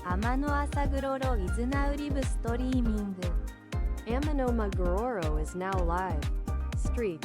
Amano-Asagororo is now live streaming. Amano-Magororo is now live. Stream.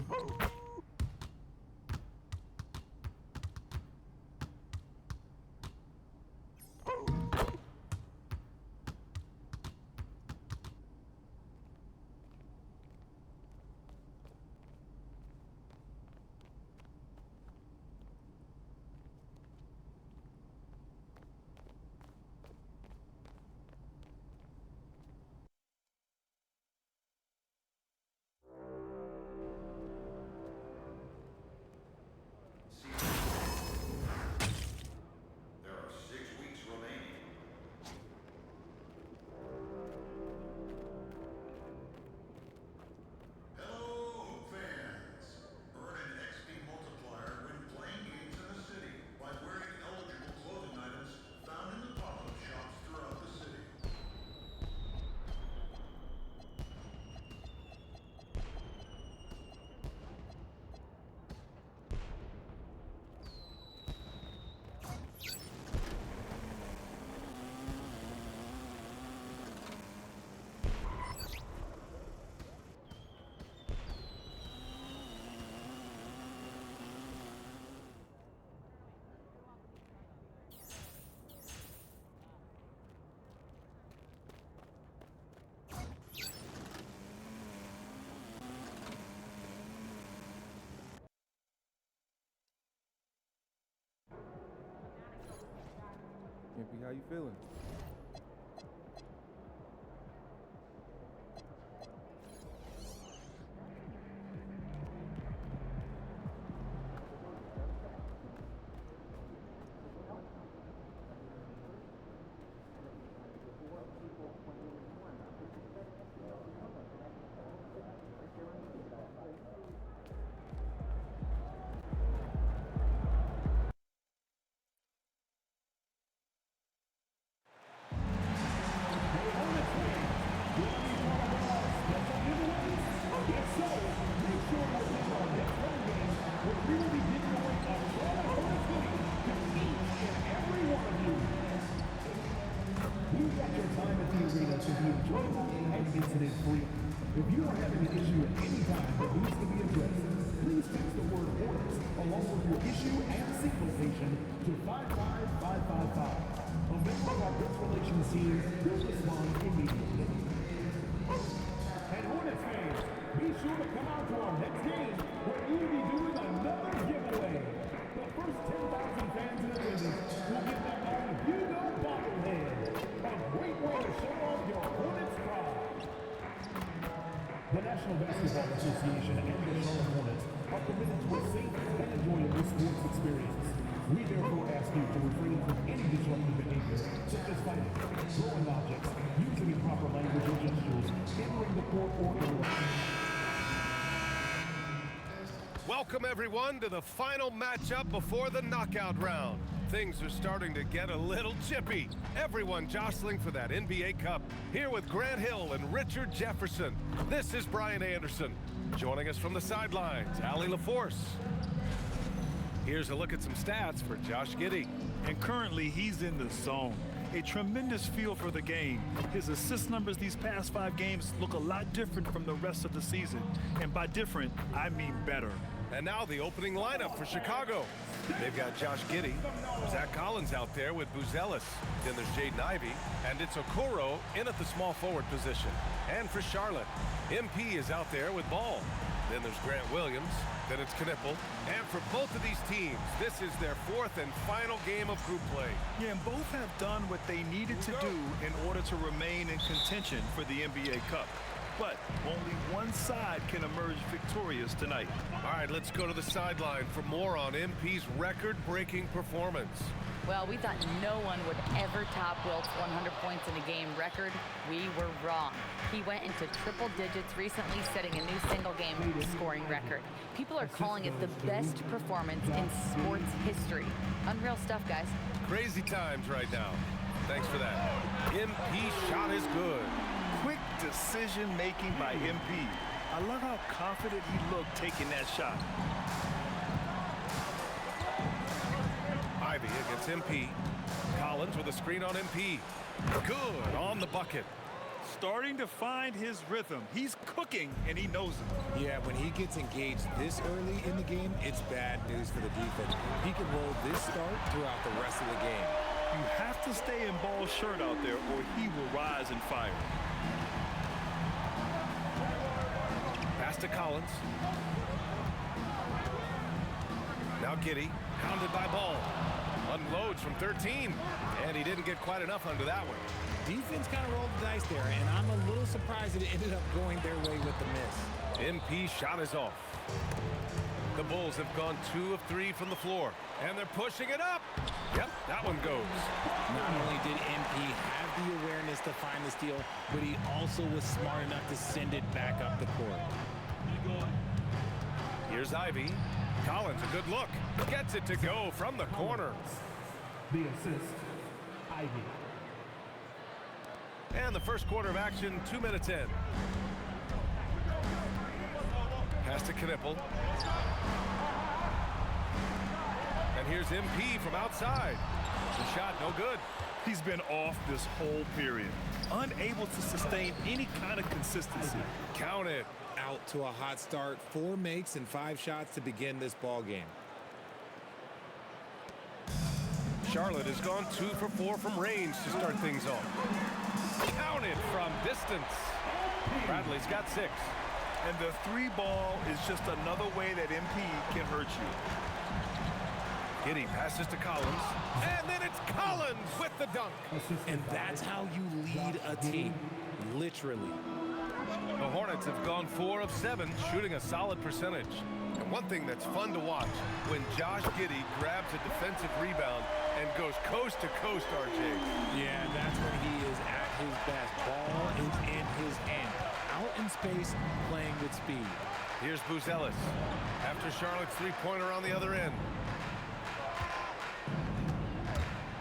어, MP, how you feeling? Incident-free. If you are having an issue at any time that needs to be addressed, please text the word "Hornets" along with your issue and seat location to 55555. A member of our guest relations team will respond immediately. And Hornets fans, be sure to come out to our next game where we will be doing another giveaway. The first 10,000 fans in attendance will get that own Hugo bobblehead. A great way to show off your Hornets pride. The National Basketball Association and the Charlotte Hornets are committed to a safe and enjoyable sports experience. We therefore ask you to refrain from any disruptive behavior, such as fighting, throwing objects, using improper language or gestures, entering the court or area. Welcome everyone to the final matchup before the knockout round. Things are starting to get a little chippy. Everyone jostling for that NBA Cup. Here with Grant Hill and Richard Jefferson. This is Brian Anderson. Joining us from the sidelines, Allie LaForce. Here's a look at some stats for Josh Giddey. And currently he's in the zone. A tremendous feel for the game. His assist numbers these past 5 games look a lot different from the rest of the season. And by different, I mean better. And now the opening lineup for Chicago. They've got Josh Giddey, Zach Collins out there with Buzelis. Then there's Jaden Ivey, and it's Okoro in at the small forward position. And for Charlotte, MP is out there with Ball. Then there's Grant Williams, then it's Knipple. And for both of these teams, this is their 4th and final game of group play. Yeah, and both have done what they needed to do in order to remain in contention for the NBA Cup. But only one side can emerge victorious tonight. All right, let's go to the sideline for more on MP's record-breaking performance. Well, we thought no one would ever top Wilt's 100 points in a game record. We were wrong. He went into triple digits recently, setting a new single-game scoring record. People are calling it the best performance in sports history. Unreal stuff, guys. Crazy times right now. Thanks for that. MP shot is good. Quick decision-making by MP. I love how confident he looked taking that shot. Ivey against MP. Collins with a screen on MP. Good on the bucket. Starting to find his rhythm. He's cooking, and he knows it. Yeah, when he gets engaged this early in the game, it's bad news for the defense. He can roll this start throughout the rest of the game. You have to stay in Ball's shirt out there, or he will rise and fire. Pass to Collins. Now Giddey, hounded by Ball. Unloads from 13, and he didn't get quite enough under that one. Defense kind of rolled the dice there, and I'm a little surprised that it ended up going their way with the miss. MP shot is off. The Bulls have gone 2 of 3 from the floor, and they're pushing it up. Yep, that one goes. Not only did MP have the awareness to find the steal, but he also was smart enough to send it back up the court. Here's Ivey. Collins, a good look. Gets it to go from the corner. The assist, Ivey. And the first quarter of action, 2 minutes in. Pass to Knipple. And here's MP from outside. The shot, no good. He's been off this whole period, unable to sustain any kind of consistency. Count it. Out to a hot start, 4 makes and 5 shots to begin this ball game. Charlotte has gone 2 for 4 from range to start things off. Count it from distance. Bradley's got 6. And the 3 ball is just another way that MP can hurt you. Giddey passes to Collins. And then it's Collins with the dunk. And that's how you lead a team, literally. The Hornets have gone 4 of 7, shooting a solid percentage. And one thing that's fun to watch, when Josh Giddey grabs a defensive rebound and goes coast to coast, RJ. Yeah, that's when he is at his best. Ball is in his hand. Out in space, playing with speed. Here's Buzelis after Charlotte's three-pointer on the other end.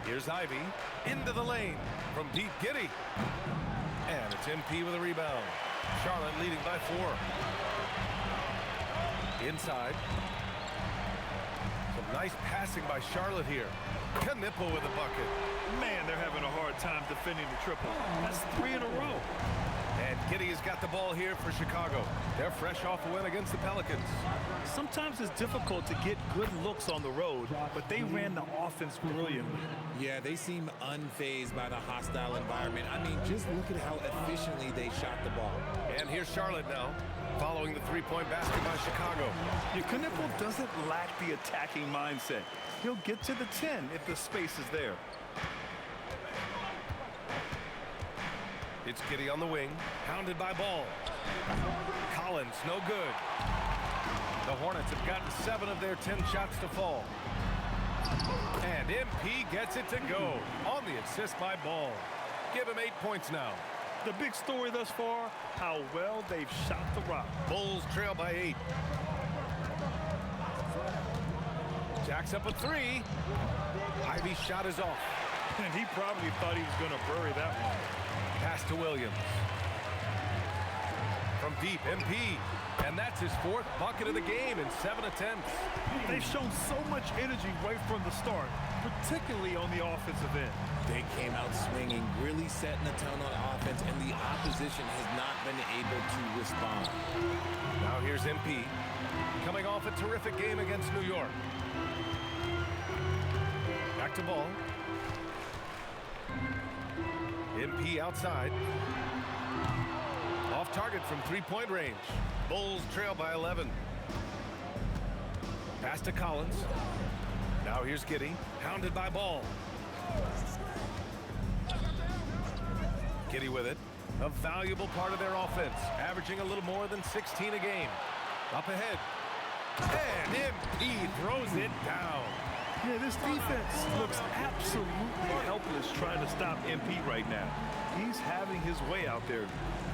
Here's Ivy into the lane from deep Giddey. And it's MP with a rebound. Charlotte leading by 4. Inside. Some nice passing by Charlotte here. Knipple with a bucket. Man, they're having a hard time defending the triple. That's 3 in a row. And Giddey has got the ball here for Chicago. They're fresh off a win against the Pelicans. Sometimes it's difficult to get good looks on the road, but they ran the offense brilliantly. Yeah, they seem unfazed by the hostile environment. I mean, just look at how efficiently they shot the ball. And here's Charlotte now, following the three-point basket by Chicago. Knipple doesn't lack the attacking mindset. He'll get to the 10 if the space is there. It's Giddey on the wing, hounded by Ball. Collins, no good. The Hornets have gotten 7 of their 10 shots to fall. And MP gets it to go on the assist by Ball. Give him 8 points now. The big story thus far, how well they've shot the rock. Bulls trail by 8. Jacks up a 3. Ivy's shot is off. And he probably thought he was going to bury that one. Pass to Williams. From deep, MP. And that's his 4th bucket of the game in 7 attempts. They've shown so much energy right from the start, particularly on the offensive end. They came out swinging, really setting the tone on offense, and the opposition has not been able to respond. Now here's MP, coming off a terrific game against New York. Back to Ball. MP outside. Off target from three-point range. Bulls trail by 11. Pass to Collins. Now here's Giddey, hounded by Ball. Giddey with it. A valuable part of their offense, averaging a little more than 16 a game. Up ahead. And MP throws it down. Yeah, this defense looks absolutely helpless trying to stop MP right now. He's having his way out there.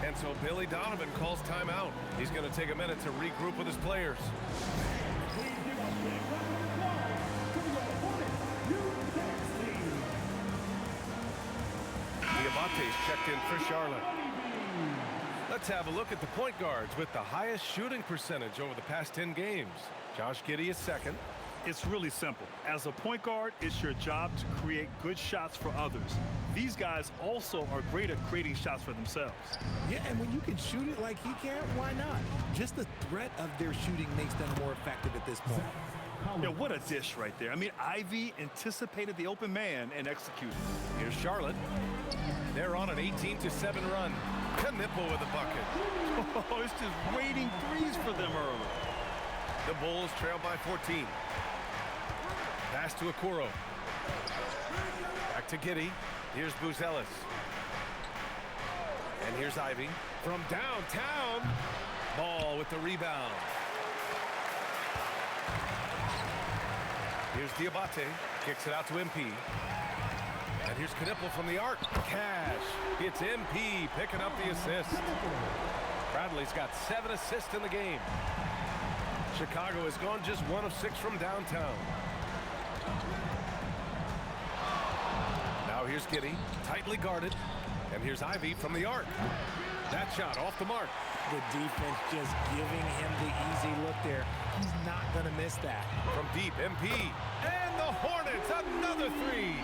And so Billy Donovan calls timeout. He's going to take a minute to regroup with his players. Diabate's checked in for Charlotte. Let's have a look at the point guards with the highest shooting percentage over the past 10 games. Josh Giddey is second. It's really simple. As a point guard, it's your job to create good shots for others. These guys also are great at creating shots for themselves. Yeah, and when you can shoot it like he can, why not? Just the threat of their shooting makes them more effective at this point. Yeah, what a dish right there. I mean, Ivy anticipated the open man and executed. Here's Charlotte. They're on an 18-7 run. Knipple with a bucket. Oh, it's just waiting threes for them early. The Bulls trail by 14. Pass to Okoro. Back to Giddey. Here's Buzelis. And here's Ivy from downtown. Ball with the rebound. Here's Diabate. Kicks it out to MP. And here's Knipple from the arc. Cash. It's MP picking up the assist. Bradley's got 7 assists in the game. Chicago has gone just 1 of 6 from downtown. Now here's Giddey, tightly guarded. And here's Ivy from the arc. That shot off the mark. The defense just giving him the easy look there. He's not going to miss that. From deep, MP. And the Hornets, another 3.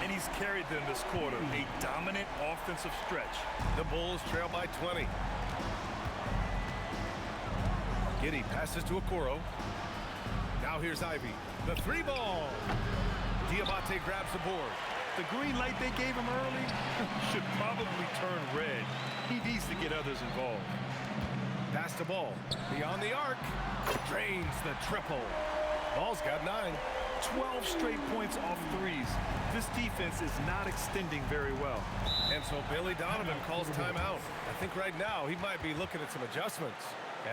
And he's carried them this quarter. A dominant offensive stretch. The Bulls trail by 20. Giddey passes to Okoro. Now here's Ivy. The 3 ball. Diabate grabs the board. The green light they gave him early should probably turn red. He needs to get others involved. Pass the Ball. Beyond the arc. Drains the triple. Ball's got 9. 12 straight points off threes. This defense is not extending very well. And so Billy Donovan calls timeout. I think right now he might be looking at some adjustments.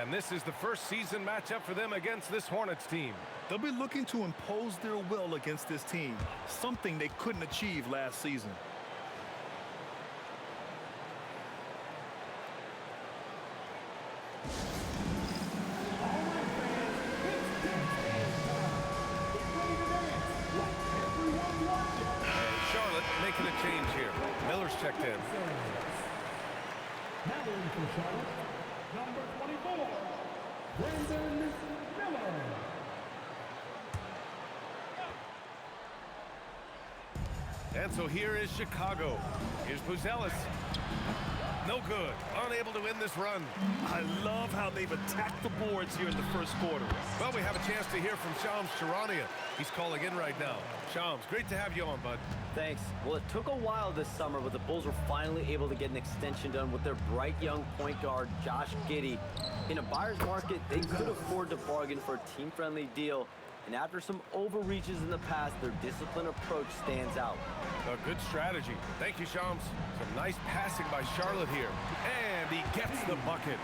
And this is the first season matchup for them against this Hornets team. They'll be looking to impose their will against this team, something they couldn't achieve last season. And Charlotte making a change here. Miller's checked in. Now in for Charlotte, number 24, Brandon Miller. And so here is Chicago. Here's Buzelis. No good. Unable to win this run. I love how they've attacked the boards here in the first quarter. Well, we have a chance to hear from Shams Charania. He's calling in right now. Shams, great to have you on, bud. Thanks. Well, it took a while this summer, but the Bulls were finally able to get an extension done with their bright young point guard, Josh Giddey. In a buyer's market, they could afford to bargain for a team-friendly deal, and after some overreaches in the past, their disciplined approach stands out. A good strategy. Thank you, Shams. Some nice passing by Charlotte here. And he gets the bucket.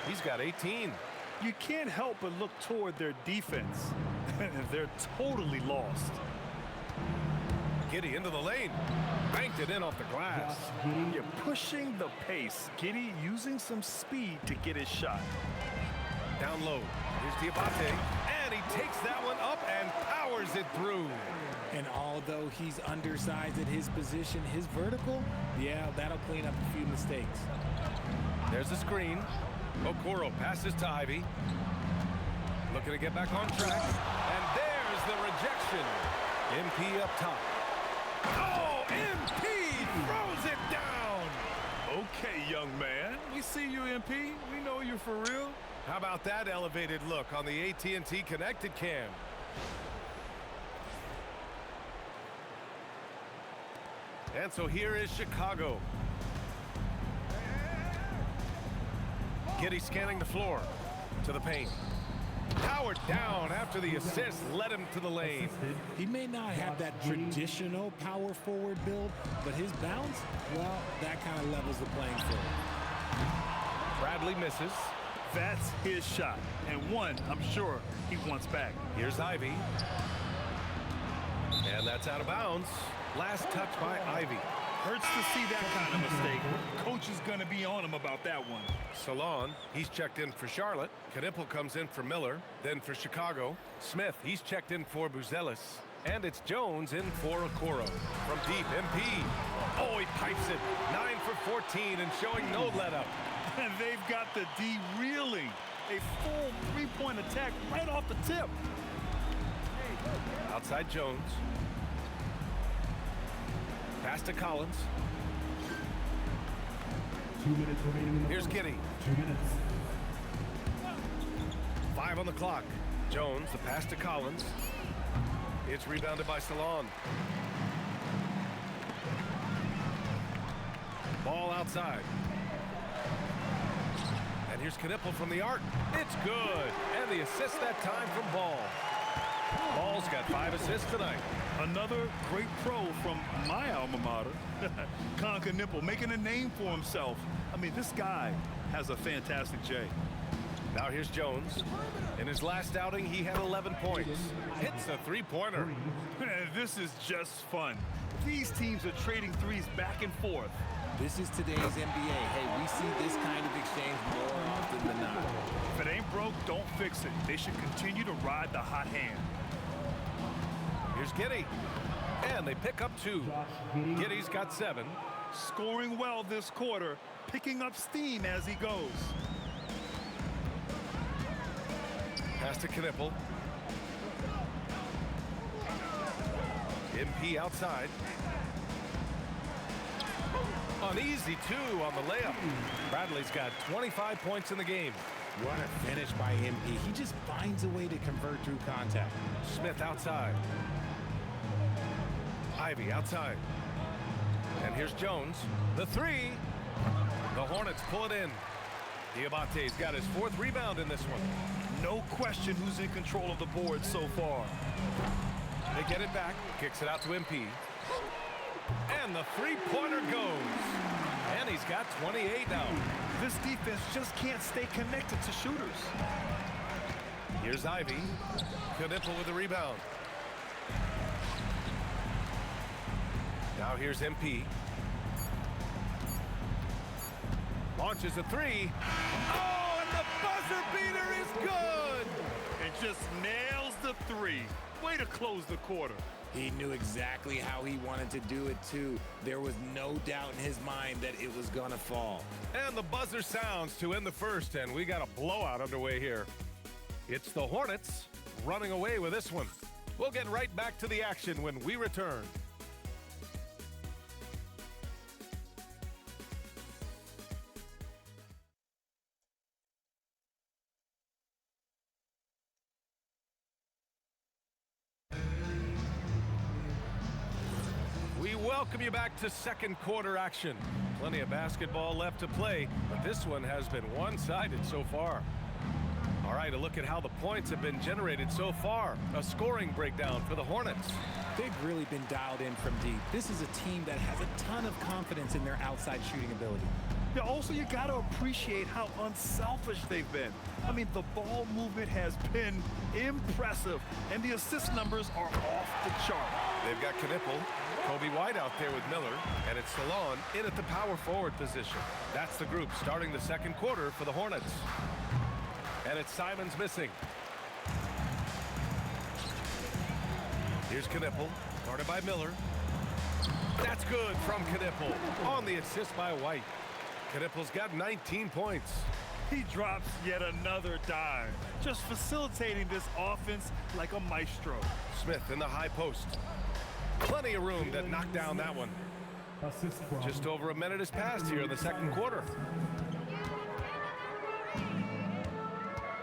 He's got 18. You can't help but look toward their defense. They're totally lost. Giddey into the lane. Banked it in off the glass. You're pushing the pace. Giddey using some speed to get his shot. Down low. Here's Diabate. And he takes that one up and powers it through. And although he's undersized at his position, his vertical, yeah, that'll clean up a few mistakes. There's the screen. Okoro passes to Ivy. Looking to get back on track. And there's the rejection. MP up top. Oh, MP throws it down. Okay, young man. We see you, MP. We know you're for real. How about that elevated look on the AT&T connected cam? And so here is Chicago. Giddey scanning the floor to the paint. Powered down after the assist led him to the lane. He may not have that traditional power forward build, but his bounce, well, that kind of levels the playing field. Bradley misses. That's his shot, and one I'm sure he wants back. Here's Ivy. And that's out of bounds. Last touch by Ivy. Hurts to see that kind of mistake. Coach is going to be on him about that one. Salon, he's checked in for Charlotte. Knipple comes in for Miller, then for Chicago. Smith, he's checked in for Buzelis. And it's Jones in for Okoro. From deep, MP. Oh, he pipes it. 9 for 14 and showing no let-up. And they've got the D reeling. A full three-point attack right off the tip. Outside Jones. Pass to Collins. 2 minutes remaining in the Here's first. Giddey. 2 minutes. 5 on the clock. Jones, the pass to Collins. It's rebounded by Salon. Ball outside. And here's Knipple from the arc. It's good. And the assist that time from Ball. Ball's got 5 assists tonight. Another great pro from my alma mater. Conker Knipple making a name for himself. I mean, this guy has a fantastic J. Now here's Jones. In his last outing, he had 11 points. Hits a three-pointer. This is just fun. These teams are trading threes back and forth. This is today's NBA. Hey, we see this kind of exchange more often than not. If it ain't broke, don't fix it. They should continue to ride the hot hand. Here's Giddey. And they pick up 2. Giddey's got 7. Scoring well this quarter, picking up steam as he goes. Pass to Knipple. MP outside. Uneasy 2 on the layup. Bradley's got 25 points in the game. What a finish by MP. He just finds a way to convert through contact. Smith outside. Ivy outside. And here's Jones. The 3. The Hornets pull it in. Diabate's got his 4th rebound in this one. No question who's in control of the board so far. They get it back, kicks it out to MP. And the three-pointer goes. And he's got 28 now. This defense just can't stay connected to shooters. Here's Ivy. Knipple with the rebound. Now here's MP. Launches a three. Oh, and the buzzer beater is good! And just nails the three. Way to close the quarter. He knew exactly how he wanted to do it, too. There was no doubt in his mind that it was going to fall. And the buzzer sounds to end the first, and we got a blowout underway here. It's the Hornets running away with this one. We'll get right back to the action when we return. We welcome you back to second quarter action. Plenty of basketball left to play, but this one has been one-sided so far. All right, a look at how the points have been generated so far. A scoring breakdown for the Hornets. They've really been dialed in from deep. This is a team that has a ton of confidence in their outside shooting ability. Yeah, also, you got to appreciate how unselfish they've been. I mean, the ball movement has been impressive, and the assist numbers are off the chart. They've got Knipple, Kobe White out there with Miller, and it's Salon in at the power forward position. That's the group starting the second quarter for the Hornets. And it's Simons missing. Here's Knipple, guarded by Miller. That's good from Knipple on the assist by White. Knipple's got 19 points. He drops yet another dime, just facilitating this offense like a maestro. Smith in the high post. Plenty of room to knock down that one. Just over a minute has passed here in the second quarter.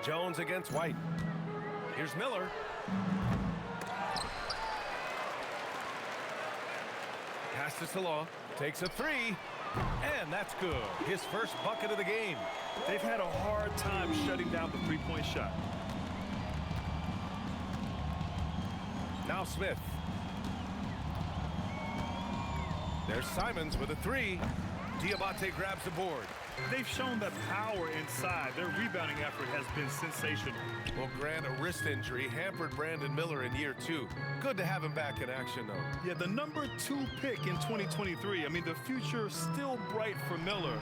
Jones against White. Here's Miller. Pass to Salah. Takes a three. And that's good. His first bucket of the game. They've had a hard time shutting down the three-point shot. Now Smith. There's Simons with a three. Diabate grabs the board. They've shown that power inside. Their rebounding effort has been sensational. Well, Grant, a wrist injury hampered Brandon Miller in year 2. Good to have him back in action, though. Yeah, the number 2 pick in 2023. I mean, the future still bright for Miller.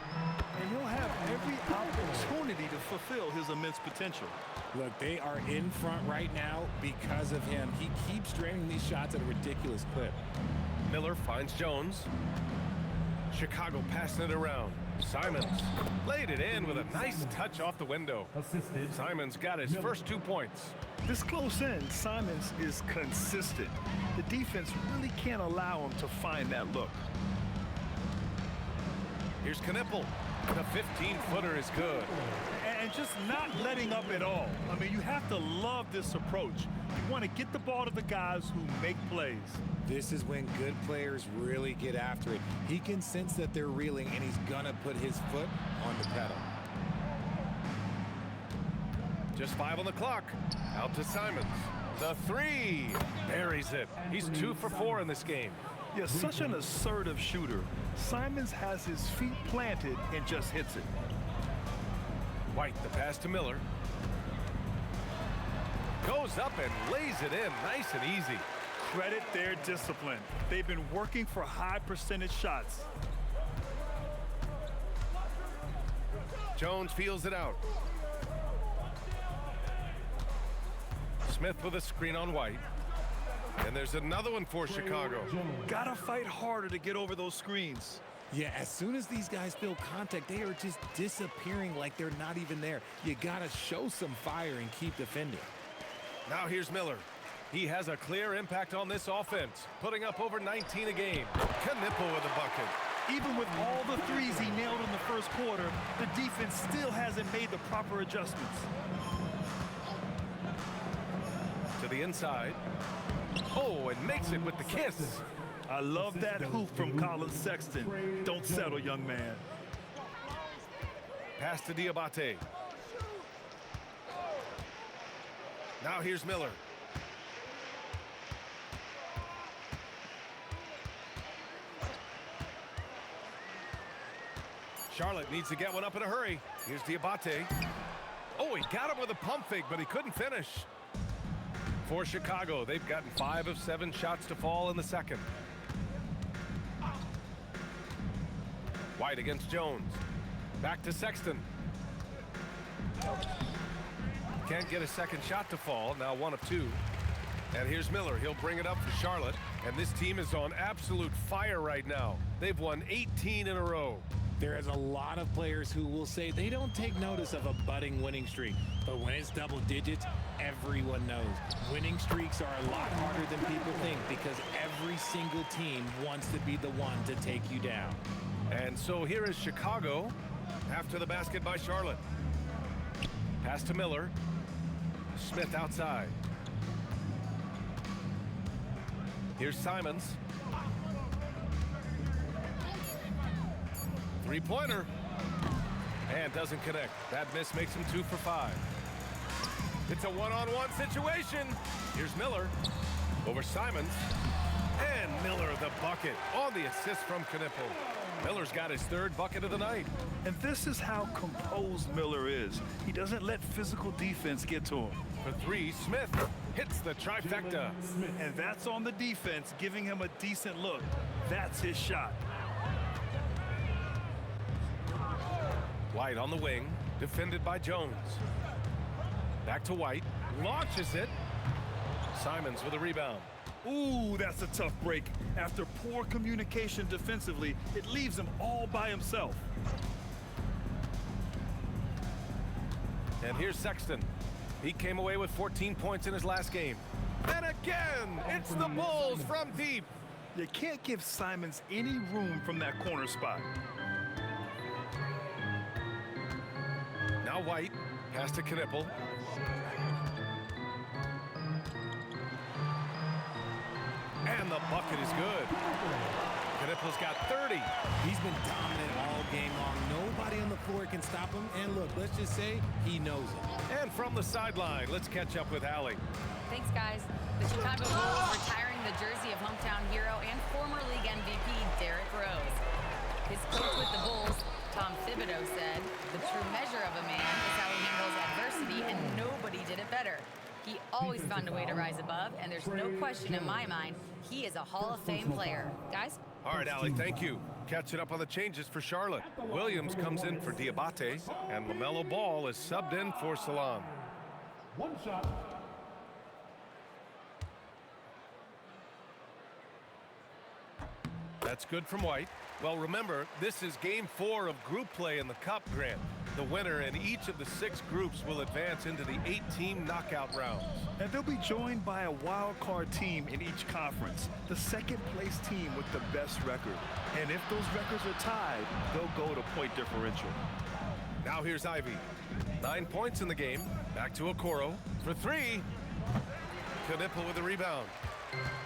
And he'll have every opportunity to fulfill his immense potential. Look, they are in front right now because of him. He keeps draining these shots at a ridiculous clip. Miller finds Jones. Chicago passing it around. Simons laid it in with a nice touch off the window. Simons got his first 2 points. This close in, Simons is consistent. The defense really can't allow him to find that look. Here's Knipple. The 15-footer is good. And just not letting up at all. I mean, you have to love this approach. You want to get the ball to the guys who make plays. This is when good players really get after it. He can sense that they're reeling, and he's going to put his foot on the pedal. Just 5 on the clock. Out to Simons. The three. Buries it. He's 2 for 4 in this game. Yeah, such an assertive shooter. Simons has his feet planted and just hits it. White, the pass to Miller. Goes up and lays it in nice and easy. Credit their discipline. They've been working for high percentage shots. Jones feels it out. Smith with a screen on White. And there's another one for Chicago. Gotta fight harder to get over those screens. Yeah, as soon as these guys feel contact, they are just disappearing like they're not even there. You gotta show some fire and keep defending. Now here's Miller. He has a clear impact on this offense, putting up over 19 a game. Knipple with a bucket. Even with all the threes he nailed in the first quarter, the defense still hasn't made the proper adjustments. To the inside. Oh, and makes it with the kiss. I love that hoop from Colin Sexton. Don't settle, young man. Pass to Diabate. Now here's Miller. Charlotte needs to get one up in a hurry. Here's Diabate. Oh, he got him with a pump fake, but he couldn't finish. For Chicago, they've gotten 5 of 7 shots to fall in the second. White against Jones. Back to Sexton. Can't get a second shot to fall. Now 1 of 2. And here's Miller. He'll bring it up for Charlotte. And this team is on absolute fire right now. They've won 18 in a row. There is a lot of players who will say they don't take notice of a budding winning streak. But when it's double digits, everyone knows. Winning streaks are a lot harder than people think because every single team wants to be the one to take you down. And so here is Chicago after the basket by Charlotte. Pass to Miller. Smith outside. Here's Simons. Three-pointer. And doesn't connect. That miss makes him 2 for 5. It's a one-on-one situation. Here's Miller. Over Simons. And Miller the bucket on the assist from Knipple. Miller's got his 3rd bucket of the night. And this is how composed Miller is. He doesn't let physical defense get to him. For 3, Smith hits the trifecta. And that's on the defense, giving him a decent look. That's his shot. White on the wing, defended by Jones. Back to White, launches it. Simons with a rebound. Ooh, that's a tough break. After poor communication defensively, it leaves him all by himself. And here's Sexton. He came away with 14 points in his last game. And again, it's the Bulls from deep. You can't give Simons any room from that corner spot. Now White, pass to Knipple. And the bucket is good. Knipple's got 30. He's been dominant all game long. Nobody on the floor can stop him. And look, let's just say he knows it. And from the sideline, let's catch up with Allie. Thanks, guys. The Chicago Bulls retiring the jersey of hometown hero and former league MVP Derrick Rose. His coach with the Bulls, Tom Thibodeau, said, "The true measure of a man is how he handles adversity, and nobody did it better. He always found a way to rise above, and there's no question in my mind, he is a Hall of Fame player." Guys? All right, Allie, thank you. Catching up on the changes for Charlotte. Williams comes in for Diabate, and LaMelo Ball is subbed in for Salon. 1 shot. That's good from White. Well, remember, this is game 4 of group play in the Cup, Grant. The winner in each of the 6 groups will advance into the 8-team knockout rounds. And they'll be joined by a wild card team in each conference, the second place team with the best record. And if those records are tied, they'll go to point differential. Now here's Ivy. 9 points in the game. Back to Okoro for 3. Knipple with the rebound.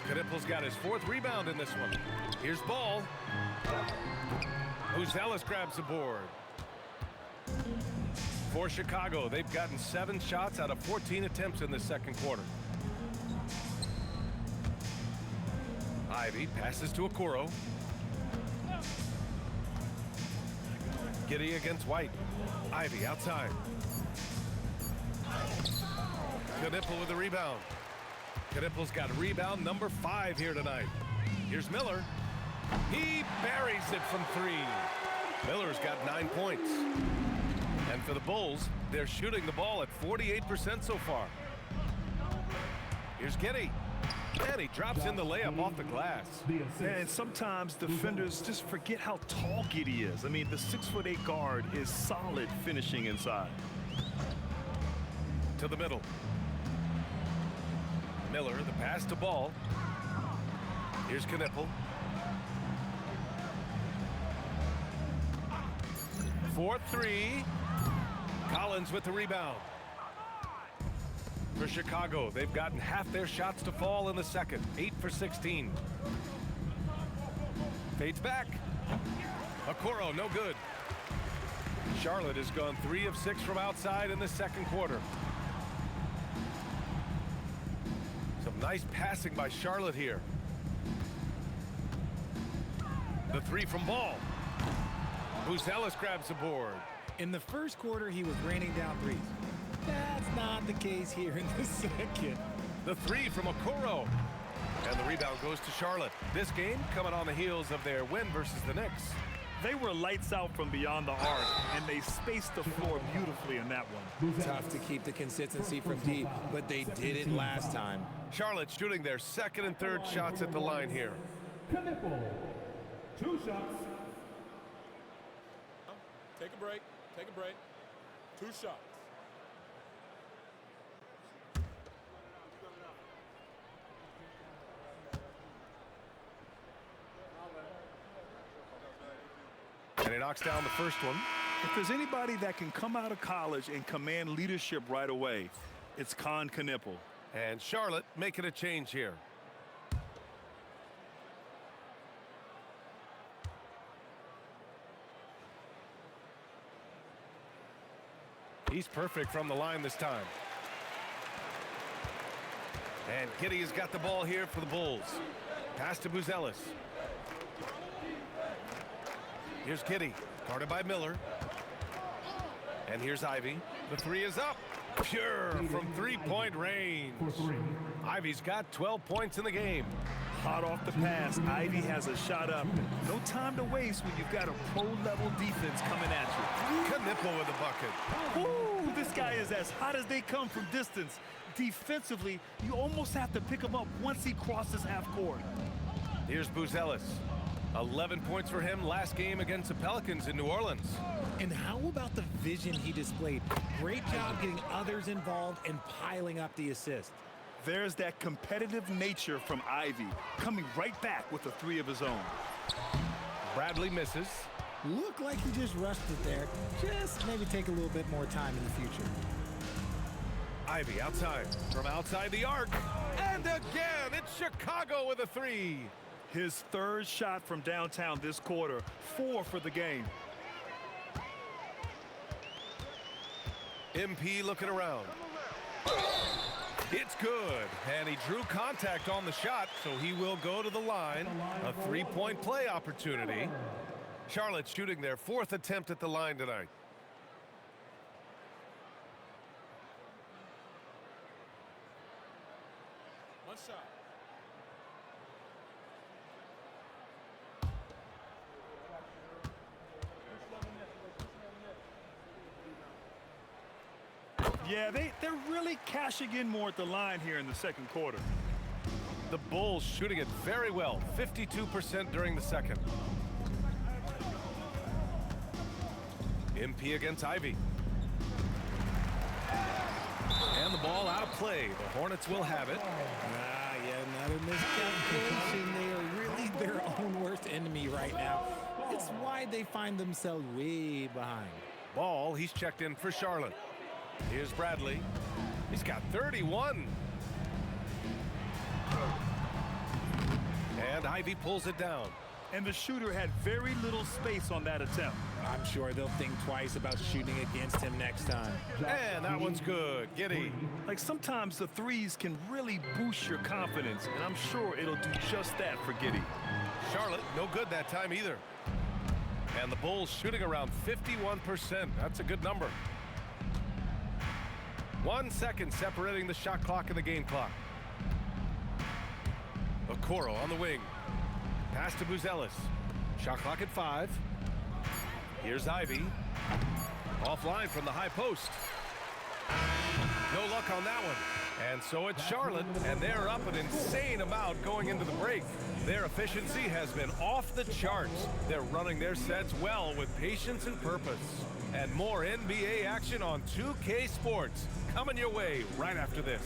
Knipple's got his 4th rebound in this one. Here's Ball. Buzelis grabs the board. For Chicago, they've gotten 7 shots out of 14 attempts in the second quarter. Ivy passes to Okoro. Giddy against White. Ivy outside. Knipple with the rebound. Knipple's got rebound number 5 here tonight. Here's Miller. He buries it from 3. Miller's got 9 points. And for the Bulls, they're shooting the ball at 48% so far. Here's Giddy. And he drops in the layup off the glass. And sometimes defenders just forget how tall Giddy is. I mean, the 6'8" guard is solid finishing inside. To the middle. Miller, the pass to Ball. Here's Knipple. 4-3. Collins with the rebound. For Chicago, they've gotten half their shots to fall in the second. 8 for 16. Fades back. Okoro, no good. Charlotte has gone 3 of 6 from outside in the second quarter. Some nice passing by Charlotte here. The 3 from Ball. Buzelis grabs the board. In the first quarter, he was raining down threes. That's not the case here in the second. The three from Okoro. And the rebound goes to Charlotte. This game coming on the heels of their win versus the Knicks. They were lights out from beyond the arc, and they spaced the floor beautifully in that one. Tough to keep the consistency from deep, but they did it last time. Charlotte shooting their second and third shots at the line here. Knipple. 2 shots. Take a break. Take a break. 2 shots. And he knocks down the first one. If there's anybody that can come out of college and command leadership right away, it's Con Knipple. And Charlotte making a change here. He's perfect from the line this time. And Giddey has got the ball here for the Bulls. Pass to Buzelis. Here's Giddey, guarded by Miller. And here's Ivy. The three is up. Pure from three-point range. Ivy's got 12 points in the game. Hot off the pass, Ivy has a shot up. No time to waste when you've got a pro-level defense coming at you. Knipple with a bucket. Ooh, this guy is as hot as they come from distance. Defensively, you almost have to pick him up once he crosses half court. Here's Buzelis. 11 points for him last game against the Pelicans in New Orleans. And how about the vision he displayed? Great job getting others involved and piling up the assist. There's that competitive nature from Ivy, coming right back with a three of his own. Bradley misses. Looked like he just rushed it there. Just maybe take a little bit more time in the future. Ivy outside, from outside the arc. And again, it's Chicago with a three. His third shot from downtown this quarter, 4 for the game. MP looking around. It's good, and he drew contact on the shot, so he will go to the line. A three-point play opportunity. Charlotte shooting their 4th attempt at the line tonight. One shot. Yeah, they're really cashing in more at the line here in the second quarter. The Bulls shooting it very well, 52% during the second. MP against Ivy. And the ball out of play. The Hornets will have it. Yet another miscalculation. They are really their own worst enemy right now. It's why they find themselves way behind. Ball, he's checked in for Charlotte. Here's Bradley. He's got 31. And Ivy pulls it down. And the shooter had very little space on that attempt. I'm sure they'll think twice about shooting against him next time. And that one's good. Giddey. Like sometimes the threes can really boost your confidence, and I'm sure it'll do just that for Giddey. Charlotte, no good that time either. And the Bulls shooting around 51%. That's a good number. 1 second separating the shot clock and the game clock. Okoro on the wing. Pass to Buzelis. Shot clock at 5. Here's Ivy. Offline from the high post. No luck on that one. And so it's Charlotte, and they're up an insane amount going into the break. Their efficiency has been off the charts. They're running their sets well with patience and purpose. And more NBA action on 2K Sports coming your way right after this.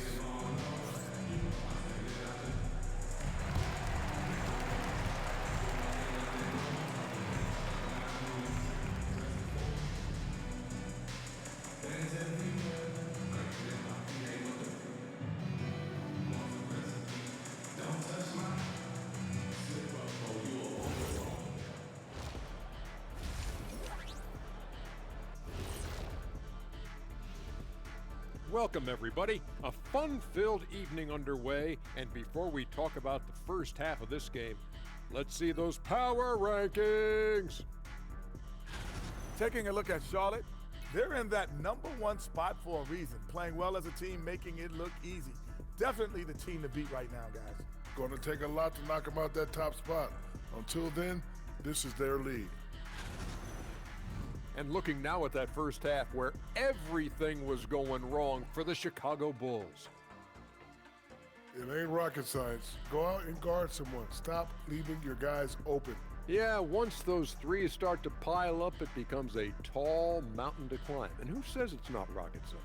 Welcome, everybody. A fun-filled evening underway, and before we talk about the first half of this game, let's see those power rankings. Taking a look at Charlotte, they're in that #1 spot for a reason, playing well as a team, making it look easy. Definitely the team to beat right now, guys. Going to take a lot to knock them out that top spot. Until then, this is their league. And looking now at that first half where everything was going wrong for the Chicago Bulls. It ain't rocket science. Go out and guard someone. Stop leaving your guys open. Yeah, once those threes start to pile up, it becomes a tall mountain to climb. And who says it's not rocket science?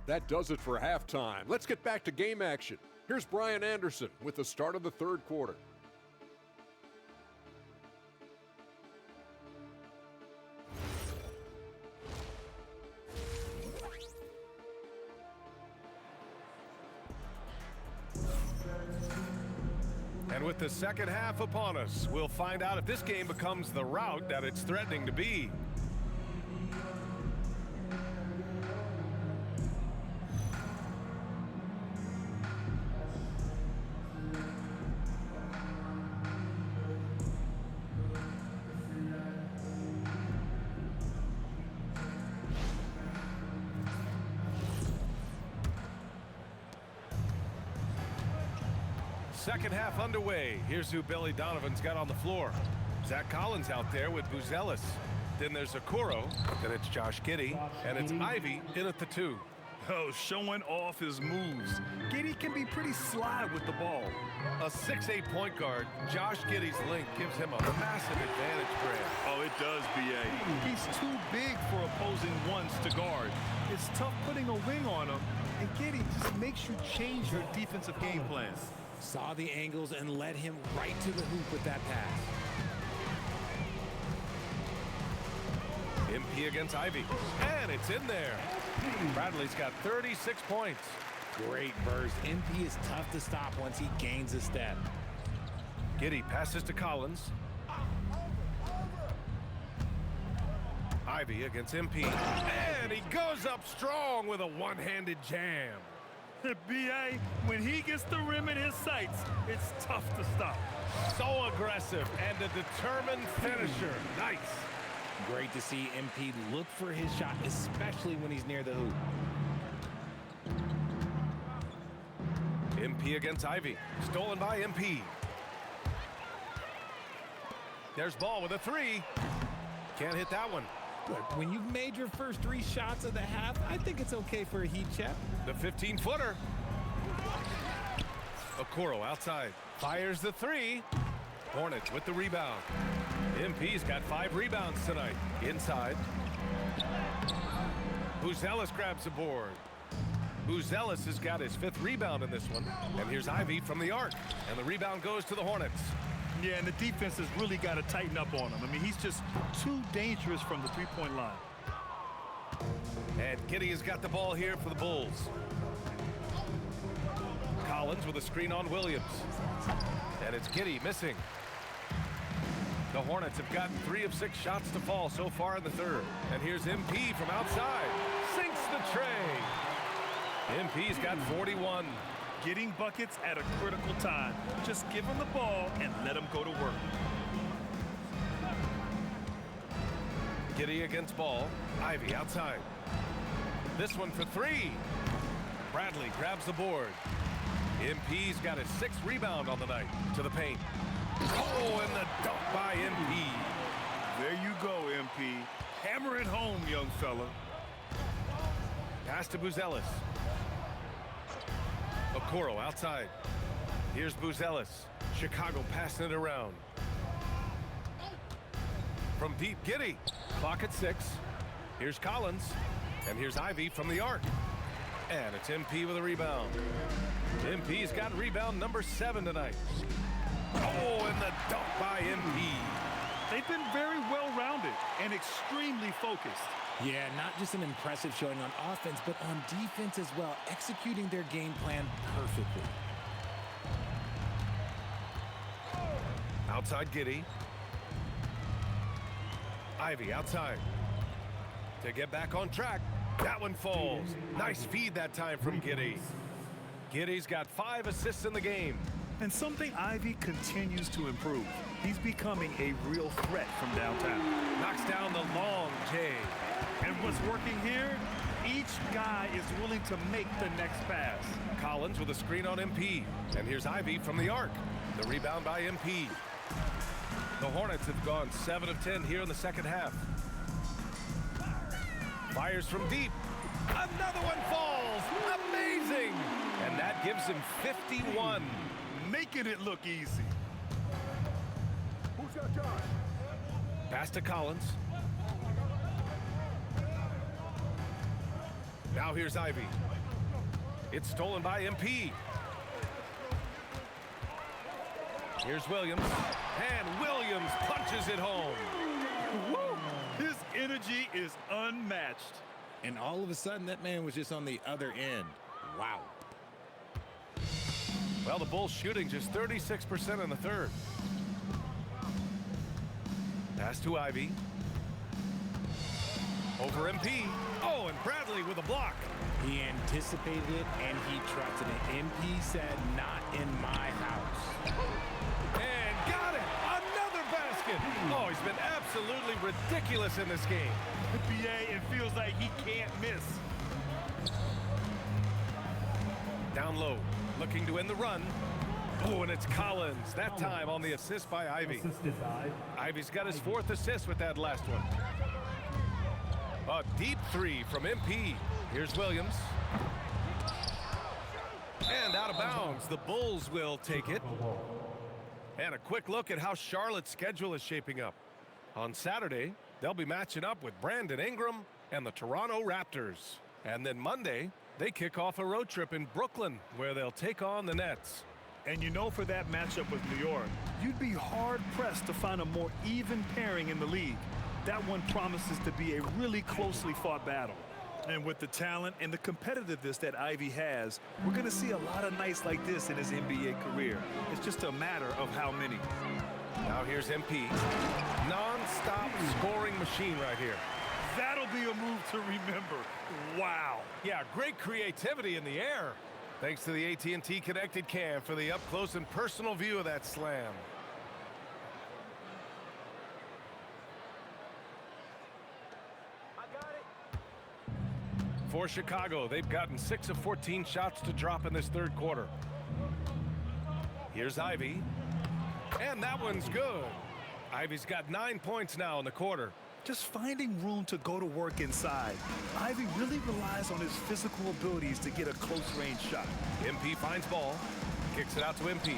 That does it for halftime. Let's get back to game action. Here's Brian Anderson with the start of the third quarter. And with the second half upon us, we'll find out if this game becomes the rout that it's threatening to be. Second half underway. Here's who Billy Donovan's got on the floor. Zach Collins out there with Buzelis. Then there's Okoro. Then it's Josh Giddey. And it's Ivy in at the 2. Oh, showing off his moves. Giddey can be pretty sly with the ball. A 6'8" point guard, Josh Giddey's length gives him a massive advantage, Grant. Oh, it does, B.A. He's too big for opposing ones to guard. It's tough putting a wing on him, and Giddey just makes you change your defensive game plan. Saw the angles and led him right to the hoop with that pass. MP against Ivy, and it's in there. Bradley's got 36 points. Great burst. MP is tough to stop once he gains a step. Giddey passes to Collins. Ivy against MP, and he goes up strong with a one-handed jam. B.A., when he gets the rim in his sights, it's tough to stop. So aggressive and a determined finisher. Nice. Great to see MP look for his shot, especially when he's near the hoop. MP against Ivy. Stolen by MP. There's Ball with a 3. Can't hit that one. Look, when you've made your first 3 shots of the half, I think it's okay for a heat check. The 15-footer. Okoro outside. Fires the 3. Hornets with the rebound. MP's got 5 rebounds tonight. Inside. Buzelis grabs the board. Buzelis has got his 5th rebound in this one. And here's Ivy from the arc. And the rebound goes to the Hornets. Yeah, and the defense has really got to tighten up on him. I mean, he's just too dangerous from the three-point line. And Giddey has got the ball here for the Bulls. Collins with a screen on Williams. And it's Giddey missing. The Hornets have gotten 3 of 6 shots to fall so far in the third. And here's MP from outside. Sinks the tray. MP's got 41. Getting buckets at a critical time. Just give him the ball and let him go to work. Giddey against Ball. Ivy outside. This one for 3. Bradley grabs the board. MP's got his 6th rebound on the night to the paint. Oh, and the dunk by MP. There you go, MP. Hammer it home, young fella. Pass to Buzelis. Okoro outside. Here's Buzelis. Chicago passing it around. From deep, Giddey. Clock at 6. Here's Collins. And here's Ivy from the arc. And it's MP with a rebound. MP's got rebound number 7 tonight. Oh, and the dunk by MP. They've been very well-rounded and extremely focused. Yeah, not just an impressive showing on offense, but on defense as well, executing their game plan perfectly. Outside Giddey. Ivy outside. To get back on track. That one falls. Nice feed that time from Giddey. Giddey's got 5 assists in the game. And something Ivy continues to improve. He's becoming a real threat from downtown. Knocks down the long J. And what's working here? Each guy is willing to make the next pass. Collins with a screen on MP. And here's Ivy from the arc. The rebound by MP. The Hornets have gone 7 of 10 here in the second half. Fires from deep. Another one falls. Amazing. And that gives him 51. Making it look easy. Who's got Josh? Pass to Collins. Now here's Ivy. It's stolen by MP. Here's Williams. And Williams punches it home. Woo! His energy is unmatched. And all of a sudden, that man was just on the other end. Wow. Well, the Bulls shooting just 36% in the third. Pass to Ivy. Over MP. Oh, and Bradley with a block. He anticipated it, and he trusted it. MP said, not in my house. And got it. Another basket. Oh, he's been absolutely ridiculous in this game. BA, it feels like he can't miss. Down low, looking to end the run. Oh, and it's Collins, that time on the assist by Ivy. Ivy's got his 4th assist with that last one. A deep 3 from MP. Here's Williams. And out of bounds, the Bulls will take it. And a quick look at how Charlotte's schedule is shaping up. On Saturday, they'll be matching up with Brandon Ingram and the Toronto Raptors. And then Monday, they kick off a road trip in Brooklyn, where they'll take on the Nets. And you know, for that matchup with New York, you'd be hard-pressed to find a more even pairing in the league. That one promises to be a really closely fought battle. And with the talent and the competitiveness that Ivy has, we're going to see a lot of nights like this in his NBA career. It's just a matter of how many. Now here's MP. Non-stop scoring machine right here. That'll be a move to remember. Wow. Yeah, great creativity in the air. Thanks to the AT&T Connected Cam for the up-close and personal view of that slam. For Chicago, they've gotten 6 of 14 shots to drop in this third quarter. Here's Ivy. And that one's good. Ivy's got 9 points now in the quarter. Just finding room to go to work inside. Ivy really relies on his physical abilities to get a close-range shot. MP finds ball. Kicks it out to MP.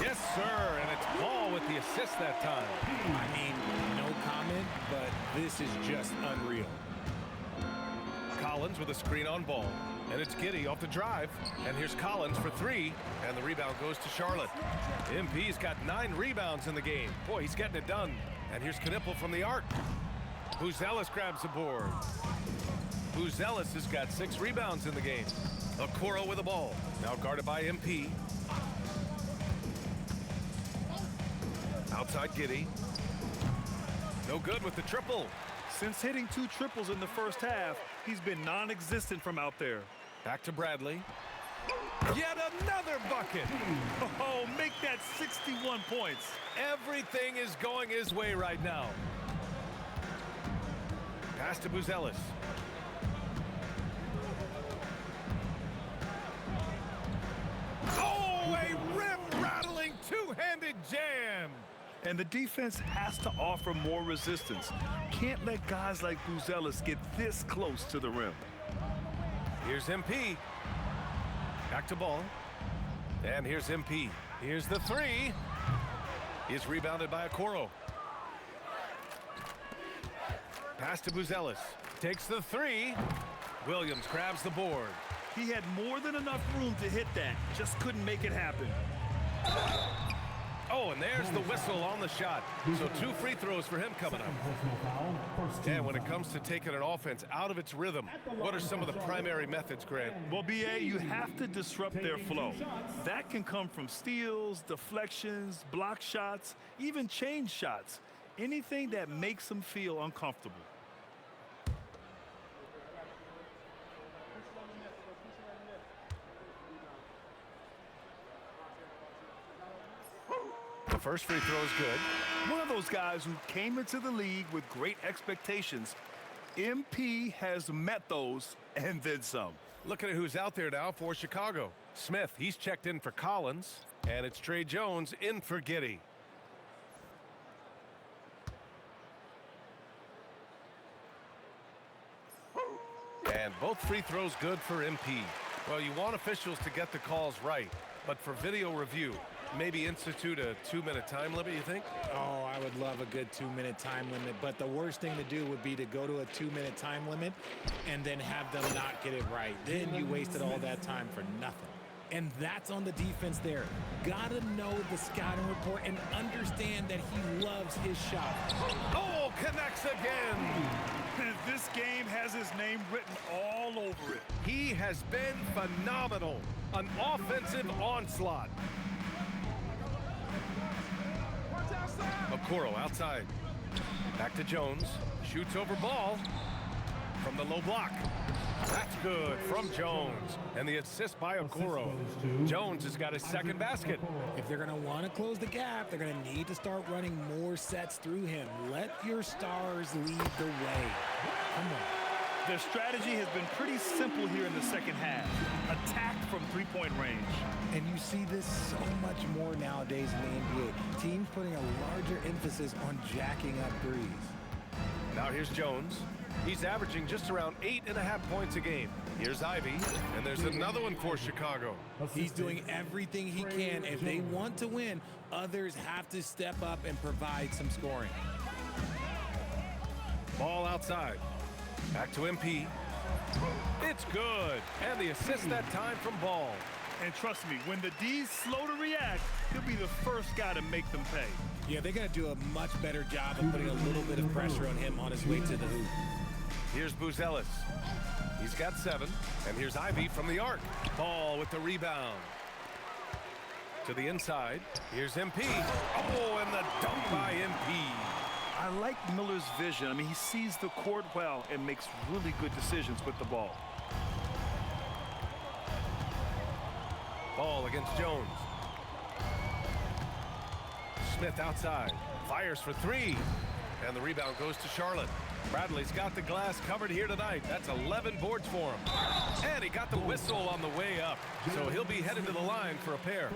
Yes, sir, and it's Ball with the assist that time. I mean, no comment, but this is just unreal. Collins with a screen on Ball. And it's Giddey off the drive. And here's Collins for 3. And the rebound goes to Charlotte. MP's got 9 rebounds in the game. Boy, he's getting it done. And here's Knipple from the arc. Buzelis grabs the board. Buzelis has got 6 rebounds in the game. Okoro with the ball. Now guarded by MP. Outside Giddey. No good with the triple. Since hitting 2 triples in the first half, he's been non-existent from out there. Back to Bradley. Yet another bucket. Oh, make that 61 points. Everything is going his way right now. Pass to Buzelis. Oh, a rim-rattling two-handed jam. And the defense has to offer more resistance. Can't let guys like Buzelis get this close to the rim. Here's MP. Back to Ball. And here's MP. Here's the 3. He's rebounded by Okoro. Pass to Buzelis. Takes the 3. Williams grabs the board. He had more than enough room to hit that. Just couldn't make it happen. Oh, and there's the whistle on the shot. So 2 free throws for him coming up. And when it comes to taking an offense out of its rhythm, what are some of the primary methods, Grant? Well, BA, you have to disrupt their flow. That can come from steals, deflections, block shots, even change shots. Anything that makes them feel uncomfortable. The first free throw is good. One of those guys who came into the league with great expectations. MP has met those and then some. Looking at who's out there now for Chicago. Smith, he's checked in for Collins. And it's Trey Jones in for Giddey. And both free throws good for MP. Well, you want officials to get the calls right, but for video review, maybe institute a 2-minute time limit, you think? Oh, I would love a good 2-minute time limit, but the worst thing to do would be to go to a 2-minute time limit and then have them not get it right. Then you wasted all that time for nothing. And that's on the defense there. Gotta know the scouting report and understand that he loves his shot. Oh, connects again. This game has his name written all over it. He has been phenomenal. An offensive onslaught. Okoro outside. Back to Jones. Shoots over ball from the low block. That's good from Jones. And the assist by Okoro. Jones has got his second basket. If they're going to want to close the gap, they're going to need to start running more sets through him. Let your stars lead the way. Come on. Their strategy has been pretty simple here in the second half. Attack from three-point range. And you see this so much more nowadays in the NBA. Teams putting a larger emphasis on jacking up threes. Now here's Jones. He's averaging just around 8.5 points a game. Here's Ivy, and there's another one for Chicago. He's doing everything he can. If they want to win, others have to step up and provide some scoring. Ball outside. Back to MP. It's good. And the assist that time from Ball. And trust me, when the D's slow to react, he'll be the first guy to make them pay. Yeah, they're going to do a much better job of putting a little bit of pressure on him on his way to the hoop. Here's Buzelis. He's got 7. And here's Ivy from the arc. Ball with the rebound. To the inside. Here's MP. Oh, and the dunk by MP. I like Miller's vision. I mean, he sees the court well and makes really good decisions with the ball. Ball against Jones. Smith outside. Fires for 3. And the rebound goes to Charlotte. Bradley's got the glass covered here tonight. That's 11 boards for him. And he got the whistle on the way up. So he'll be headed to the line for a pair.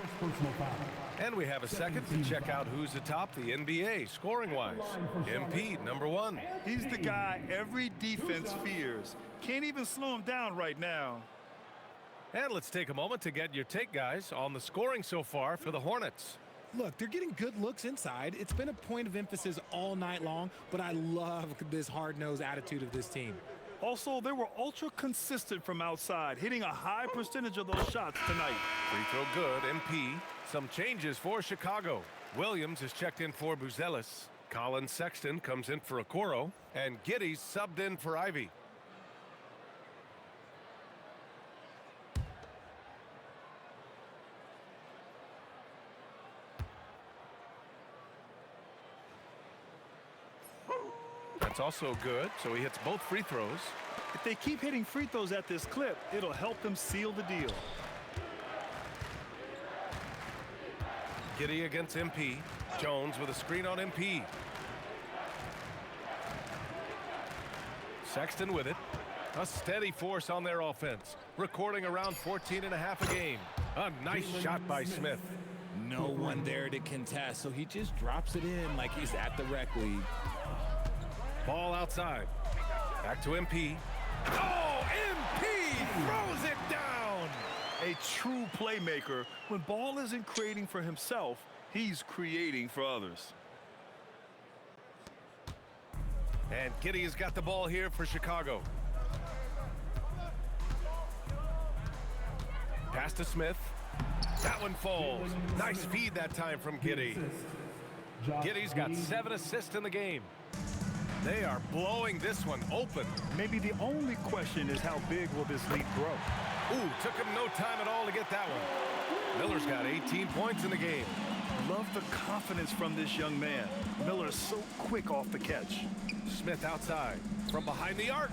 And we have a second to check out who's atop the NBA scoring-wise. MP, number 1. He's the guy every defense fears. Can't even slow him down right now. And let's take a moment to get your take, guys, on the scoring so far for the Hornets. Look, they're getting good looks inside. It's been a point of emphasis all night long, but I love this hard-nosed attitude of this team. Also, they were ultra consistent from outside, hitting a high percentage of those shots tonight. Free throw good, MP. Some changes for Chicago. Williams is checked in for Buzelis. Colin Sexton comes in for Okoro. And Giddey's subbed in for Ivy. That's also good, so he hits both free throws. If they keep hitting free throws at this clip, it'll help them seal the deal. Giddey against MP. Jones with a screen on MP. Sexton with it. A steady force on their offense, recording around 14.5 a game. A nice shot by Smith. No one there to contest, so he just drops it in like he's at the rec league. Ball outside. Back to MP. Oh, MP throws it down. A true playmaker. When Ball isn't creating for himself, he's creating for others. And Giddey has got the ball here for Chicago. Pass to Smith. That one falls. Nice feed that time from Giddey. Giddey's got 7 assists in the game. They are blowing this one open. Maybe the only question is how big will this lead grow? Ooh, took him no time at all to get that one. Miller's got 18 points in the game. Love the confidence from this young man. Miller is so quick off the catch. Smith outside from behind the arc.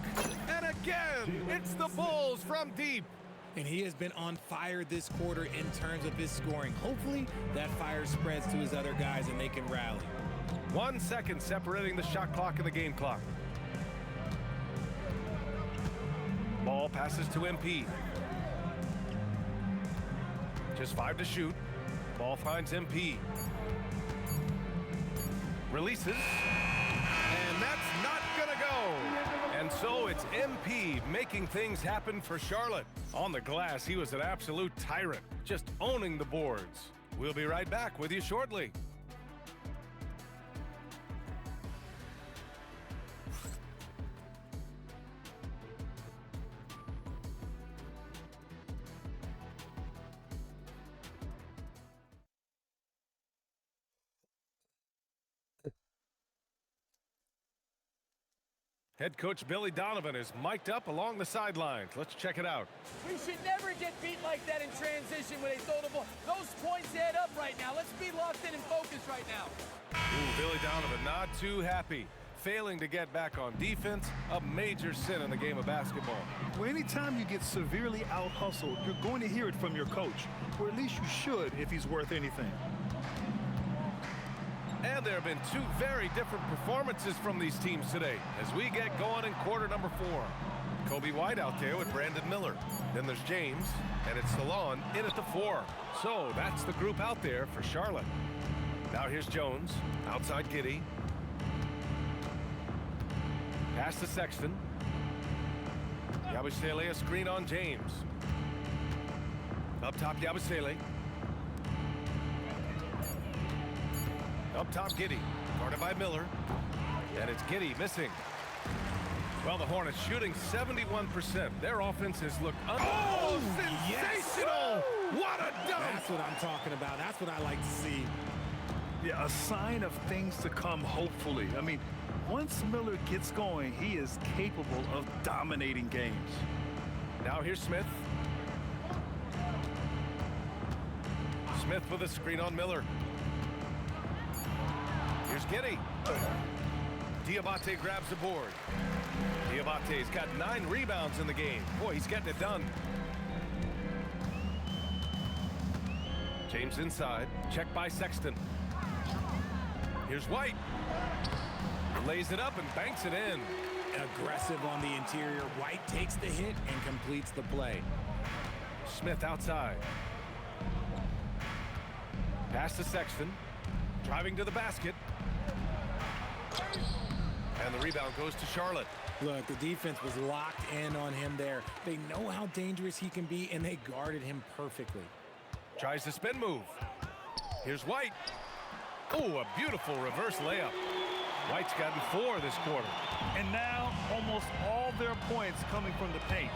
And again, it's the Bulls from deep. And he has been on fire this quarter in terms of his scoring. Hopefully, that fire spreads to his other guys and they can rally. 1 second separating the shot clock and the game clock. Ball passes to MP. Just 5 to shoot. Ball finds MP. Releases. And that's not gonna go. And so it's MP making things happen for Charlotte. On the glass, he was an absolute tyrant, just owning the boards. We'll be right back with you shortly. Head coach Billy Donovan is mic'd up along the sidelines. Let's check it out. We should never get beat like that in transition when they throw the ball. Those points add up right now. Let's be locked in and focused right now. Ooh, Billy Donovan not too happy. Failing to get back on defense, a major sin in the game of basketball. Well, anytime you get severely out-hustled, you're going to hear it from your coach, or at least you should if he's worth anything. And there have been 2 very different performances from these teams today as we get going in quarter number 4. Kobe White out there with Brandon Miller. Then there's James, and it's Salon in at the 4. So that's the group out there for Charlotte. Now here's Jones, outside Giddey. Pass to Sexton. Yabusele, a screen on James. Up top, Yabusele. Up top, Giddey, guarded by Miller, and it's Giddey missing. Well, the Hornets shooting 71%. Their offense has looked sensational! Yes. What a dunk! That's what I'm talking about. That's what I like to see. Yeah, a sign of things to come, hopefully. I mean, once Miller gets going, he is capable of dominating games. Now here's Smith. Smith with a screen on Miller. Here's Giddey. Diabate grabs the board. Diabate's got 9 rebounds in the game. Boy, he's getting it done. James inside. Check by Sexton. Here's White. Lays it up and banks it in. Aggressive on the interior. White takes the hit and completes the play. Smith outside. Pass to Sexton. Driving to the basket. And the rebound goes to Charlotte. Look, the defense was locked in on him there. They know how dangerous he can be, and they guarded him perfectly. Tries the spin move. Here's White. Oh, a beautiful reverse layup. White's gotten 4 this quarter. And now almost all their points coming from the paint.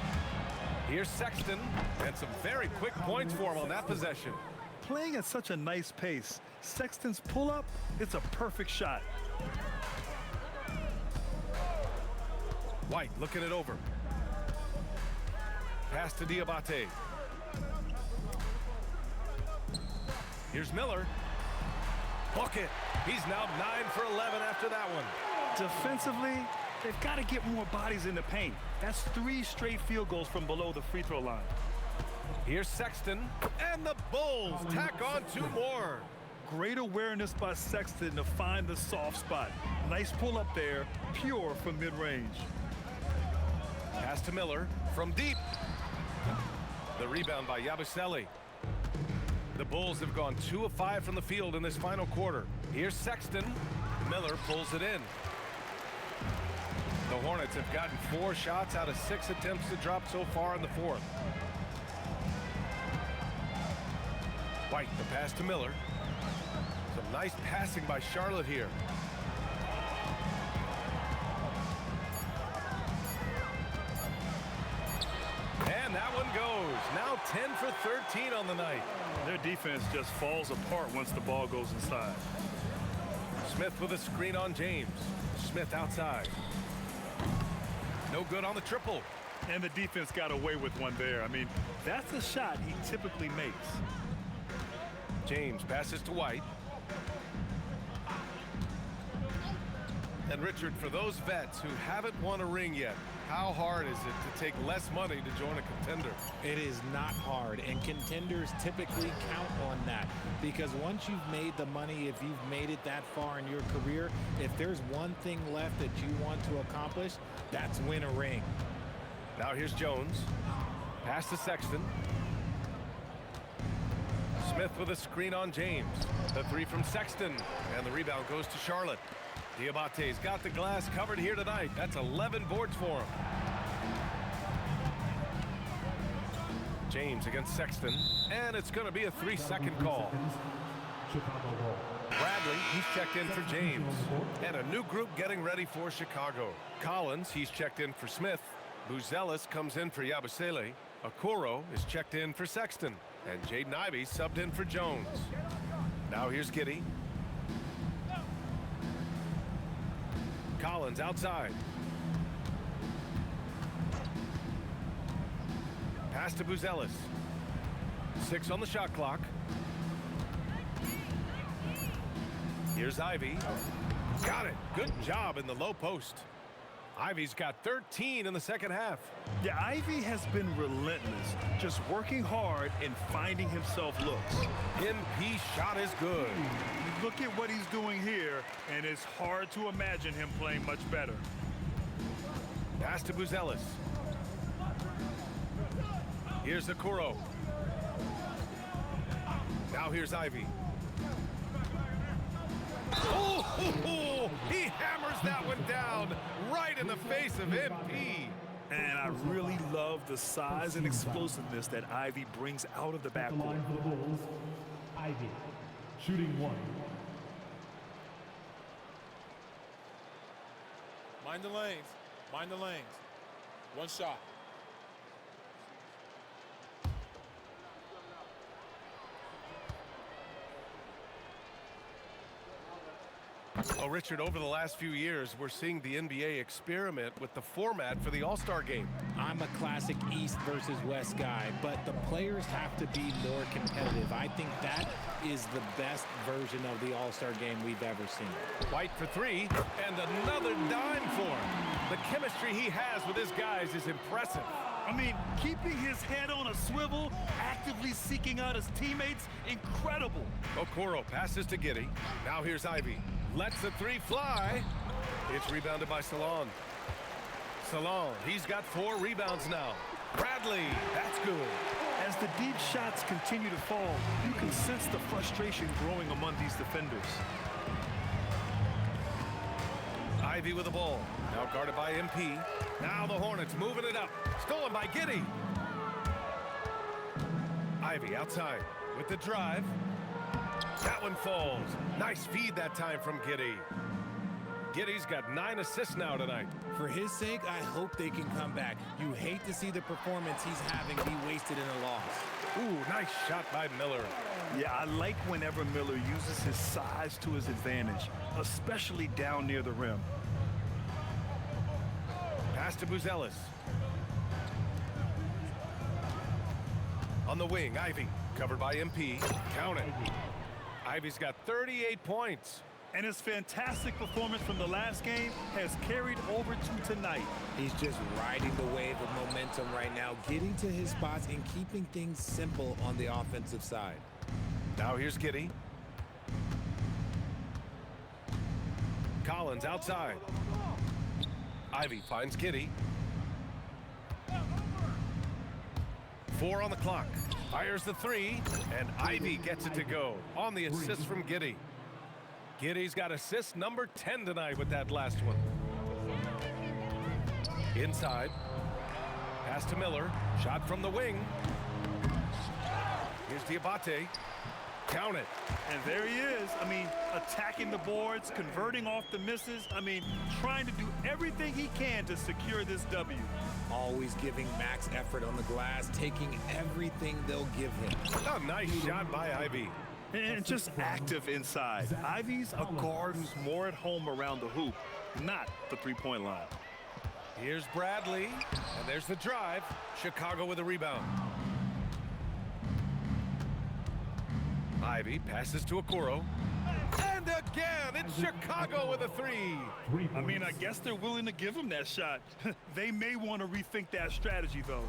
Here's Sexton, and some very quick points for him on that possession. Playing at such a nice pace, Sexton's pull-up, it's a perfect shot. White looking it over. Pass to Diabate. Here's Miller. Bucket. He's now 9 for 11 after that one. Defensively, they've got to get more bodies in the paint. That's 3 straight field goals from below the free throw line. Here's Sexton, and the Bulls tack on 2 more. Great awareness by Sexton to find the soft spot. Nice pull up there, pure from mid-range. Pass to Miller from deep. The rebound by Yabusele. The Bulls have gone 2 of 5 from the field in this final quarter. Here's Sexton. Miller pulls it in. The Hornets have gotten 4 shots out of 6 attempts to drop so far in the 4th. White, the pass to Miller. Some nice passing by Charlotte here. And that one goes. Now 10 for 13 on the night. Their defense just falls apart once the ball goes inside. Smith with a screen on James. Smith outside. No good on the triple. And the defense got away with one there. I mean, that's a shot he typically makes. James passes to White. And Richard, for those vets who haven't won a ring yet, How hard is it to take less money to join a contender? It is not hard, and contenders typically count on that because once you've made the money, if you've made it that far in your career, if there's one thing left that you want to accomplish, that's win a ring. Now here's Jones. Pass to Sexton. Smith with a screen on James. The three from Sexton, and the rebound goes to Charlotte. Diabate's got the glass covered here tonight. That's 11 boards for him. James against Sexton, and it's going to be a 3-second call. Bradley, he's checked in for James. And a new group getting ready for Chicago. Collins, he's checked in for Smith. Buzelis comes in for Yabusele. Okoro is checked in for Sexton. And Jaden Ivey subbed in for Jones. Now here's Giddey. Collins outside. Pass to Buzelis. 6 on the shot clock. Here's Ivey. Got it. Good job in the low post. Ivey's got 13 in the second half. Yeah, Ivey has been relentless, just working hard and finding himself looks. MP shot is good. Look at what he's doing here, and it's hard to imagine him playing much better. Pass to Buzelis. Here's Okoro. Now here's Ivey. Oh, he hammers that one down right in the face of MP. And I really love the size and explosiveness that Ivey brings out of the backcourt. Line for the Bulls, Ivey, shooting 1. Mind the lanes. Mind the lanes. One shot. Oh, Richard, over the last few years, we're seeing the NBA experiment with the format for the All-Star game. I'm a classic East versus West guy, but the players have to be more competitive. I think that is the best version of the All-Star game we've ever seen. White for 3, and another dime for him. The chemistry he has with his guys is impressive. I mean, keeping his head on a swivel, actively seeking out his teammates, incredible. Okoro passes to Giddey. Now here's Ivey. Lets the 3 fly. It's rebounded by Salon. Salon, he's got 4 rebounds now. Bradley, that's good. As the deep shots continue to fall, you can sense the frustration growing among these defenders. Ivey with the ball. Now guarded by MP. Now the Hornets moving it up. Stolen by Giddey. Ivey outside with the drive. That one falls. Nice feed that time from Giddey. Giddey's got 9 assists now tonight. For his sake, I hope they can come back. You hate to see the performance he's having be wasted in a loss. Ooh, nice shot by Miller. Yeah, I like whenever Miller uses his size to his advantage, especially down near the rim. Pass to Buzelis. On the wing, Ivey, covered by MP. Count it. Ivey's got 38 points. And his fantastic performance from the last game has carried over to tonight. He's just riding the wave of momentum right now, getting to his spots and keeping things simple on the offensive side. Now here's Giddey. Collins outside. Ivey finds Giddey. 4 on the clock. Fires the 3, and Ivey gets it to go on the assist from Giddey. Giddey's got assist number 10 tonight with that last one. Inside. Pass to Miller. Shot from the wing. Here's Diabate. Count it. And there he is. I mean, attacking the boards, converting off the misses. I mean, trying to do everything he can to secure this W. Always giving max effort on the glass, taking everything they'll give him. A nice shot by Ivey. And just active inside. Ivey's a guard who's more at home around the hoop, not the three-point line. Here's Bradley, and there's the drive. Chicago with a rebound. Ivey passes to Okoro, and again, it's Chicago with a three. I mean, I guess they're willing to give him that shot. They may want to rethink that strategy, though.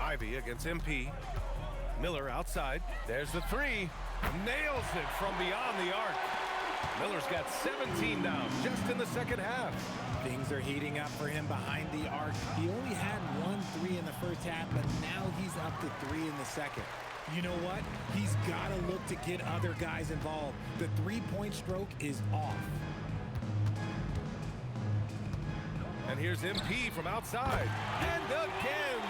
Ivy against MP. Miller outside. There's the three. Nails it from beyond the arc. Miller's got 17 now just in the second half. Things are heating up for him behind the arc. He only had 1 3 in the first half, but now he's up to 3 in the second. You know what? He's got to look to get other guys involved. The three-point stroke is off. And here's MP from outside. And again.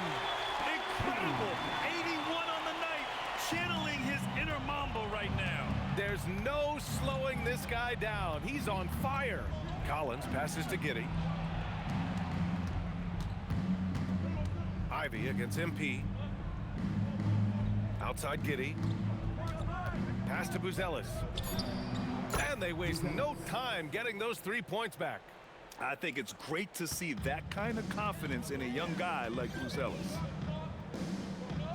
Incredible. 81 on the night. Channeling his inner Mamba right now. There's no slowing this guy down. He's on fire. Collins passes to Giddey. Ivy against MP. Outside Giddey. Pass to Buzelis. And they waste no time getting those 3 points back. I think it's great to see that kind of confidence in a young guy like Buzelis.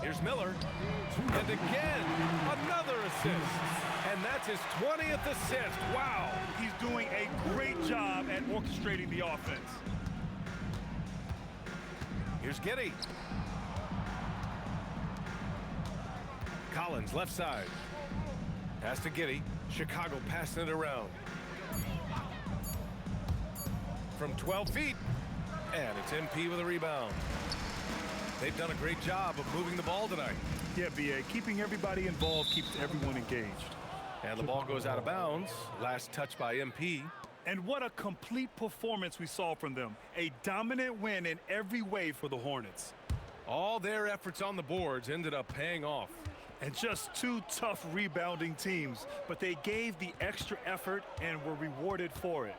Here's Miller. And again, another assist. And that's his 20th assist. Wow. He's doing a great job at orchestrating the offense. Here's Giddey. Collins left side. Pass to Giddey. Chicago passing it around. From 12 feet. And it's MP with a rebound. They've done a great job of moving the ball tonight. Yeah, B.A. Keeping everybody involved keeps everyone engaged. And the ball goes out of bounds. Last touch by MP. And what a complete performance we saw from them. A dominant win in every way for the Hornets. All their efforts on the boards ended up paying off. And just 2 tough rebounding teams, but they gave the extra effort and were rewarded for it.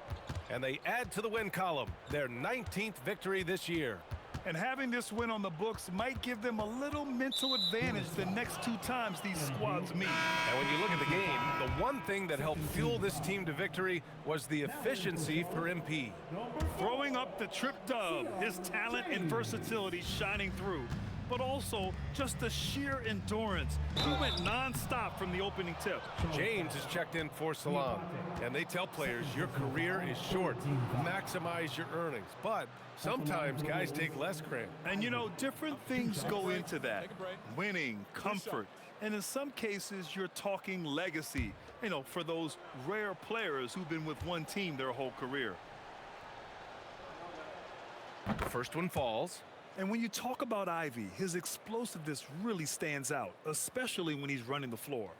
And they add to the win column, their 19th victory this year. And having this win on the books might give them a little mental advantage the next 2 times these squads meet. And when you look at the game, the one thing that helped fuel this team to victory was the efficiency for MP. Throwing up the trip dub, his talent and versatility shining through, but also just the sheer endurance. He went non-stop from the opening tip. James is checked in for Salon, and they tell players your career is short. Maximize your earnings, but sometimes guys take less credit. And you know, different things go into that. Winning, comfort, and in some cases you're talking legacy, you know, for those rare players who've been with one team their whole career. The first one falls. And when you talk about Ivy, his explosiveness really stands out, especially when he's running the floor.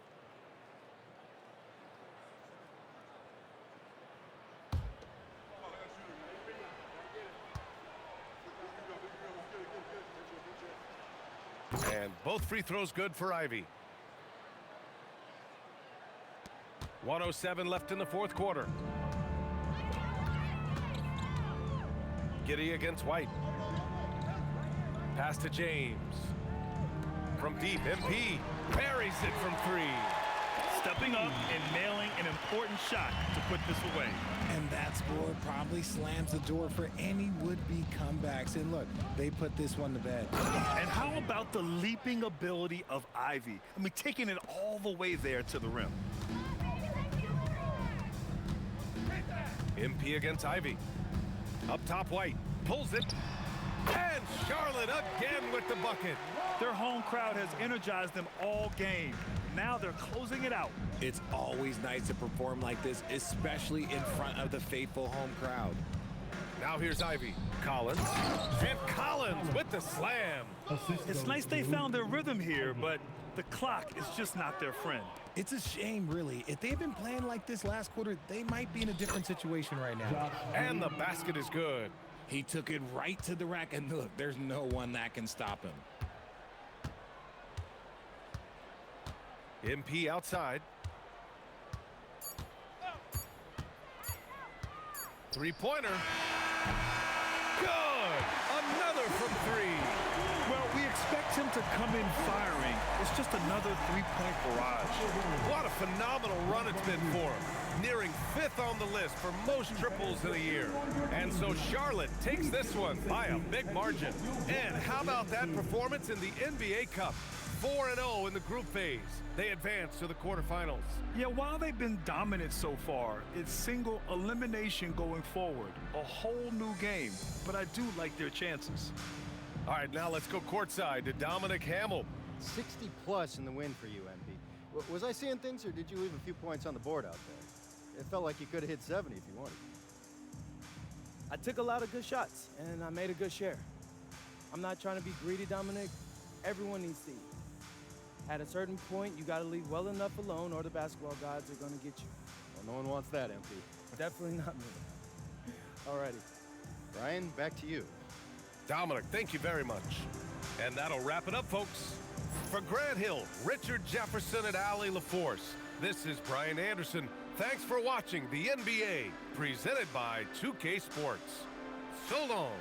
And both free throws good for Ivy. 1:07 left in the fourth quarter. Giddey against White. Pass to James. From deep, MP buries it from 3. Stepping up and nailing an important shot to put this away. And that score probably slams the door for any would-be comebacks. And look, they put this one to bed. And how about the leaping ability of Ivy? I mean, taking it all the way there to the rim. MP against Ivy. Up top, White. Pulls it. And Charlotte again with the bucket. Their home crowd has energized them all game. Now they're closing it out. It's always nice to perform like this, especially in front of the faithful home crowd. Now here's Ivy. Collins. And Collins with the slam. It's nice they found their rhythm here, but the clock is just not their friend. It's a shame, really. If they've been playing like this last quarter, they might be in a different situation right now. And the basket is good. He took it right to the rack, and look, there's no one that can stop him. MP outside. 3-pointer. Good! Another from 3. Well, we expect him to come in firing. It's just another 3-point barrage. What a phenomenal run it's been for him. Nearing 5th on the list for most triples in a year. And so Charlotte takes this one by a big margin. And how about that performance in the NBA Cup? 4-0 in the group phase. They advance to the quarterfinals. Yeah, while they've been dominant so far, it's single elimination going forward. A whole new game, but I do like their chances. All right, now let's go courtside to Dominic Hamill. 60+ in the win for you, MP. Was I seeing things, or did you leave a few points on the board out there? It felt like you could have hit 70 if you wanted. I took a lot of good shots, and I made a good share. I'm not trying to be greedy, Dominic. Everyone needs to eat. At a certain point, you gotta leave well enough alone or the basketball gods are gonna get you. Well, no one wants that, MP. Definitely not me. Alrighty. Brian, back to you. Dominic, thank you very much. And that'll wrap it up, folks. For Grant Hill, Richard Jefferson, and Allie LaForce, this is Brian Anderson. Thanks for watching the NBA, presented by 2K Sports. So long.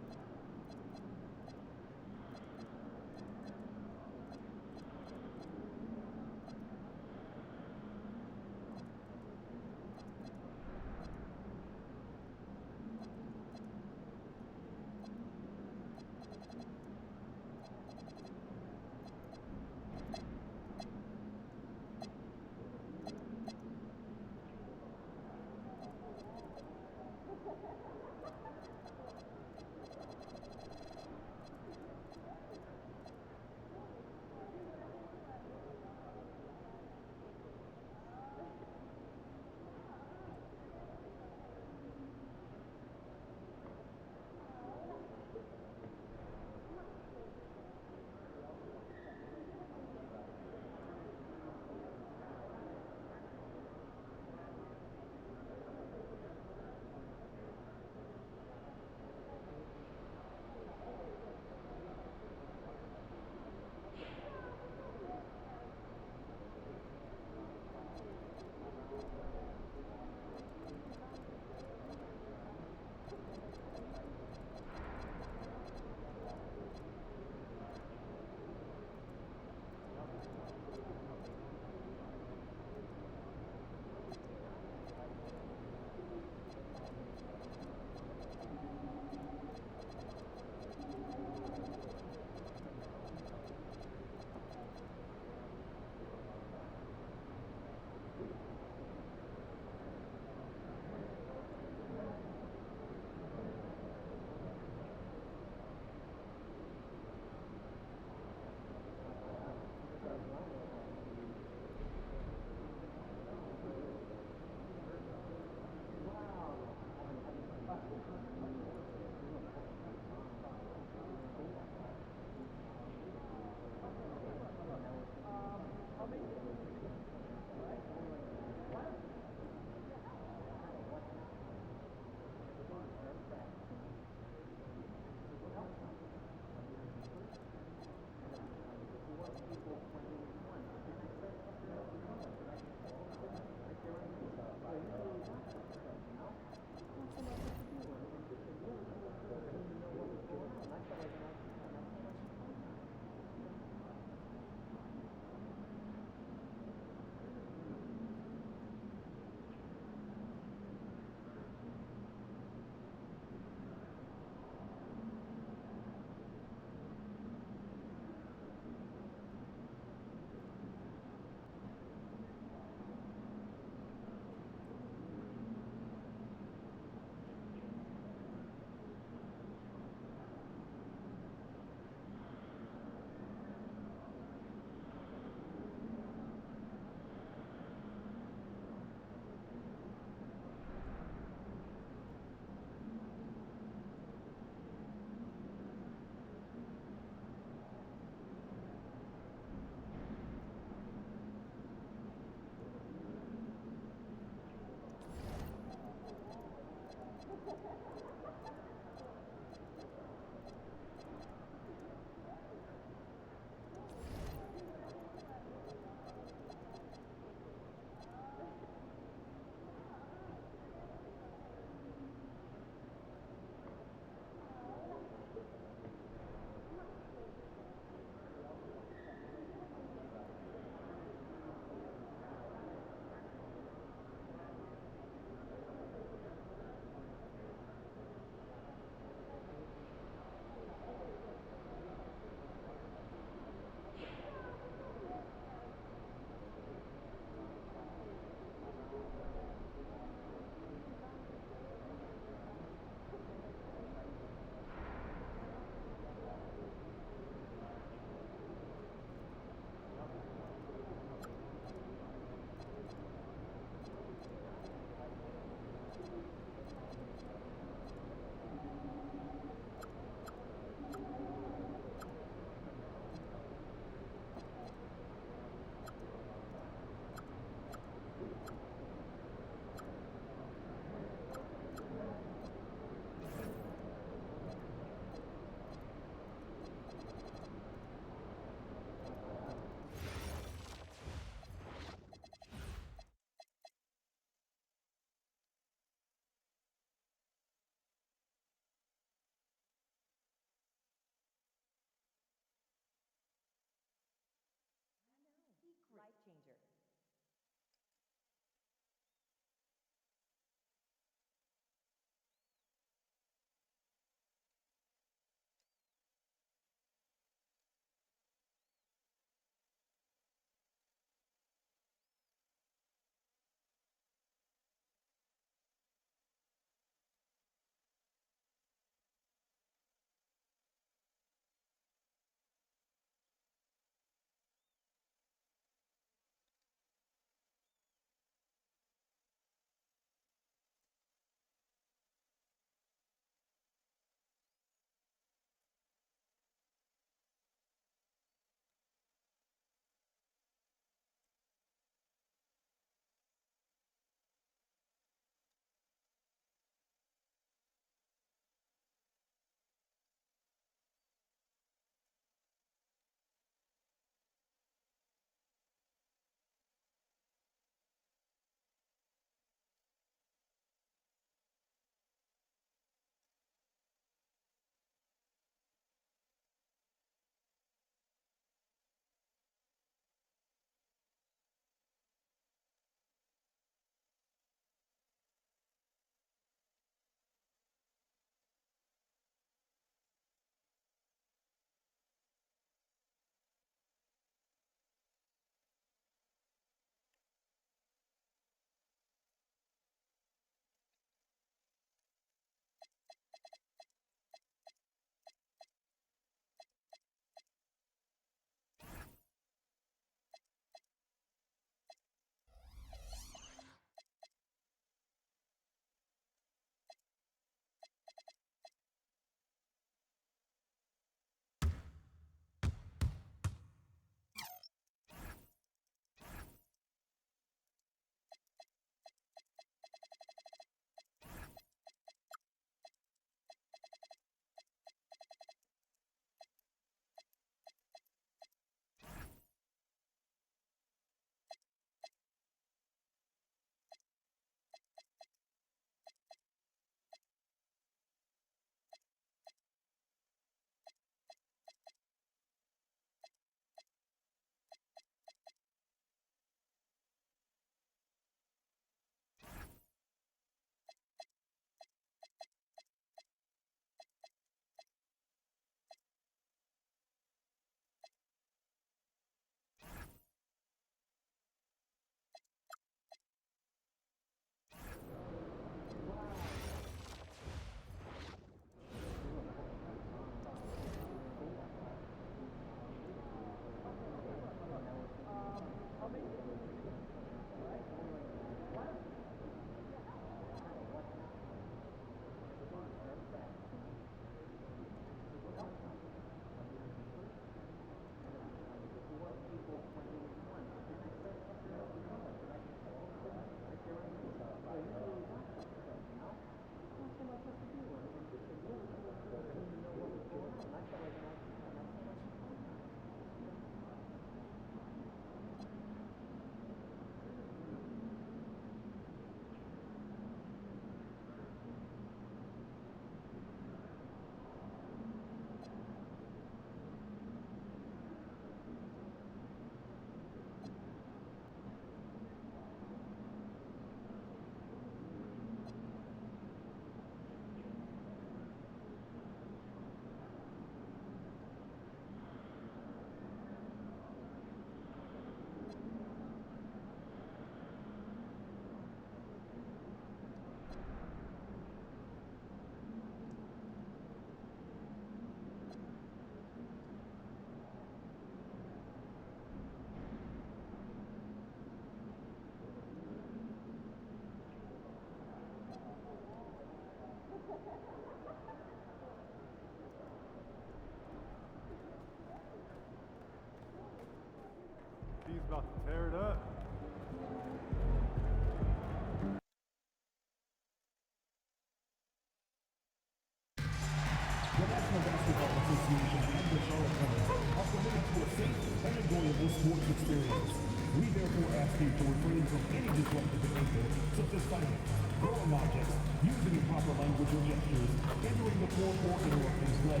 disruptive behavior, such as fighting, throwing objects, using improper language or gestures, entering the floor or interrupting play.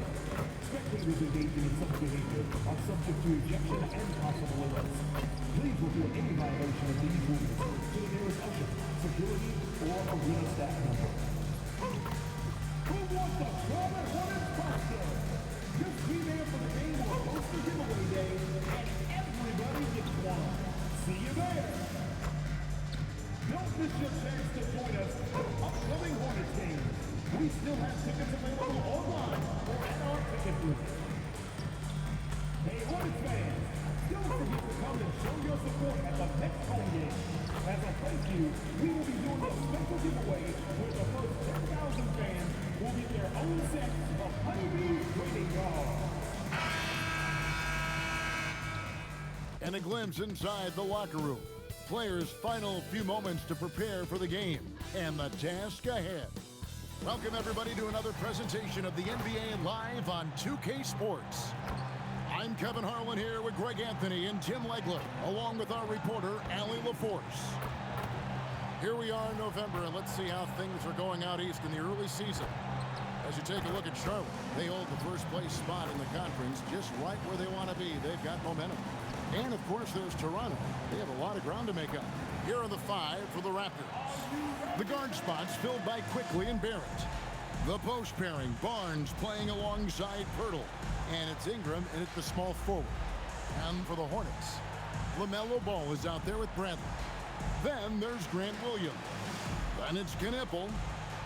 Spectators engaging in such behavior are subject to ejection and possible arrest. Please report any violation of these rules to the nearest usher, security, or arena staff member. Who wants a Charlotte Hornets poster? Just be there for the game or poster giveaway day, and everybody gets one. See you there. Don't miss your chance to join us for upcoming Hornets games. We still have tickets available online or at our ticket booth. Hey, Hornets fans, don't forget to come and show your support at the next home game. As a thank you, we will be doing a special giveaway where the first 10,000 fans will get their own set of Honeybee's trading cards. And a glimpse inside the locker room. Players' final few moments to prepare for the game and the task ahead. Welcome everybody to another presentation of the NBA live on 2K Sports. I'm Kevin Harlan here with Greg Anthony and Tim Legler, along with our reporter, Allie LaForce. Here we are in November, and let's see how things are going out east in the early season. As you take a look at Charlotte, they hold the first place spot in the conference just right where they want to be. They've got momentum. And, of course, there's Toronto. They have a lot of ground to make up. Here are the five for the Raptors. The guard spots filled by Quickly and Barrett. The post pairing, Barnes playing alongside Pirtle. And it's Ingram and it's the small forward. And for the Hornets, LaMelo Ball is out there with Bradley. Then there's Grant Williams. Then it's Knipple.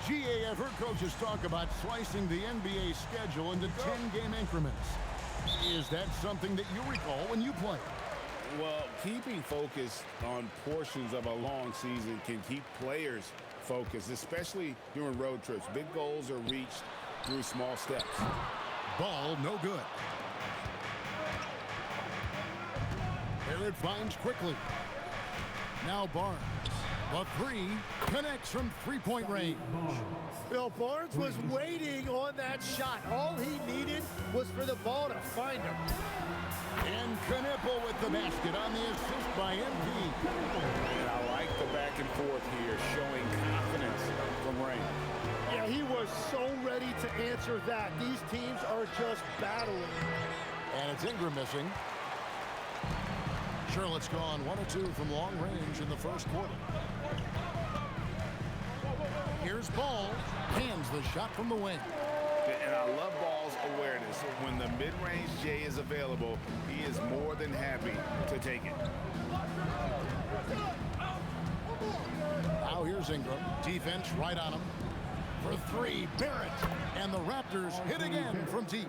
GA, I've heard coaches talk about slicing the NBA schedule into 10-game increments. Is that something that you recall when you played? Well, keeping focused on portions of a long season can keep players focused, especially during road trips. Big goals are reached through small steps. Ball no good. Barrett finds Quickly. Now Barnes. The three connects from three-point range. Bill Barnes was waiting on that shot. All he needed was for the ball to find him. And Knipple with the basket on the assist by MP. And I like the back and forth here, showing confidence from Rain. Yeah, he was so ready to answer that. These teams are just battling. And it's Ingram missing. Charlotte's gone 1 of 2 from long range in the first quarter. Here's Ball. Hands the shot from the wing. And I love Ball's awareness. When the mid-range J is available, he is more than happy to take it. Now here's Ingram. Defense right on him. For three, Barrett. And the Raptors hit again from deep.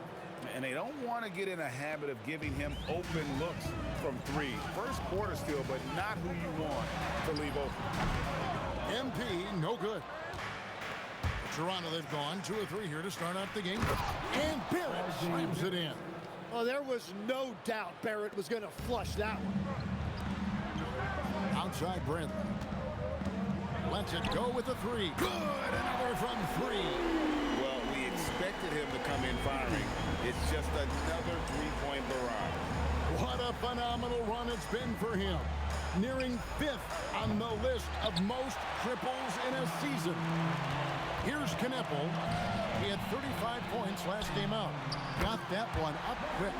And they don't want to get in a habit of giving him open looks from three. First quarter still, but not who you want to leave open. MP, no good. Toronto, they've gone 2 of 3 here to start out the game. And Barrett slams it in. Oh, there was no doubt Barrett was going to flush that one. Outside Bradley. Lets it go with the three. Good! Another from 3. Well, we expected him to come in firing. It's just another three-point barrage. What a phenomenal run it's been for him. Nearing 5th on the list of most triples in a season. Here's Knipple. He had 35 points last game out. Got that one up quick.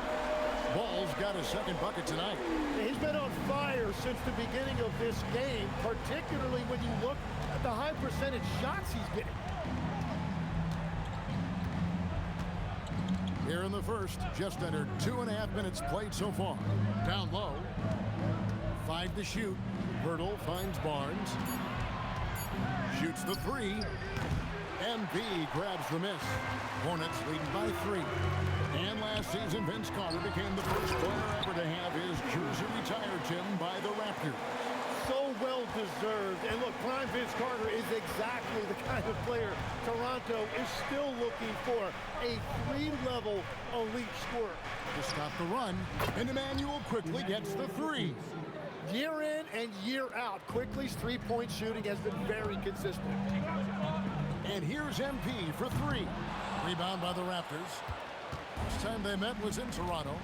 Ball's got his second bucket tonight. He's been on fire since the beginning of this game, particularly when you look at the high percentage shots he's getting. Here in the first, just under 2.5 minutes played so far. Down low. 5 to shoot. Pirtle finds Barnes. Shoots the 3. MP grabs the miss. Hornets leading by 3. And last season, Vince Carter became the first player ever to have his jersey retired, Tim, by the Raptors. So well deserved. And look, prime Vince Carter is exactly the kind of player Toronto is still looking for. A 3-level elite scorer. To stop the run, and Emmanuel quickly gets the 3. Year in and year out, Quickly's three-point shooting has been very consistent. And here's MP for 3. Rebound by the Raptors. Last time they met was in Toronto.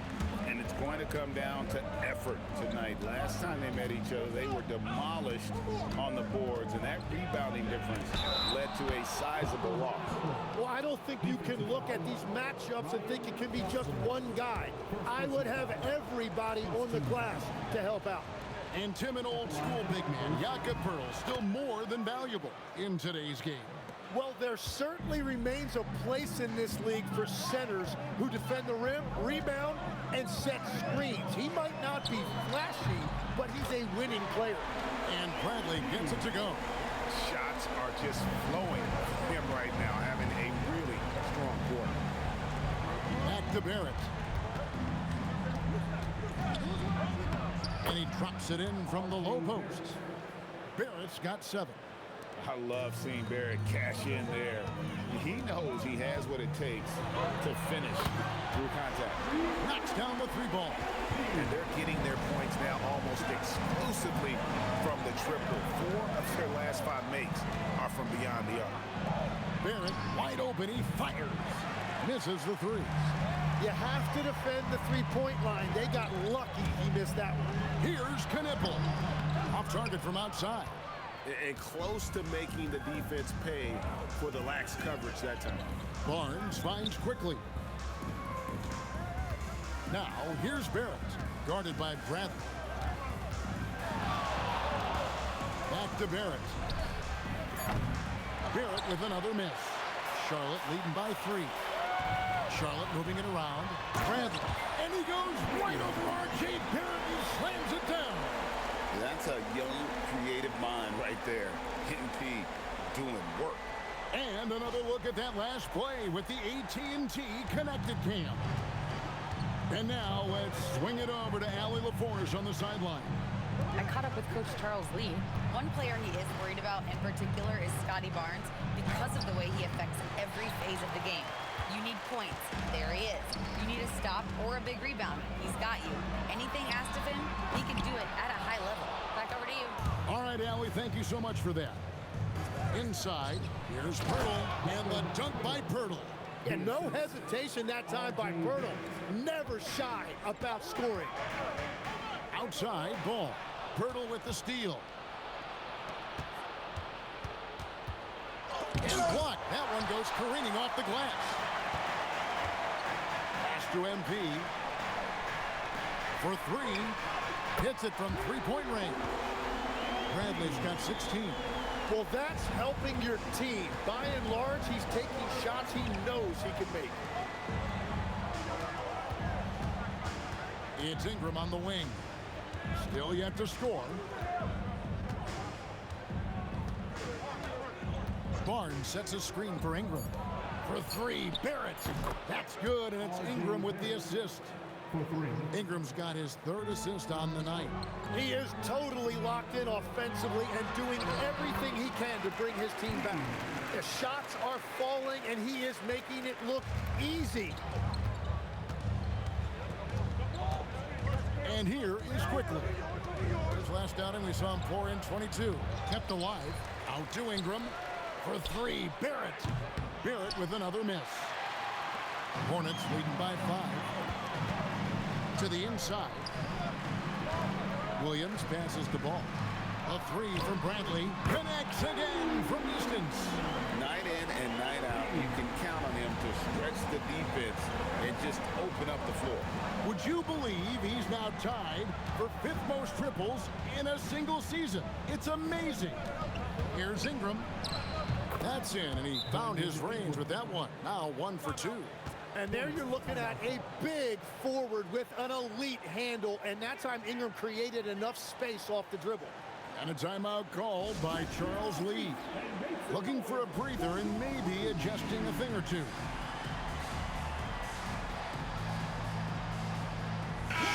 And the It's going to come down to effort tonight. Last time they met each other, they were demolished on the boards, and that rebounding difference led to a sizable loss. Well, I don't think you can look at these matchups and think it can be just one guy. I would have everybody on the glass to help out. And Tim, an old school big man, Jakob Poeltl, still more than valuable in today's game. Well, there certainly remains a place in this league for centers who defend the rim, rebound, and set screens. He might not be flashy, but he's a winning player. And Bradley gets it to go. Shots are just flowing from him right now, having a really strong quarter. Back to Barrett. And he drops it in from the low post. Barrett's got 7. I love seeing Barrett cash in there. He knows he has what it takes to finish through contact. Knocks down the 3 ball. And they're getting their points now almost exclusively from the triple. 4 of their last 5 makes are from beyond the arc. Barrett wide open. He fires. Misses the 3. You have to defend the three-point line. They got lucky he missed that one. Here's Knipple. Off target from outside. And close to making the defense pay for the lax coverage that time. Barnes finds quickly. Now, here's Barrett, guarded by Bradley. Back to Barrett. Barrett with another miss. Charlotte leading by 3. Charlotte moving it around. Bradley. And he goes right over R.J. Barrett and slams it down. That's a young, creative mind right there. Hitting P, doing work. And another look at that last play with the AT&T connected cam. And now let's swing it over to Allie LaForge on the sideline. I caught up with Coach Charles Lee. One player he is worried about in particular is Scotty Barnes because of the way he affects every phase of the game. You need points. There he is. You need a stop or a big rebound. He's got you. Anything asked of him, he can do it at a high level. Back over to you. All right, Allie, thank you so much for that. Inside, here's Poeltl, and the dunk by Poeltl. And no hesitation that time by Poeltl. Never shy about scoring. Outside, ball. Poeltl with the steal. And blocked. That one goes careening off the glass. Pass to MP. For 3. Hits it from three-point range. Bradley's got 16. Well, that's helping your team. By and large, he's taking shots he knows he can make. It's Ingram on the wing. Still yet to score. Barnes sets a screen for Ingram. For 3, Barrett. That's good, and it's Ingram with the assist. Ingram's got his 3rd assist on the night. He is totally locked in offensively and doing everything he can to bring his team back. The shots are falling, and he is making it look easy. And here is Quickly. His last outing, we saw him pour in 22. Kept alive. Out to Ingram. For 3, Barrett. Barrett with another miss. Hornets leading by 5. To the inside. Williams passes the ball. A 3 from Bradley. Connects again from distance. Night in and night out, you can count on him to stretch the defense and just open up the floor. Would you believe he's now tied for 5th most triples in a single season? It's amazing. Here's Ingram. That's in, and he found his range with that one. Now 1 for 2. And there you're looking at a big forward with an elite handle, and that time Ingram created enough space off the dribble. And a timeout called by Charles Lee. Looking for a breather and maybe adjusting a thing or two.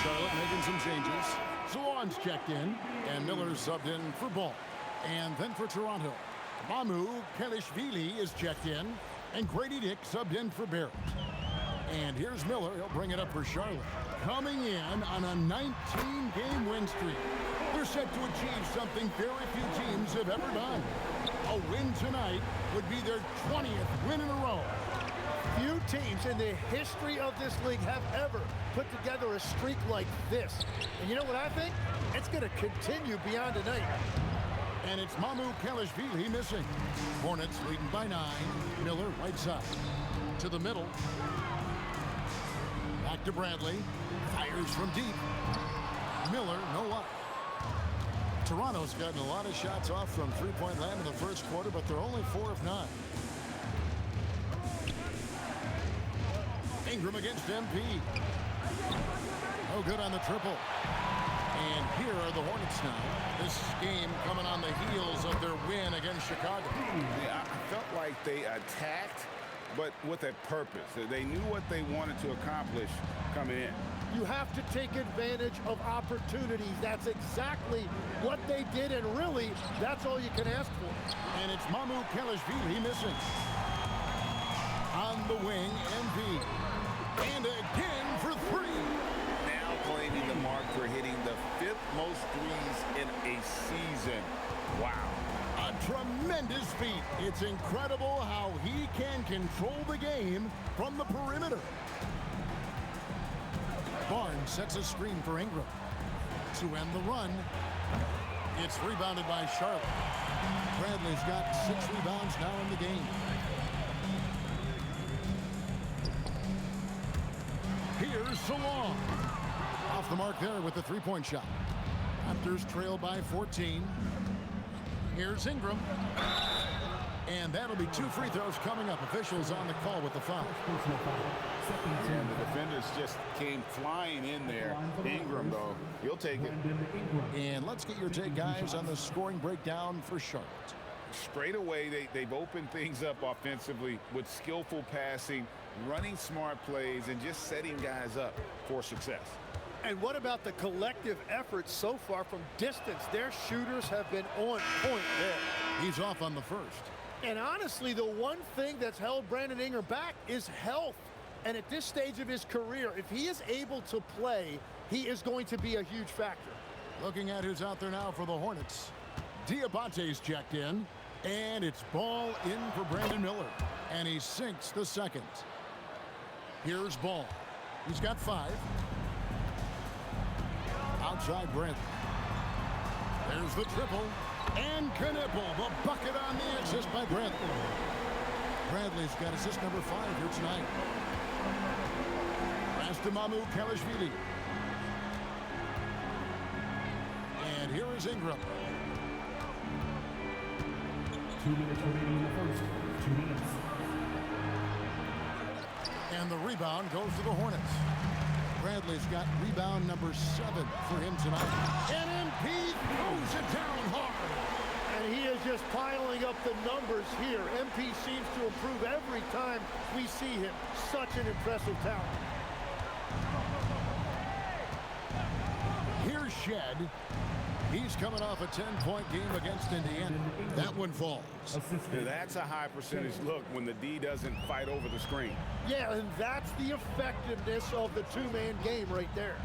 Charlotte making some changes. Zawan's checked in, and Miller's subbed in for Ball. And then for Toronto, Mamu Kelishvili is checked in, and Grady Dick subbed in for Barrett. And here's Miller. He'll bring it up for Charlotte. Coming in on a 19-game win streak. They're set to achieve something very few teams have ever done. A win tonight would be their 20th win in a row. Few teams in the history of this league have ever put together a streak like this. And you know what I think? It's going to continue beyond tonight. And it's Mamoukelashvili missing. Hornets leading by 9. Miller right side. To the middle. Back to Bradley. Fires from deep. Miller, no luck. Toronto's gotten a lot of shots off from three-point land in the first quarter, but they're only 4 of 9. Ingram against MP. No good on the triple. And here are the Hornets now. This game coming on the heels of their win against Chicago. Yeah, I felt like they attacked, but with a purpose. They knew what they wanted to accomplish coming in. You have to take advantage of opportunities. That's exactly what they did, and really, that's all you can ask for. And it's Mamoukelashvili missing. On the wing, MP. And again for 3. Now claiming the mark for hitting the 5th most threes in a season. Wow. A tremendous feat. It's incredible how he can control the game from the perimeter. Barnes sets a screen for Ingram. To end the run, it's rebounded by Charlotte. Bradley's got 6 rebounds now in the game. Here's Salon. Off the mark there with the three-point shot. Raptors trail by 14. Here's Ingram. And that'll be 2 free throws coming up. Officials on the call with the foul. And the defenders just came flying in there. Ingram, though, he'll take it. And let's get your take, guys, on the scoring breakdown for Charlotte. Straight away, they've opened things up offensively with skillful passing, running smart plays, and just setting guys up for success. And what about the collective effort so far from distance? Their shooters have been on point there. He's off on the first. And honestly, the one thing that's held Brandon Ingram back is health. And at this stage of his career, if he is able to play, he is going to be a huge factor. Looking at who's out there now for the Hornets. Diabate's checked in. And it's ball in for Brandon Miller. And he sinks the second. Here's Ball. He's got 5. Outside Brent. There's the triple. And Knipple, the bucket on the assist by Brent. Bradley's got assist number 5 here tonight. Pass to Mamoukelashvili. And here is Ingram. 2 minutes remaining in the first. 2 minutes. And the rebound goes to the Hornets. Bradley's got rebound number 7 for him tonight. And MP throws it down hard. And he is just piling up the numbers here. MP seems to improve every time we see him. Such an impressive talent. Here's Shed. He's coming off a 10-point game against Indiana. That one falls. That's a high percentage look when the D doesn't fight over the screen. Yeah, and that's the effectiveness of the two-man game right there.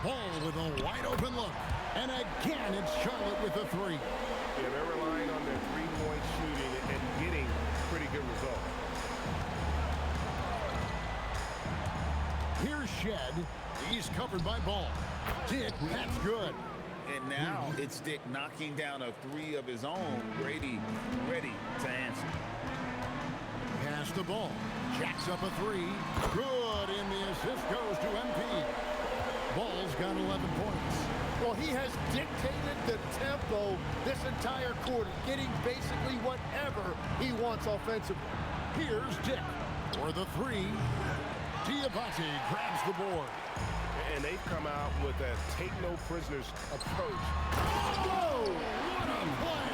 Ball with a wide-open look. And again, it's Charlotte with a 3. Yeah, they're relying on their three-point shooting and getting pretty good results. Here's Shed. He's covered by Ball. Dick, that's good. And now it's Dick knocking down a 3 of his own. Brady ready to answer. Pass the ball. Jacks up a 3. Good, and the assist goes to MP. Ball's got 11 points. Well, he has dictated the tempo this entire quarter, getting basically whatever he wants offensively. Here's Dick for the 3. Diabate grabs the board. And they've come out with a take-no-prisoners approach. Oh, what a play!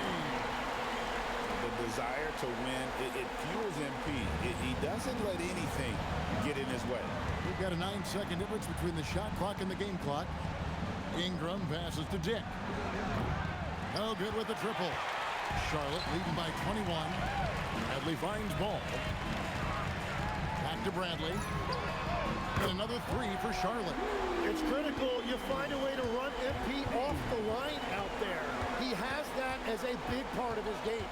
The desire to win, it fuels MP. He doesn't let anything get in his way. We've got a 9-second difference between the shot clock and the game clock. Ingram passes to Dick. No good with the triple. Charlotte leading by 21. Bradley finds Ball. Back to Bradley. And another 3 for Charlotte. It's critical you find a way to run MP off the line out there. He has that as a big part of his game.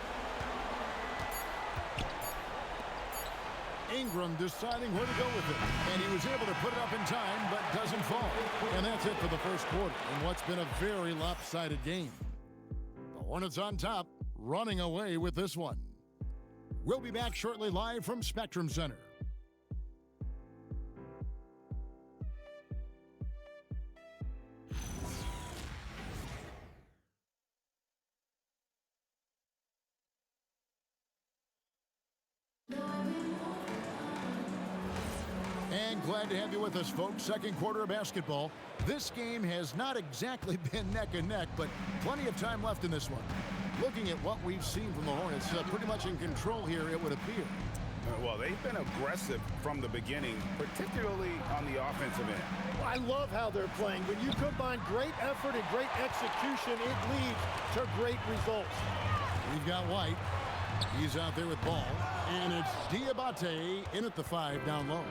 Ingram deciding where to go with it. And he was able to put it up in time, but doesn't fall. And that's it for the first quarter in what's been a very lopsided game. The Hornets on top, running away with this one. We'll be back shortly live from Spectrum Center. And glad to have you with us, folks. Second quarter of basketball. This game has not exactly been neck and neck, but plenty of time left in this one. Looking at what we've seen from the Hornets, pretty much in control here, it would appear. Well, they've been aggressive from the beginning, particularly on the offensive end. I love how they're playing. When you combine great effort and great execution, it leads to great results. We've got White. He's out there with ball. And it's Diabate in at the 5 down low.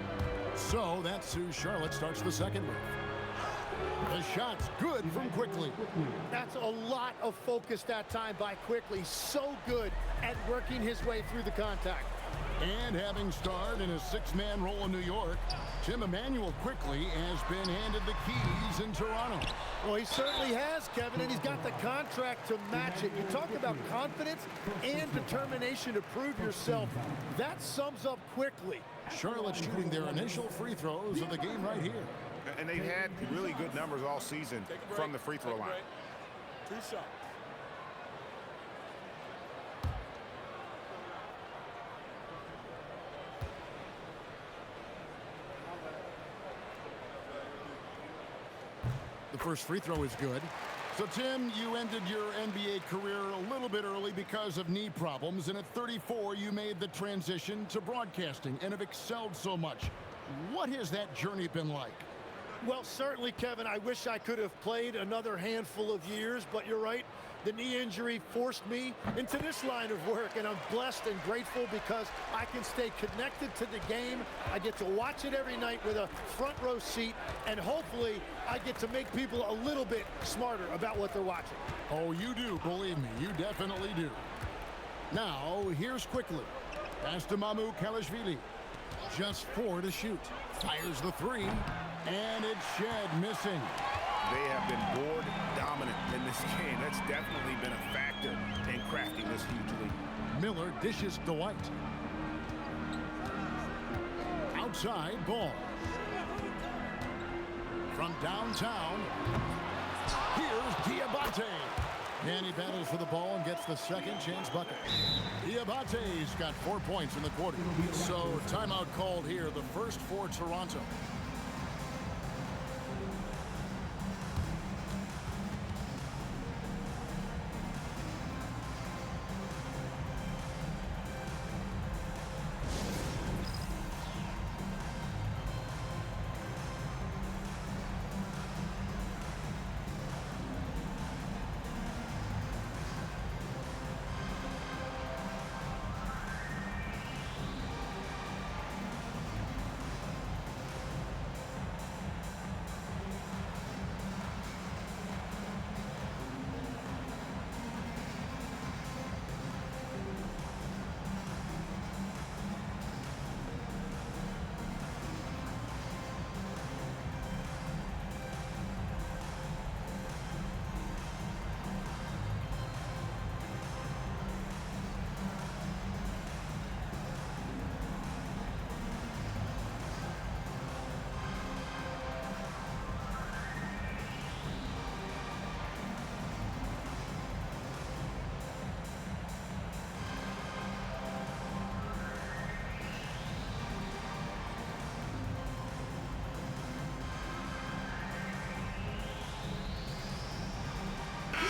So that's who Charlotte starts the second with. The shot's good from Quickly. That's a lot of focus that time by Quickly. So good at working his way through the contact. And having starred in a 6-man role in New York, Tim Emmanuel Quickly has been handed the keys in Toronto. Well, he certainly has, Kevin, and he's got the contract to match it. You talk about confidence and determination to prove yourself. That sums up Quickly. Charlotte shooting their initial free throws of the game right here. And they've had really good numbers all season from the free throw line. 2 shots. The first free throw is good. So, Tim, you ended your NBA career a little bit early because of knee problems, and at 34, you made the transition to broadcasting and have excelled so much. What has that journey been like? Well, certainly, Kevin, I wish I could have played another handful of years, but you're right. The knee injury forced me into this line of work, and I'm blessed and grateful because I can stay connected to the game. I get to watch it every night with a front row seat, and hopefully I get to make people a little bit smarter about what they're watching. Oh, you do, believe me, you definitely do. Now, here's Quickly. Pass to Mamu Kalashvili. Just 4 to shoot. Fires the 3, and it's Shed missing. They have been board dominant in this game. That's definitely been a factor in crafting this huge lead. Miller dishes to White. Outside ball. From downtown, here's Diabate. And he battles for the ball and gets the second chance bucket. Diabate's got 4 points in the quarter. So timeout called here, the first for Toronto.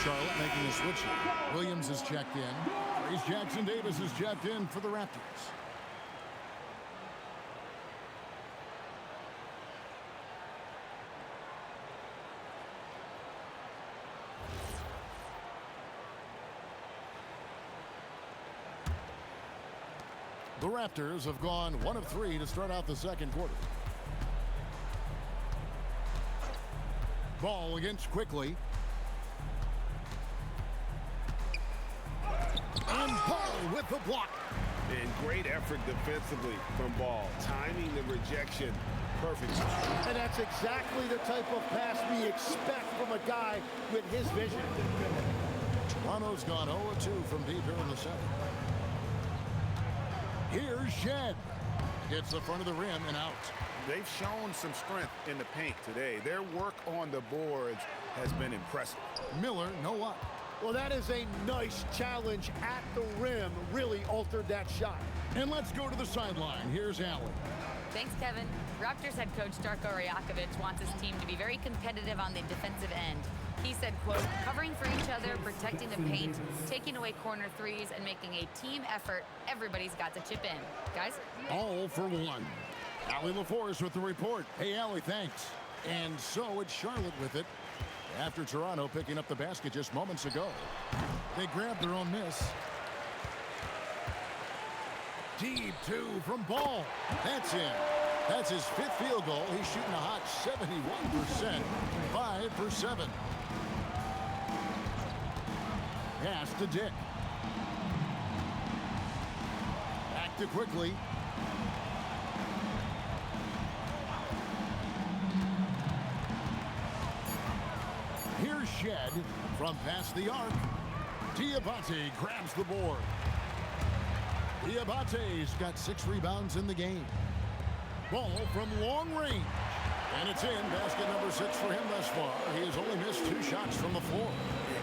Charlotte making a switch. Williams is checked in. Trace Jackson Davis is checked in for the Raptors. The Raptors have gone 1 of 3 to start out the second quarter. Ball against Quickly. And Paul with the block. And great effort defensively from Ball. Timing the rejection. Perfect. And that's exactly the type of pass we expect from a guy with his vision. Toronto's gone 0-2 from deep here in the seventh. Here's Shed. Hits the front of the rim and out. They've shown some strength in the paint today. Their work on the boards has been impressive. Miller, no up. Well, that is a nice challenge at the rim. Really altered that shot. And let's go to the sideline. Here's Allen. Thanks, Kevin. Raptors head coach Darko Rajakovic wants his team to be very competitive on the defensive end. He said, quote, covering for each other, protecting the paint, taking away corner threes, and making a team effort. Everybody's got to chip in. Guys? All for one. Allie LaForce with the report. Hey, Allie, thanks. And so it's Charlotte with it. After Toronto picking up the basket just moments ago. They grabbed their own miss. Deep two from Ball. That's in. That's his fifth field goal. He's shooting a hot 71%. 5 for 7. Pass to Dick. Back to Quickly. Here's Shed from past the arc. Diabate grabs the board. Diabate's got 6 rebounds in the game. Ball from long range. And it's in. Basket number 6 for him thus far. He has only missed 2 shots from the floor.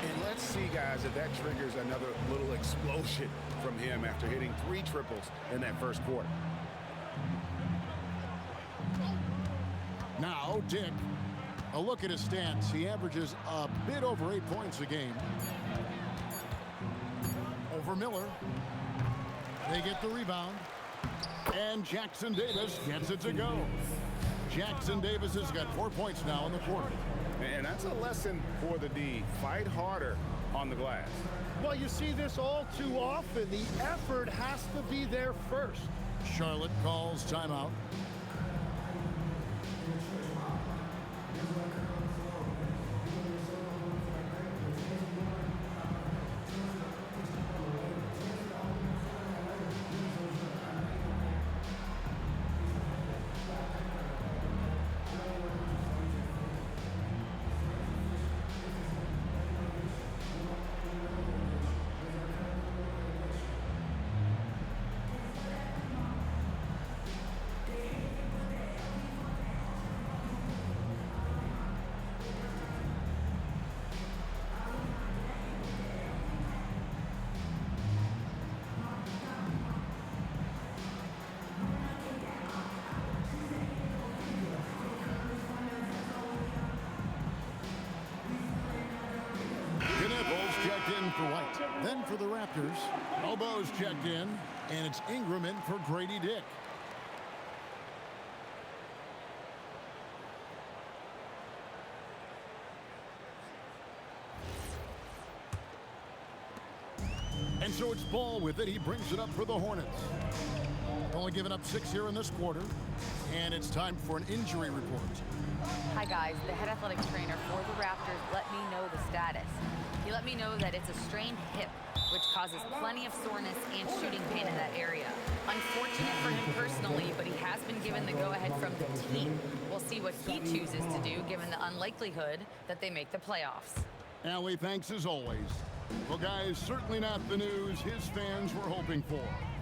And let's see, guys, if that triggers another little explosion from him after hitting 3 triples in that first quarter. Now, Dick. A look at his stats. He averages a bit over 8 points a game. Over Miller. They get the rebound. And Jackson Davis gets it to go. Jackson Davis has got 4 points now in the quarter. And that's a lesson for the D. Fight harder on the glass. Well, you see this all too often. The effort has to be there first. Charlotte calls timeout. For White. Then for the Raptors, Elbows checked in, and it's Ingram in for Grady Dick. And so it's Ball with it. He brings it up for the Hornets. Only giving up 6 here in this quarter, and it's time for an injury report. Hi, guys. The head athletic trainer for the Raptors let me know the status. He let me know that it's a strained hip, which causes plenty of soreness and shooting pain in that area. Unfortunate for him personally, but he has been given the go-ahead from the team. We'll see what he chooses to do, given the unlikelihood that they make the playoffs. Allie, thanks as always. Well, guys, certainly not the news his fans were hoping for.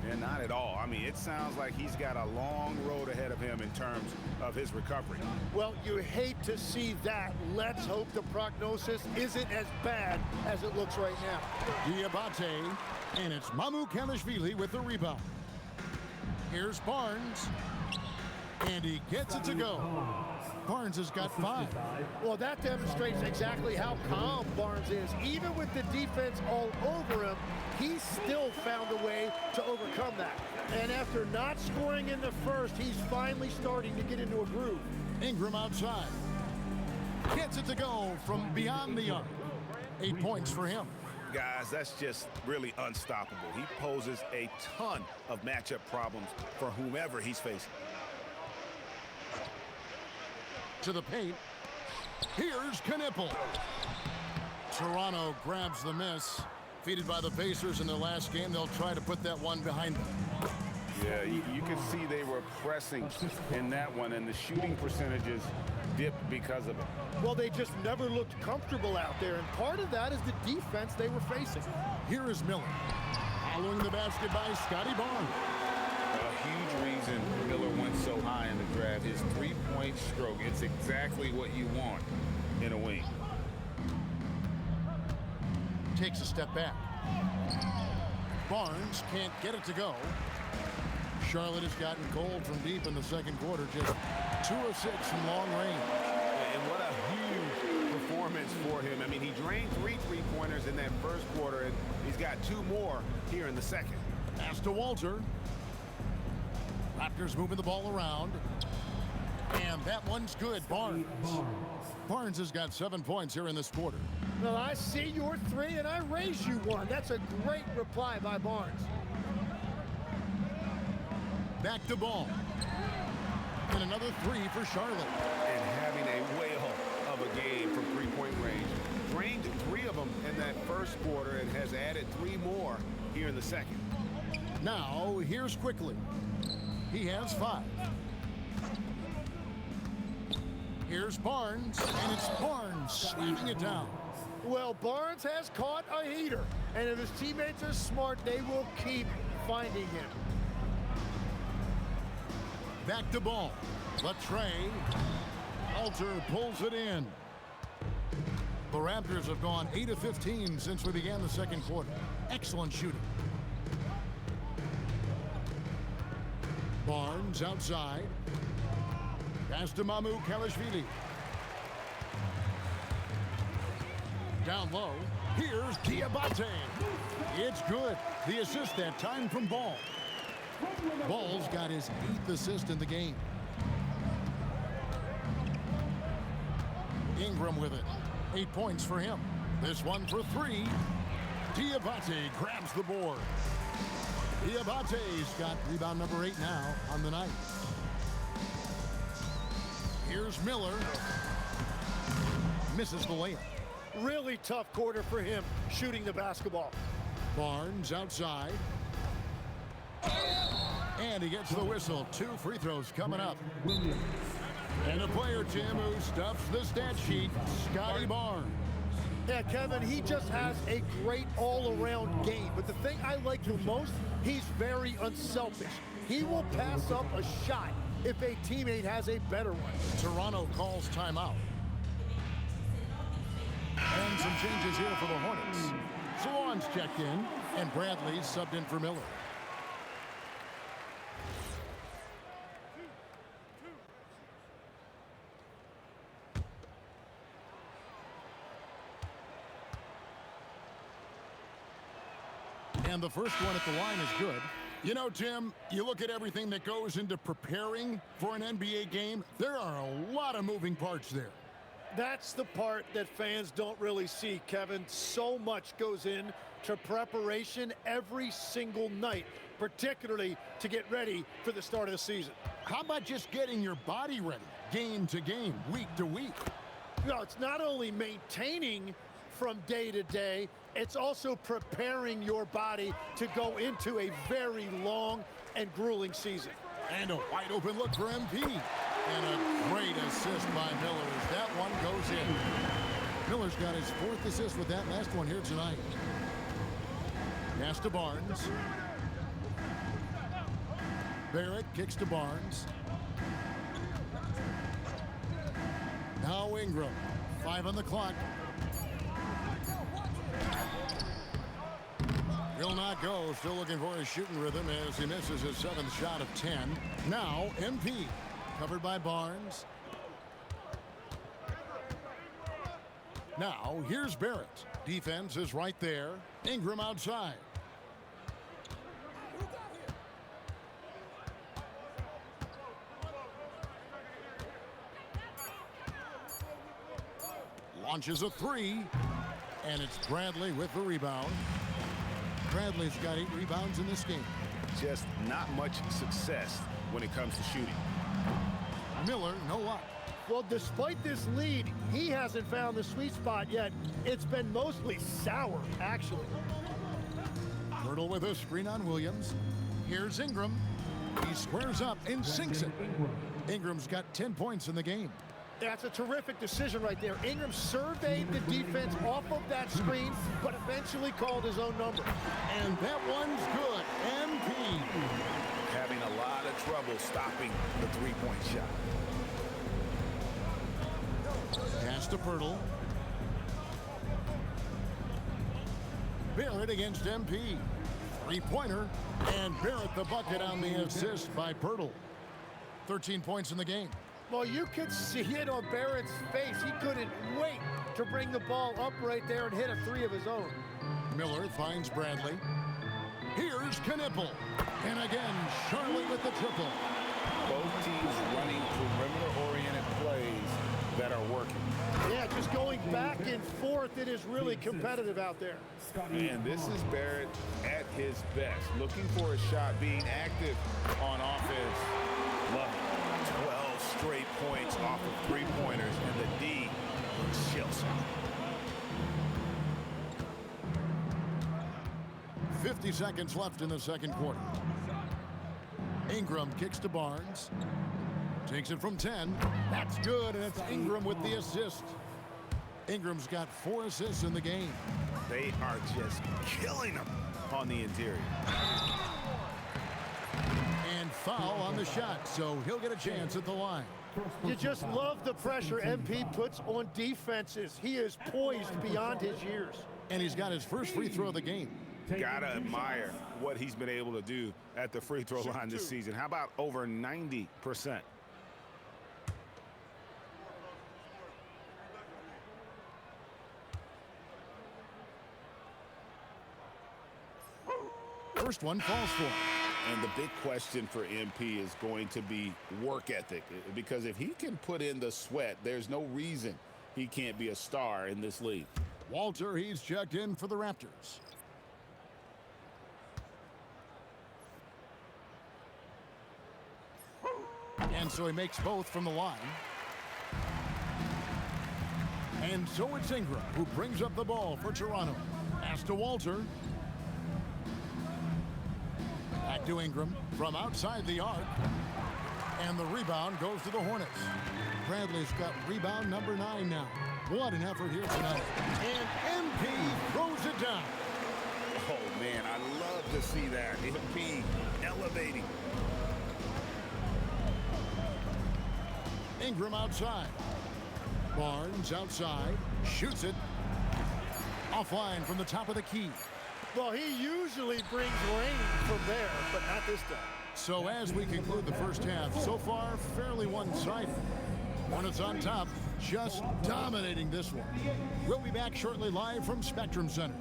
And not at all. I mean, it sounds like he's got a long road ahead of him in terms of his recovery. Well, you hate to see that. Let's hope the prognosis isn't as bad as it looks right now. Diabate, and it's Mamukelashvili with the rebound. Here's Barnes, and he gets it to go. Barnes has got 5. Well, that demonstrates exactly how calm Barnes is. Even with the defense all over him, he still found a way to overcome that. And after not scoring in the first, he's finally starting to get into a groove. Ingram outside. Gets it to go from beyond the arc. 8 points for him. Guys, that's just really unstoppable. He poses a ton of matchup problems for whomever he's facing. To the paint. Here's Knipple. Toronto grabs the miss. Defeated by the Pacers in their last game, they'll try to put that one behind them. Yeah, you can see they were pressing in that one, and the shooting percentages dipped because of it. Well, they just never looked comfortable out there, and part of that is the defense they were facing. Here is Miller. Following the basket by Scotty Barnes. A huge reason Miller went so high in the draft, his three-point stroke. It's exactly what you want in a wing. Takes a step back. Barnes can't get it to go. Charlotte has gotten cold from deep in the second quarter, just 2 of 6 from long range. And what a huge performance for him. I mean, he drained 3 three-pointers in that first quarter, and he's got 2 more here in the second. Pass to Walter. Raptors moving the ball around. And that one's good. Barnes. Barnes has got 7 points here in this quarter. Well, I see your 3 and I raise you 1. That's a great reply by Barnes. Back to Ball. And another 3 for Charlotte. And having a whale of a game from three-point range. Drained 3 of them in that first quarter and has added 3 more here in the second. Now, here's Quickly. He has 5. Here's Barnes, and it's Barnes slamming it down. Well, Barnes has caught a heater, and if his teammates are smart, they will keep finding him. Back to Ball. Latre. Alter pulls it in. The Raptors have gone 8 of 15 since we began the second quarter. Excellent shooting. Barnes outside. Pass to Mamu Kalashvili. Down low. Here's Diabate. It's good. The assist that time from Ball. Ball's got his 8th assist in the game. Ingram with it. 8 points for him. This one for 3. Diabate grabs the board. Diabate's got rebound number 8 now on the night. Here's Miller. Misses the layup. Really tough quarter for him shooting the basketball. Barnes outside. And he gets the whistle. 2 free throws coming up. And a player, Tim, who stuffs the stat sheet, Scotty Barnes. Yeah, Kevin, he just has a great all-around game. But the thing I like the most, he's very unselfish. He will pass up a shot if a teammate has a better one. Toronto calls timeout. And some changes here for the Hornets. Salon's checked in, and Bradley's subbed in for Miller. And the first one at the line is good. You know, Tim, you look at everything that goes into preparing for an NBA game, there are a lot of moving parts there. That's the part that fans don't really see, Kevin. So much goes in to preparation every single night, particularly to get ready for the start of the season. How about just getting your body ready, game to game, week to week? No, it's not only maintaining from day to day, it's also preparing your body to go into a very long and grueling season. And a wide open look for MP. And a great assist by Miller as that one goes in. Miller's got his 4th assist with that last one here tonight. Pass to Barnes. Barrett kicks to Barnes. Now Ingram. 5 on the clock. Will not go. Still looking for his shooting rhythm as he misses his 7th shot of 10. Now MP. Covered by Barnes. Now, here's Barrett. Defense is right there. Ingram outside. Launches a 3. And it's Bradley with the rebound. Bradley's got 8 rebounds in this game. Just not much success when it comes to shooting. Miller, no luck. Well, despite this lead, he hasn't found the sweet spot yet. It's been mostly sour, actually. Hurdle with a screen on Williams. Here's Ingram. He squares up and sinks it. Ingram's got 10 points in the game. That's a terrific decision right there. Ingram surveyed the defense off of that screen, but eventually called his own number. And that one's good. MP. Having a lot of trouble stopping the three-point shot. Pass to Pirtle. Barrett against MP. Three-pointer. And Barrett the bucket on the assist by Pirtle. 13 points in the game. Well, you could see it on Barrett's face. He couldn't wait to bring the ball up right there and hit a three of his own. Miller finds Bradley. Here's Knipple. And again, Charlotte with the triple. Both teams running perimeter-oriented plays that are working. Yeah, just going back and forth. It is really competitive out there. And this is Barrett at his best. Looking for a shot, being active on offense. Love it. 12 straight points off of three-pointers, and the D looks Chelsea. 50 seconds left in the second quarter. Ingram kicks to Barnes. Takes it from 10. That's good, and it's Ingram with the assist. Ingram's got 4 assists in the game. They are just killing them on the interior. And foul on the shot, so he'll get a chance at the line. You just love the pressure MP puts on defenses. He is poised beyond his years. And he's got his first free throw of the game. Gotta admire what he's been able to do at the free throw line this season. How about over 90%? First one falls for him. And the big question for MP is going to be work ethic, because if he can put in the sweat, there's no reason he can't be a star in this league. Walter, he's checked in for the Raptors. And so he makes both from the line. And so it's Ingram who brings up the ball for Toronto. Pass to Walter. Back to Ingram from outside the arc. And the rebound goes to the Hornets. Bradley's got rebound number 9 now. What an effort here tonight. And MP throws it down. Oh, man, I love to see that. MP elevating. Ingram outside. Barnes outside. Shoots it. Offline from the top of the key. Well, he usually brings rain from there, but not this time. So as we conclude the first half, so far fairly one-sided. Hornets on top, just dominating this one. We'll be back shortly live from Spectrum Center.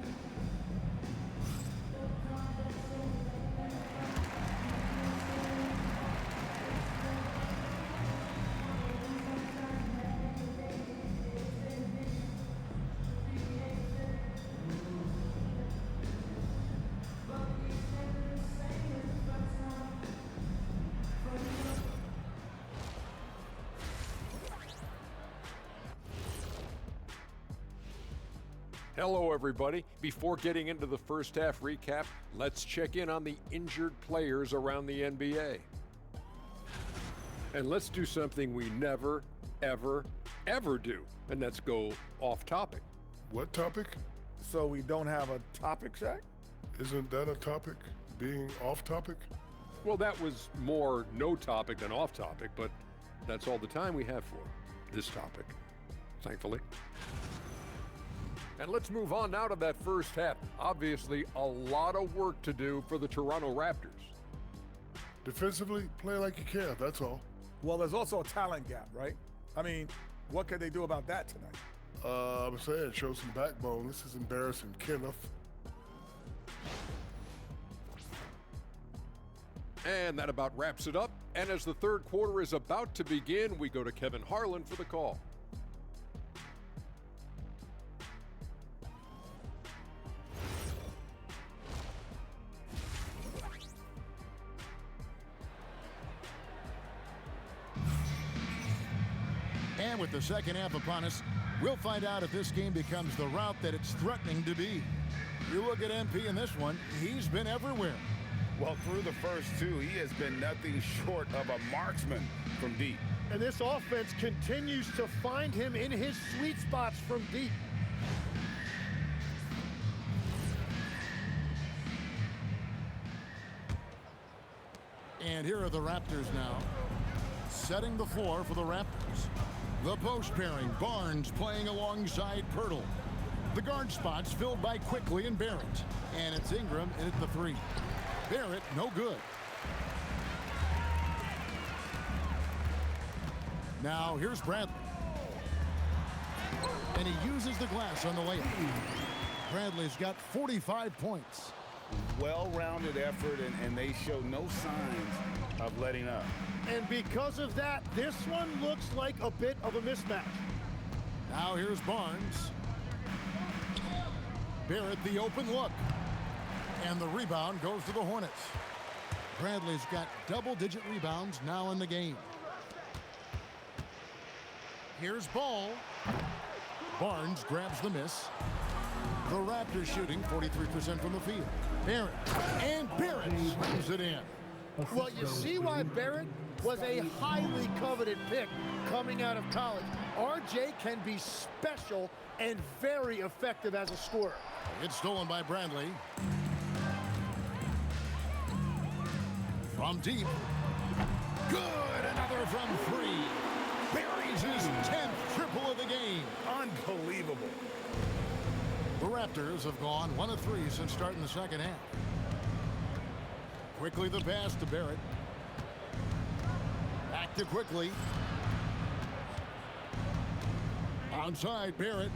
Hello, everybody. Before getting into the first half recap, let's check in on the injured players around the NBA. And let's do something we never, ever, ever do, and that's go off topic. What topic? So we don't have a topic, Shaq? Isn't that a topic? Being off topic? Well, that was more no topic than off topic, but that's all the time we have for this topic, thankfully. And let's move on now to that first half. Obviously, a lot of work to do for the Toronto Raptors. Defensively, play like you care, that's all. Well, there's also a talent gap, right? I mean, what could they do about that tonight? I'm saying, show some backbone. This is embarrassing, Kenneth. And that about wraps it up. And as the third quarter is about to begin, we go to Kevin Harlan for the call. And with the second half upon us, we'll find out if this game becomes the rout that it's threatening to be. You look at MP in this one, he's been everywhere. Well, through the first two, he has been nothing short of a marksman from deep. And this offense continues to find him in his sweet spots from deep. And here are the Raptors now, setting the floor for the Raptors. The post pairing, Barnes playing alongside Pirtle. The guard spots filled by Quickly and Barrett. And it's Ingram in at the three. Barrett, no good. Now here's Bradley. And he uses the glass on the layup. Bradley's got 45 points. Well-rounded effort, and they show no signs of letting up. And because of that, this one looks like a bit of a mismatch. Now here's Barnes. Barrett, the open look. And the rebound goes to the Hornets. Bradley's got double-digit rebounds now in the game. Here's Ball. Barnes grabs the miss. The Raptors shooting 43% from the field. Barrett. And Barrett swings it in. Well, you see why Barrett was a highly coveted pick coming out of college. RJ can be special and very effective as a scorer. It's stolen by Bradley. From deep. Good. Another from three. Buries his 10th triple of the game. Unbelievable. The Raptors have gone 1 of 3 since starting the second half. Quickly the pass to Barrett. Back to Quickly. Outside Barrett.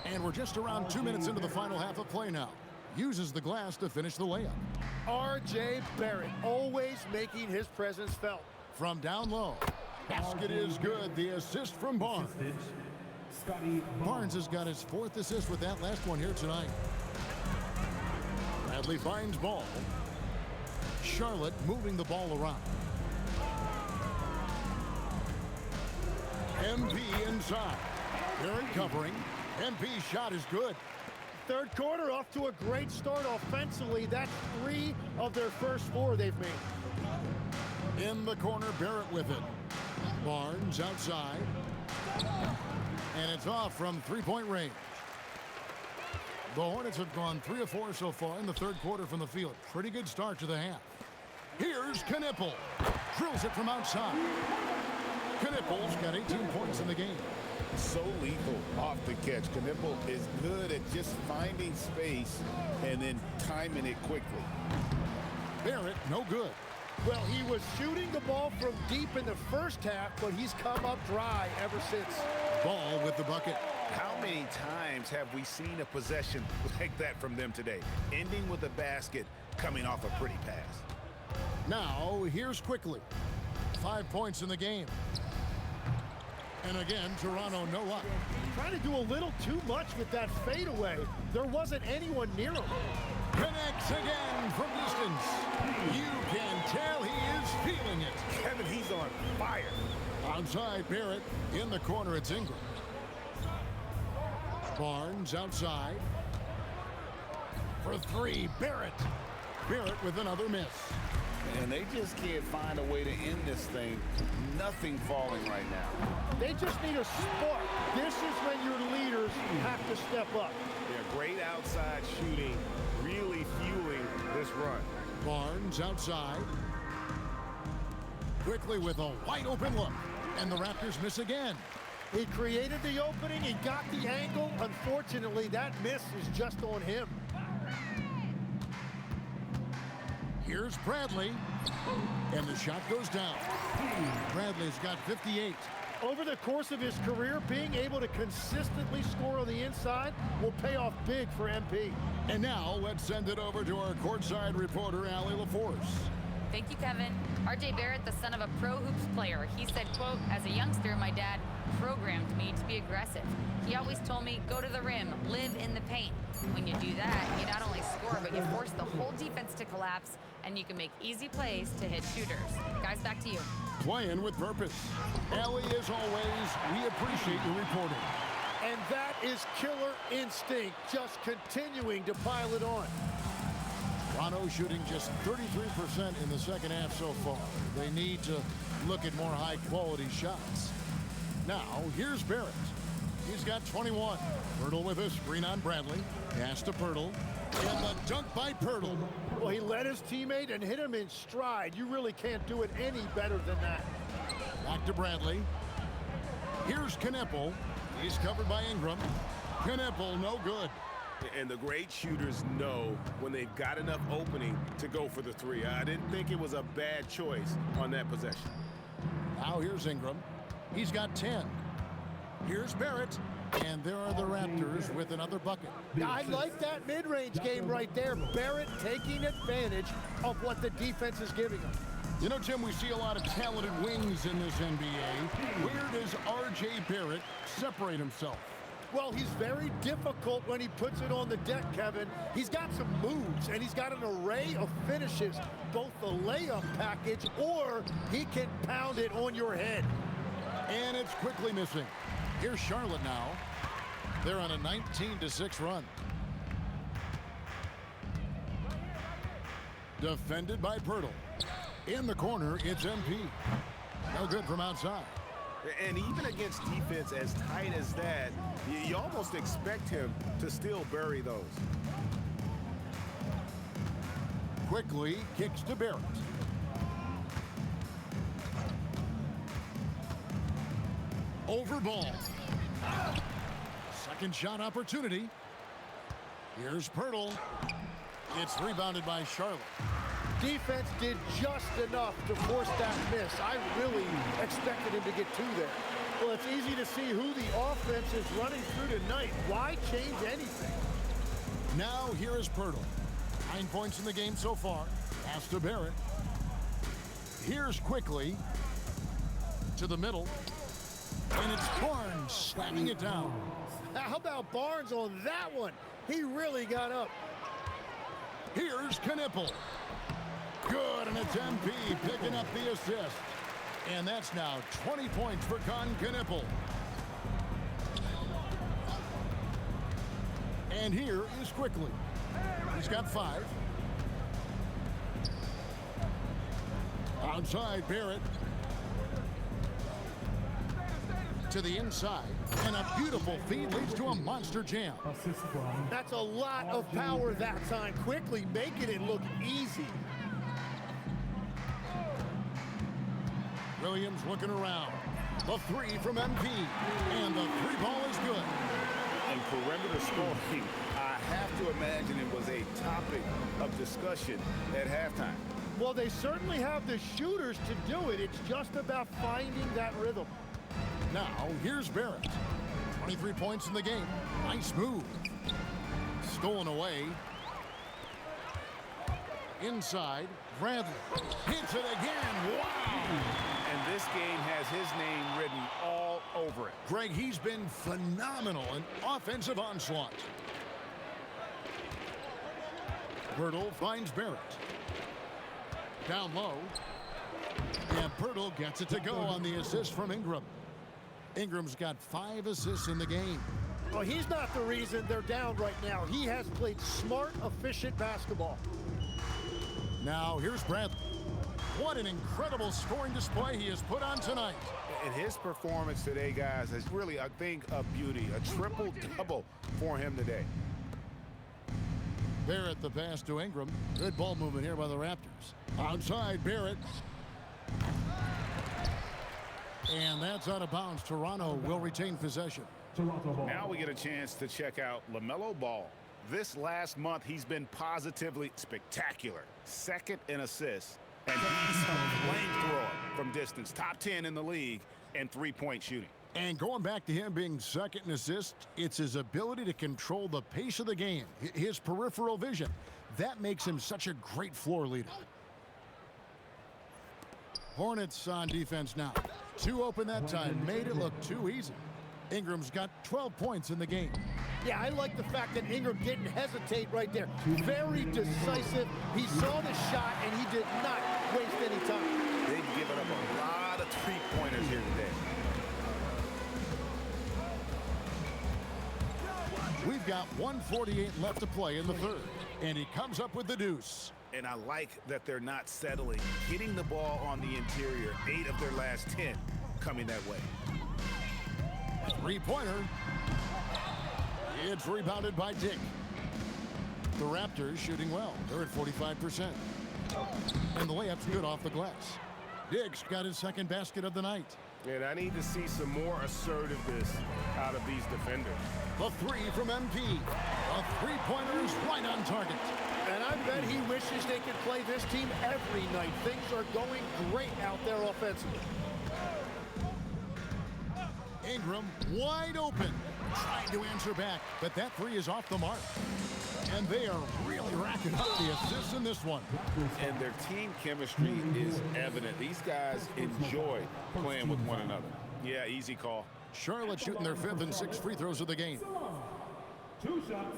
And we're just around 2 minutes into the final half of play now. Uses the glass to finish the layup. RJ Barrett always making his presence felt. From down low. Basket is good. The assist from Barnes. Barnes has got his 4th assist with that last one here tonight. Bradley finds Ball. Charlotte moving the ball around. MP inside. Barrett covering. MP's shot is good. Third quarter off to a great start offensively. That's 3 of their first 4 they've made. In the corner, Barrett with it. Barnes outside. And it's off from 3-point range. The Hornets have gone 3 of 4 so far in the third quarter from the field. Pretty good start to the half. Here's Knipple. Drills it from outside. Knipple's got 18 points in the game. So lethal off the catch. Knipple is good at just finding space and then timing it quickly. Barrett, no good. Well, he was shooting the ball from deep in the first half, but he's come up dry ever since. Ball with the bucket. How many times have we seen a possession like that from them today? Ending with a basket, coming off a pretty pass. Now, here's Quickly. 5 points in the game. And again, Toronto no luck. Trying to do a little too much with that fadeaway. There wasn't anyone near him. Connects again from distance. You can tell he is feeling it. Kevin, he's on fire. Outside Barrett. In the corner, it's Ingram. Barnes outside. For 3, Barrett. Barrett with another miss. And they just can't find a way to end this thing. Nothing falling right now. They just need a spark. This is when your leaders have to step up. They're great outside shooting, really fueling this run. Barnes outside. Quickly with a wide open look. And the Raptors miss again. He created the opening. He got the angle. Unfortunately, that miss is just on him. Here's Bradley. And the shot goes down. Bradley's got 58. Over the course of his career, being able to consistently score on the inside will pay off big for MP. And now let's send it over to our courtside reporter, Allie LaForce. Thank you, Kevin. RJ Barrett, the son of a pro hoops player. He said, quote, as a youngster, my dad programmed me to be aggressive. He always told me, go to the rim, live in the paint. When you do that, you not only score, but you force the whole defense to collapse, and you can make easy plays to hit shooters. Guys, back to you. Playing with purpose. Ellie, as always, we appreciate your reporting. And that is killer instinct, just continuing to pile it on. Toronto shooting just 33% in the second half so far. They need to look at more high-quality shots. Now, here's Barrett. He's got 21. Pirtle with a screen on Bradley. Pass to Pirtle. And the dunk by Pirtle. Well, he led his teammate and hit him in stride. You really can't do it any better than that. Back to Bradley. Here's Knepel. He's covered by Ingram. Knepel, no good. And the great shooters know when they've got enough opening to go for the three. I didn't think it was a bad choice on that possession. Now here's Ingram. He's got 10. Here's Barrett. And there are the Raptors with another bucket. I like that mid-range game right there. Barrett taking advantage of what the defense is giving him. You know, Tim, we see a lot of talented wings in this NBA. Where does R.J. Barrett separate himself? Well, he's very difficult when he puts it on the deck, Kevin. He's got some moves, and he's got an array of finishes, both the layup package, or he can pound it on your head. And it's quickly missing. Here's Charlotte now. They're on a 19-6 run. Defended by Pirtle. In the corner, it's MP. No good from outside. And even against defense as tight as that, you almost expect him to still bury those. Quickly kicks to Barrett. Over ball. Second shot opportunity. Here's Pirtle. It's rebounded by Charlotte. Defense did just enough to force that miss. I really expected him to get two there. Well, it's easy to see who the offense is running through tonight. Why change anything? Now here is Pirtle. 9 points in the game so far. Pass to Barrett. Here's quickly to the middle. And it's Barnes slamming it down. How about Barnes on that one? He really got up. Here's Knepel. Good, and it's MP picking up the assist. And that's now 20 points for Knepel. And here is quickly. He's got 5. Outside, Barrett. To the inside, and a beautiful feed leads to a monster jam. That's a lot of power that time, quickly making it look easy. Williams looking around. The 3 from MP, and the 3-ball is good. And perimeter scoring, I have to imagine it was a topic of discussion at halftime. Well, they certainly have the shooters to do it. It's just about finding that rhythm. Now, here's Barrett. 23 points in the game. Nice move. Stolen away. Inside, Bradley. Hits it again. Wow! And this game has his name written all over it. Greg, he's been phenomenal in offensive onslaught. Pirtle finds Barrett. Down low. And Pirtle gets it to go on the assist from Ingram. Ingram's got 5 assists in the game. Well, he's not the reason they're down right now. He has played smart, efficient basketball. Now, here's Bradley. What an incredible scoring display he has put on tonight. And his performance today, guys, is really a thing of beauty. A triple-double for him today. Barrett the pass to Ingram. Good ball movement here by the Raptors. Outside, Barrett. And that's out of bounds. Toronto will retain possession. Now we get a chance to check out LaMelo Ball. This last month, he's been positively spectacular. Second in assists, and he's a flamethrower from distance. Top 10 in the league in three-point shooting. And going back to him being second in assists, it's his ability to control the pace of the game, his peripheral vision. That makes him such a great floor leader. Hornets on defense now. 2 open that time, made it look too easy. Ingram's got 12 points in the game. Yeah, I like the fact that Ingram didn't hesitate right there. Very decisive. He saw the shot, and he did not waste any time. They've given up a lot of three-pointers here today. We've got 1:48 left to play in the third, and he comes up with the deuce. And I like that they're not settling. Getting the ball on the interior, 8 of their last 10 coming that way. Three-pointer. It's rebounded by Dick. The Raptors shooting well. They're at 45%. And the layup's good off the glass. Dick's got his second basket of the night. And I need to see some more assertiveness out of these defenders. The three from MP. The three-pointer's right on target. And I bet he wishes they could play this team every night. Things are going great out there offensively. Ingram wide open. Trying to answer back, but that three is off the mark. And they are really racking up the assists in this one. And their team chemistry is evident. These guys enjoy playing with one another. Yeah, easy call. Charlotte shooting their 5th and 6th free throws of the game. 2 shots.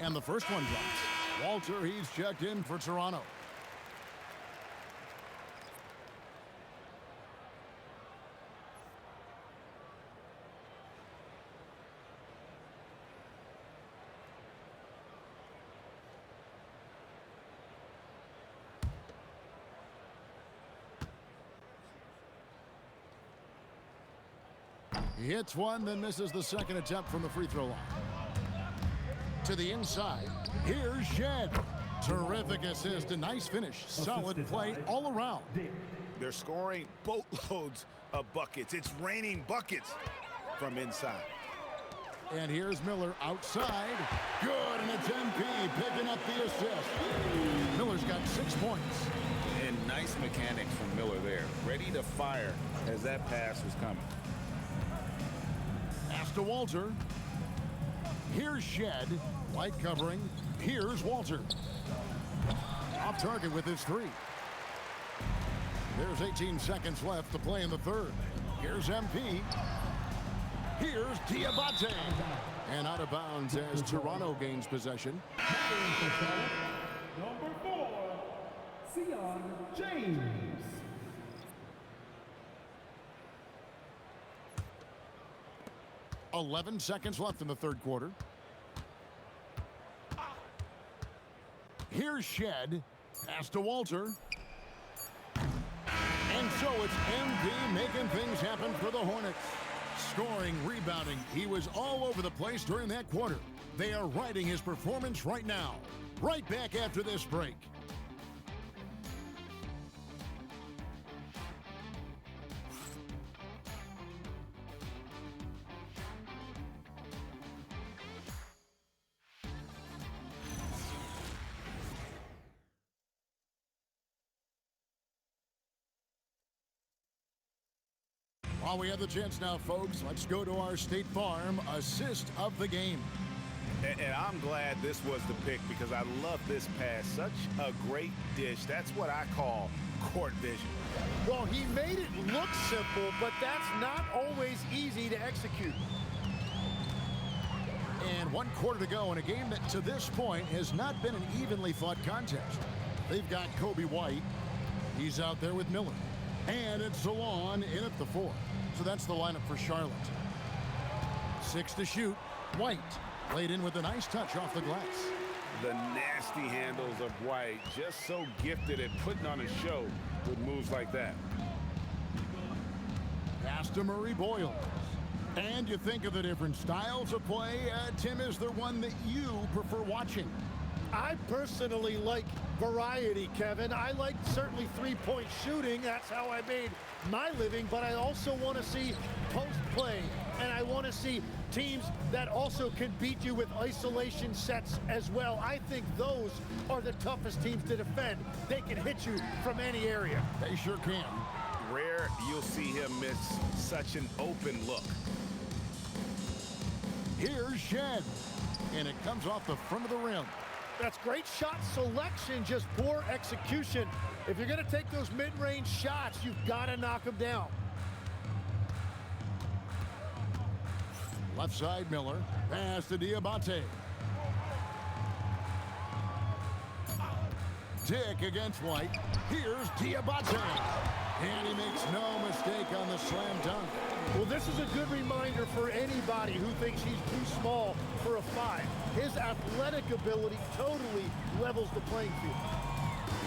And the first one drops. Walter, he's checked in for Toronto. He hits one, then misses the second attempt from the free throw line. To the inside, here's Shed. Terrific assist, a nice finish. Solid play all around. They're scoring boatloads of buckets. It's raining buckets from inside. And here's Miller outside. Good, and it's MP picking up the assist. Miller's got 6 points. And nice mechanics from Miller there. Ready to fire as that pass was coming. Pass to Walter. Here's Shed. Light covering. Here's Walter. Off target with his three. There's 18 seconds left to play in the third. Here's MP. Here's Diabate. And out of bounds as Toronto gains possession. Number 4, Sion James. .11 seconds left in the third quarter. Here's Shed. Pass to Walter. And so it's MP making things happen for the Hornets. Scoring, rebounding. He was all over the place during that quarter. They are riding his performance right now. Right back after this break. While we have the chance now, folks, let's go to our State Farm assist of the game. And I'm glad this was the pick because I love this pass. Such a great dish. That's what I call court vision. Well, he made it look simple, but that's not always easy to execute. And 1 quarter to go in a game that to this point has not been an evenly fought contest. They've got Kobe White. He's out there with Miller. And it's Salon in at the 4. So that's the lineup for Charlotte. 6 to shoot. White laid in with a nice touch off the glass. The nasty handles of White, just so gifted at putting on a show with moves like that. Pass to Murray Boyle. And you think of the different styles of play. Tim, is there one that you prefer watching? I personally like Variety, Kevin. I like certainly three-point shooting. That's how I made my living, but I also want to see post play, and I want to see teams that also can beat you with isolation sets as well. I think those are the toughest teams to defend. They can hit you from any area. They sure can. Rare you'll see him miss such an open look. Here's Shed, and it comes off the front of the rim. That's great shot selection, just poor execution. If you're going to take those mid-range shots, you've got to knock them down. Left side, Miller. Pass to Diabate. Dick against White. Here's Diabate. And he makes no mistake on the slam dunk. Well, this is a good reminder for anybody who thinks he's too small for a 5. His athletic ability totally levels the playing field.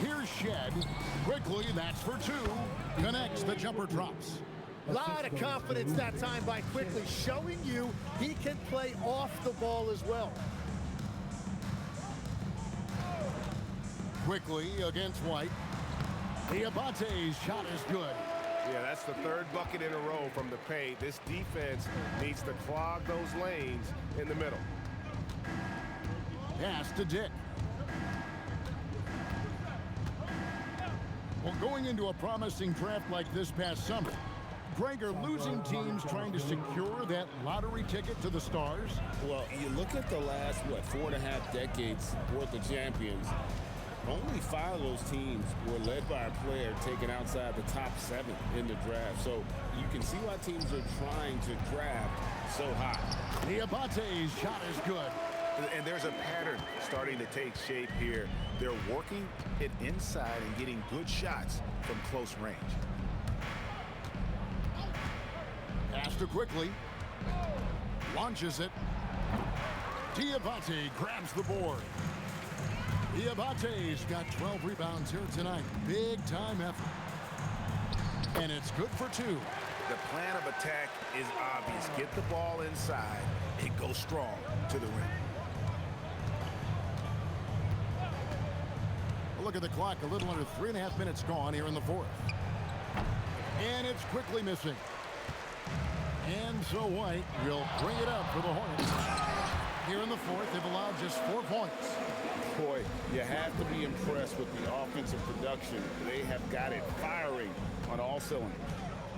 Here's Shed. Quickly, that's for 2. Connects, the jumper drops. A lot of confidence that time by Quickly, showing you he can play off the ball as well. Quickly against White. Diabate's shot is good. Yeah, that's the 3rd bucket in a row from the paint. This defense needs to clog those lanes in the middle. Pass to Dick. Well, going into a promising draft like this past summer, Greg, are losing teams trying to secure that lottery ticket to the stars? Well, you look at the last, 4.5 decades worth of champions, only 5 of those teams were led by a player taken outside the top 7 in the draft. So you can see why teams are trying to draft so high. Diabate's shot is good. And there's a pattern starting to take shape here. They're working it inside and getting good shots from close range. Pass to Quickly. Launches it. Diabate grabs the board. Diabate's got 12 rebounds here tonight. Big time effort. And it's good for 2. The plan of attack is obvious. Get the ball inside and go strong to the rim. Look at the clock. A little under 3.5 minutes gone here in the 4th. And it's Quickly missing. And so White will bring it up for the Hornets. Here in the 4th, they've allowed just 4 points. Boy, you have to be impressed with the offensive production. They have got it firing on all cylinders.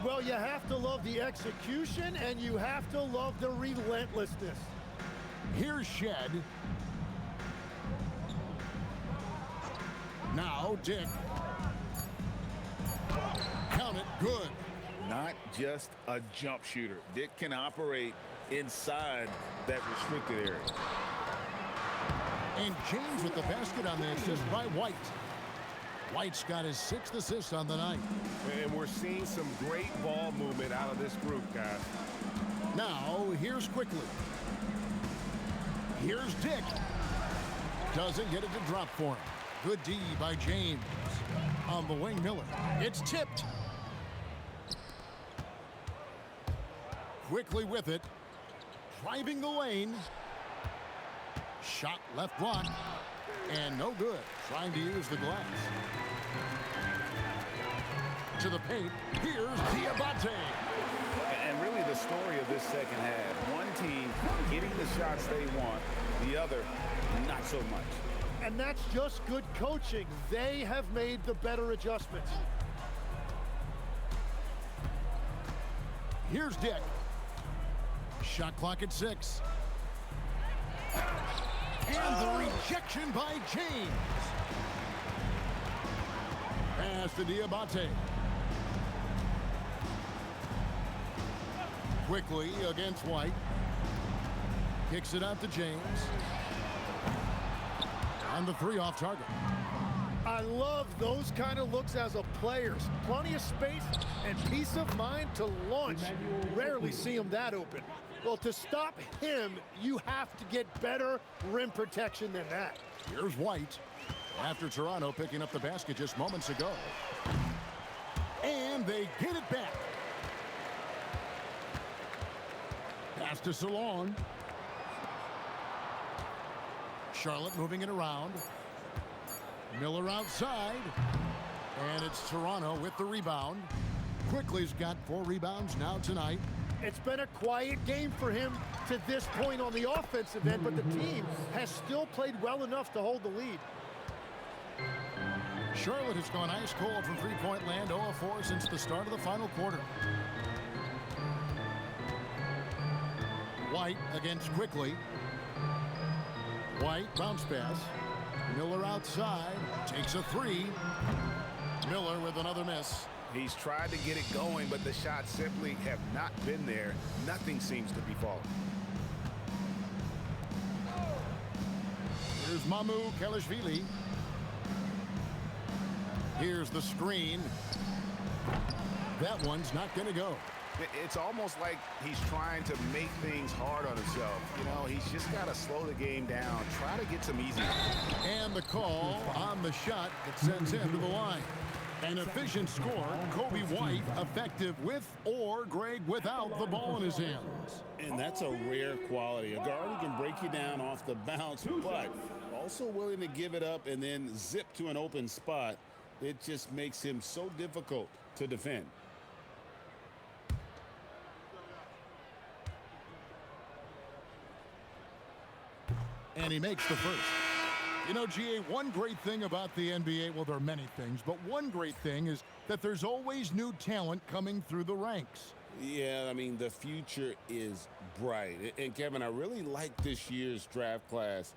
Well, you have to love the execution, and you have to love the relentlessness. Here's Shed. Now Dick. Count it, good. Not just a jump shooter. Dick can operate inside that restricted area. And James with the basket on the assist by White. White's got his 6th assist on the night. And we're seeing some great ball movement out of this group, guys. Now, here's Quickly. Here's Dick. Doesn't get it to drop for him. Good D by James. On the wing, Miller. It's tipped. Quickly with it. Driving the lane. Shot left block. And no good. Trying to use the glass. To the paint. Here's Diabate. And really the story of this second half. One team getting the shots they want. The other, not so much. And that's just good coaching. They have made the better adjustments. Here's Dick. Shot clock at 6. And the rejection by James. Pass to Diabate. Quickly against White. Kicks it out to James. And the 3 off target. I love those kind of looks as a player. Plenty of space and peace of mind to launch. Rarely see him that open. Well, to stop him, you have to get better rim protection than that. Here's White. After Toronto picking up the basket just moments ago. And they get it back. Pass to Salon. Charlotte moving it around. Miller outside. And it's Toronto with the rebound. Quickly's got 4 rebounds now tonight. It's been a quiet game for him to this point on the offensive end, but the team has still played well enough to hold the lead. Charlotte has gone ice cold from three-point land, 0 of 4 since the start of the final quarter. White against Quickly. White bounce pass. Miller outside, takes a 3. Miller with another miss. He's tried to get it going, but the shots simply have not been there. Nothing seems to be falling. Here's Mamu Kelishvili. Here's the screen. That one's not going to go. It's almost like he's trying to make things hard on himself. You know, he's just got to slow the game down, try to get some easy. And the call on the shot that sends him to the line. An efficient score, Kobe White, effective with or Greg without the ball in his hands. And that's a rare quality. A guard who can break you down off the bounce, but also willing to give it up and then zip to an open spot. It just makes him so difficult to defend. And he makes the first. You know, GA, one great thing about the NBA, well, there are many things, but one great thing is that there's always new talent coming through the ranks. Yeah, I mean, the future is bright. And, Kevin, I really like this year's draft class.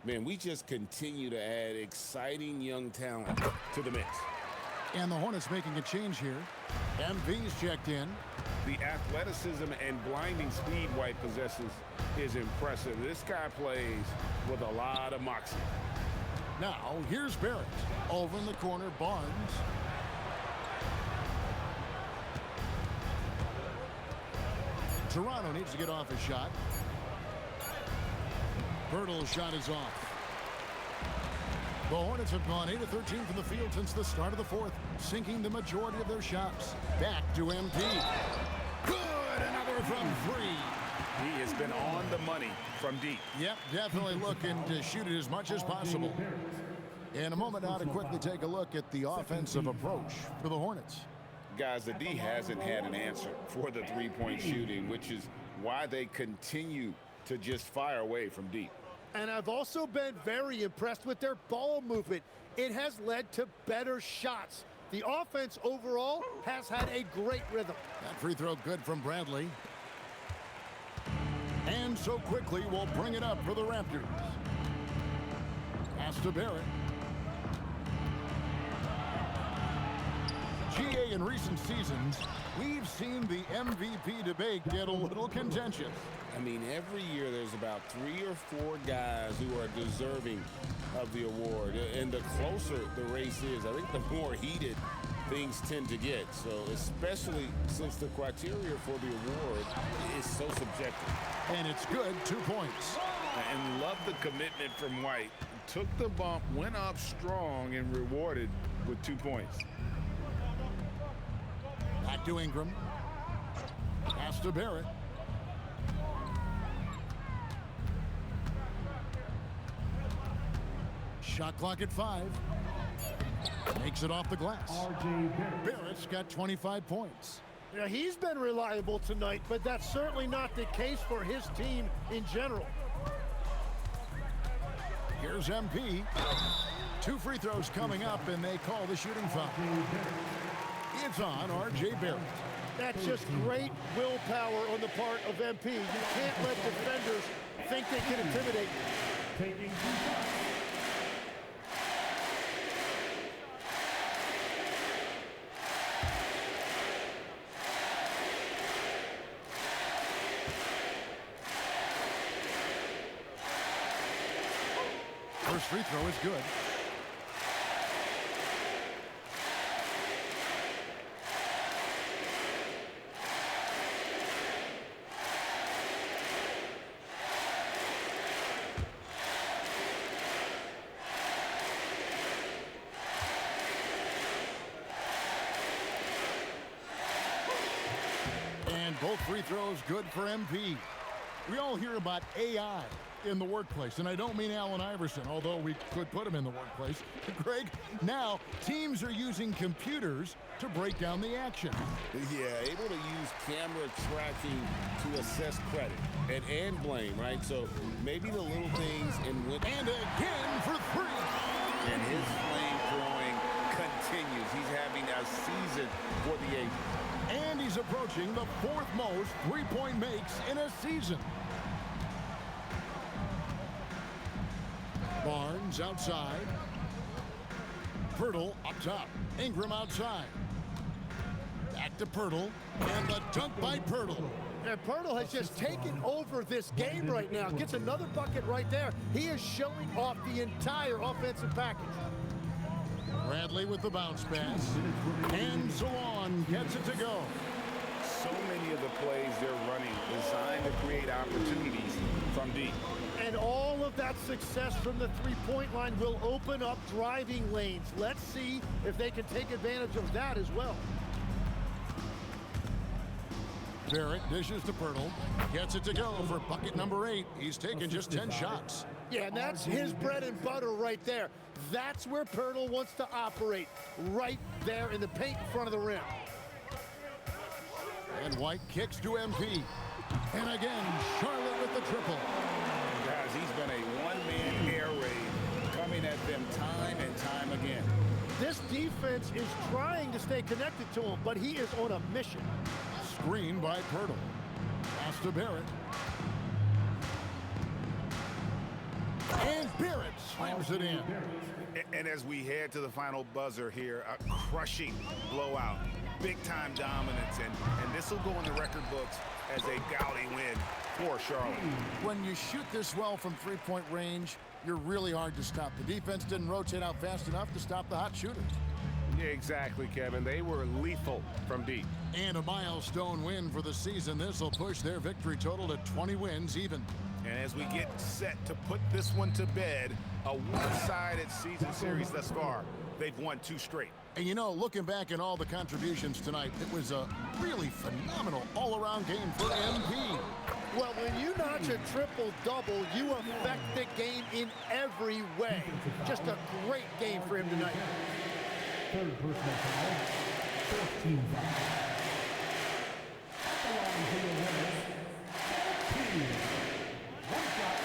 Man, we just continue to add exciting young talent to the mix. And the Hornets making a change here. MV's checked in. The athleticism and blinding speed White possesses is impressive. This guy plays with a lot of moxie. Now, here's Barrett. Over in the corner, Barnes. Toronto needs to get off a shot. Birtle's shot is off. The Hornets have gone 8 of 13 from the field since the start of the fourth, sinking the majority of their shots. Back to MP. Good! Another from 3. He has been on the money from deep. Yep, definitely looking to shoot it as much as possible. In a moment now to quickly take a look at the offensive approach for the Hornets. Guys, the D hasn't had an answer for the three-point shooting, which is why they continue to just fire away from deep. And I've also been very impressed with their ball movement. It has led to better shots. The offense overall has had a great rhythm. That free throw good from Bradley. And so quickly we'll bring it up for the Raptors. Pass to Barrett. GA, in recent seasons, we've seen the MVP debate get a little contentious. I mean, every year there's about 3 or 4 guys who are deserving of the award. And the closer the race is, I think the more heated things tend to get. So especially since the criteria for the award is so subjective. And it's good, 2 points. And love the commitment from White. Took the bump, went up strong, and rewarded with 2 points. Back to Ingram. Pass to Barrett. Shot clock at 5. Makes it off the glass. Barrett's got 25 points. Yeah, he's been reliable tonight, but that's certainly not the case for his team in general. Here's MP. 2 free throws coming up, and they call the shooting foul. It's on RJ Barrett. That's just great willpower on the part of MP. You can't let defenders think they can intimidate you. Taking First free throw is good. And both free throws good for MP. We all hear about AI in the workplace, and I don't mean Allen Iverson, although we could put him in the workplace. Greg, now teams are using computers to break down the action. Yeah, able to use camera tracking to assess credit and blame, right? So maybe the little things in which... And again for three. And his flame throwing continues. He's having a season for the Aces. And he's approaching the fourth most three-point makes in a season. Barnes outside. Pirtle up top. Ingram outside. Back to Pirtle. And the dunk by Pirtle. And Pirtle has just taken over this game right now. Gets another bucket right there. He is showing off the entire offensive package. Bradley with the bounce pass. And Salon gets it to go. So many of the plays they're running designed to create opportunities from deep. And all of that success from the three-point line will open up driving lanes. Let's see if they can take advantage of that as well. Barrett dishes to Pirtle. Gets it to go for bucket number 8. He's taken just 10 shots. Yeah, and that's his bread and butter right there. That's where Pirtle wants to operate, right there in the paint in front of the rim. And White kicks to MP. And again, Charlotte with the triple. Guys, he's been a one-man air raid coming at them time and time again. This defense is trying to stay connected to him, but he is on a mission. Screen by Pirtle. Pass to Barrett. And Barrett slams it in. And as we head to the final buzzer here, a crushing blowout, big-time dominance, and this will go in the record books as a gaudy win for Charlotte. When you shoot this well from three-point range, you're really hard to stop. The defense didn't rotate out fast enough to stop the hot shooters. Yeah, exactly, Kevin. They were lethal from deep. And a milestone win for the season. This will push their victory total to 20 wins even. And as we get set to put this one to bed, a one-sided season series thus far. They've won 2 straight. And you know, looking back at all the contributions tonight, it was a really phenomenal all-around game for MP. Well, when you notch a triple-double, you affect the game in every way. Just a great game for him tonight. Third personal foul, 14 foul. At the line for the winners, King. One shot.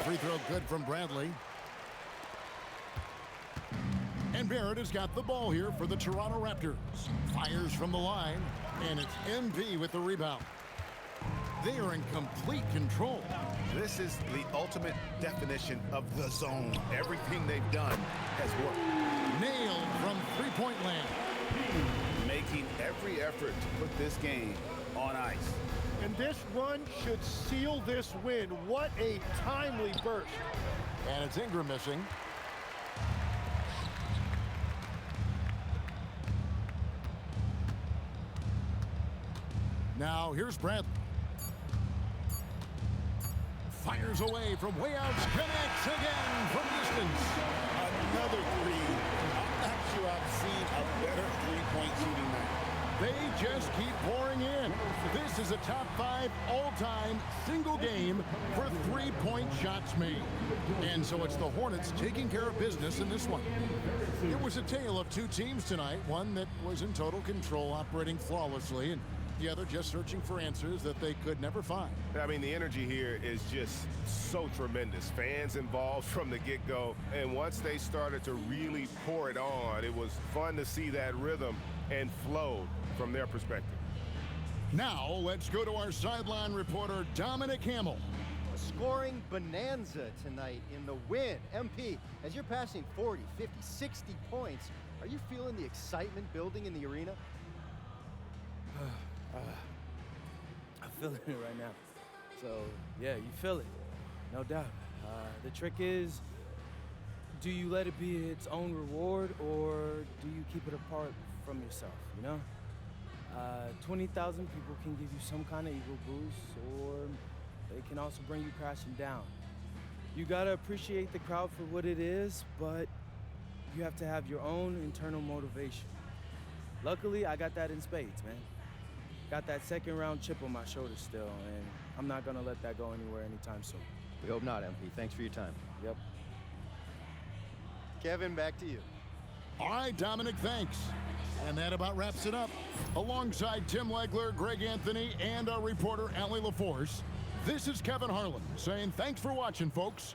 Free throw good from Bradley. And Barrett has got the ball here for the Toronto Raptors. Fires from the line, and it's MP with the rebound. They are in complete control. This is the ultimate definition of the zone. Everything they've done has worked. Nailed from three-point land. Making every effort to put this game on ice. And this run should seal this win. What a timely burst. And it's Ingram missing. Now here's Bradley. Fires away from way out, connects again from distance. Another three. I'm not sure I've seen a better three-point shooting night. They just keep pouring in. This is a top 5 all-time single game for three-point shots made. And so it's the Hornets taking care of business in this one. It was a tale of 2 teams tonight, one that was in total control, operating flawlessly, and the other just searching for answers that they could never find. I mean, the energy here is just so tremendous. Fans involved from the get-go, and once they started to really pour it on, it was fun to see that rhythm and flow from their perspective. Now, let's go to our sideline reporter, Dominic Hamill. A scoring bonanza tonight in the win. MP, as you're passing 40, 50, 60 points, are you feeling the excitement building in the arena? I'm feeling it right now. So, yeah, you feel it, no doubt. The trick is, do you let it be its own reward, or do you keep it apart from yourself, you know? 20,000 people can give you some kind of ego boost, or they can also bring you crashing down. You gotta appreciate the crowd for what it is, but you have to have your own internal motivation. Luckily, I got that in spades, man. Got that second round chip on my shoulder still, and I'm not gonna let that go anywhere anytime soon. We hope not, MP. Thanks for your time. Yep. Kevin, back to you. All right, Dominic, thanks. And that about wraps it up. Alongside Tim Legler, Greg Anthony, and our reporter, Allie LaForce, this is Kevin Harlan saying thanks for watching, folks.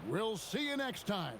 We'll see you next time.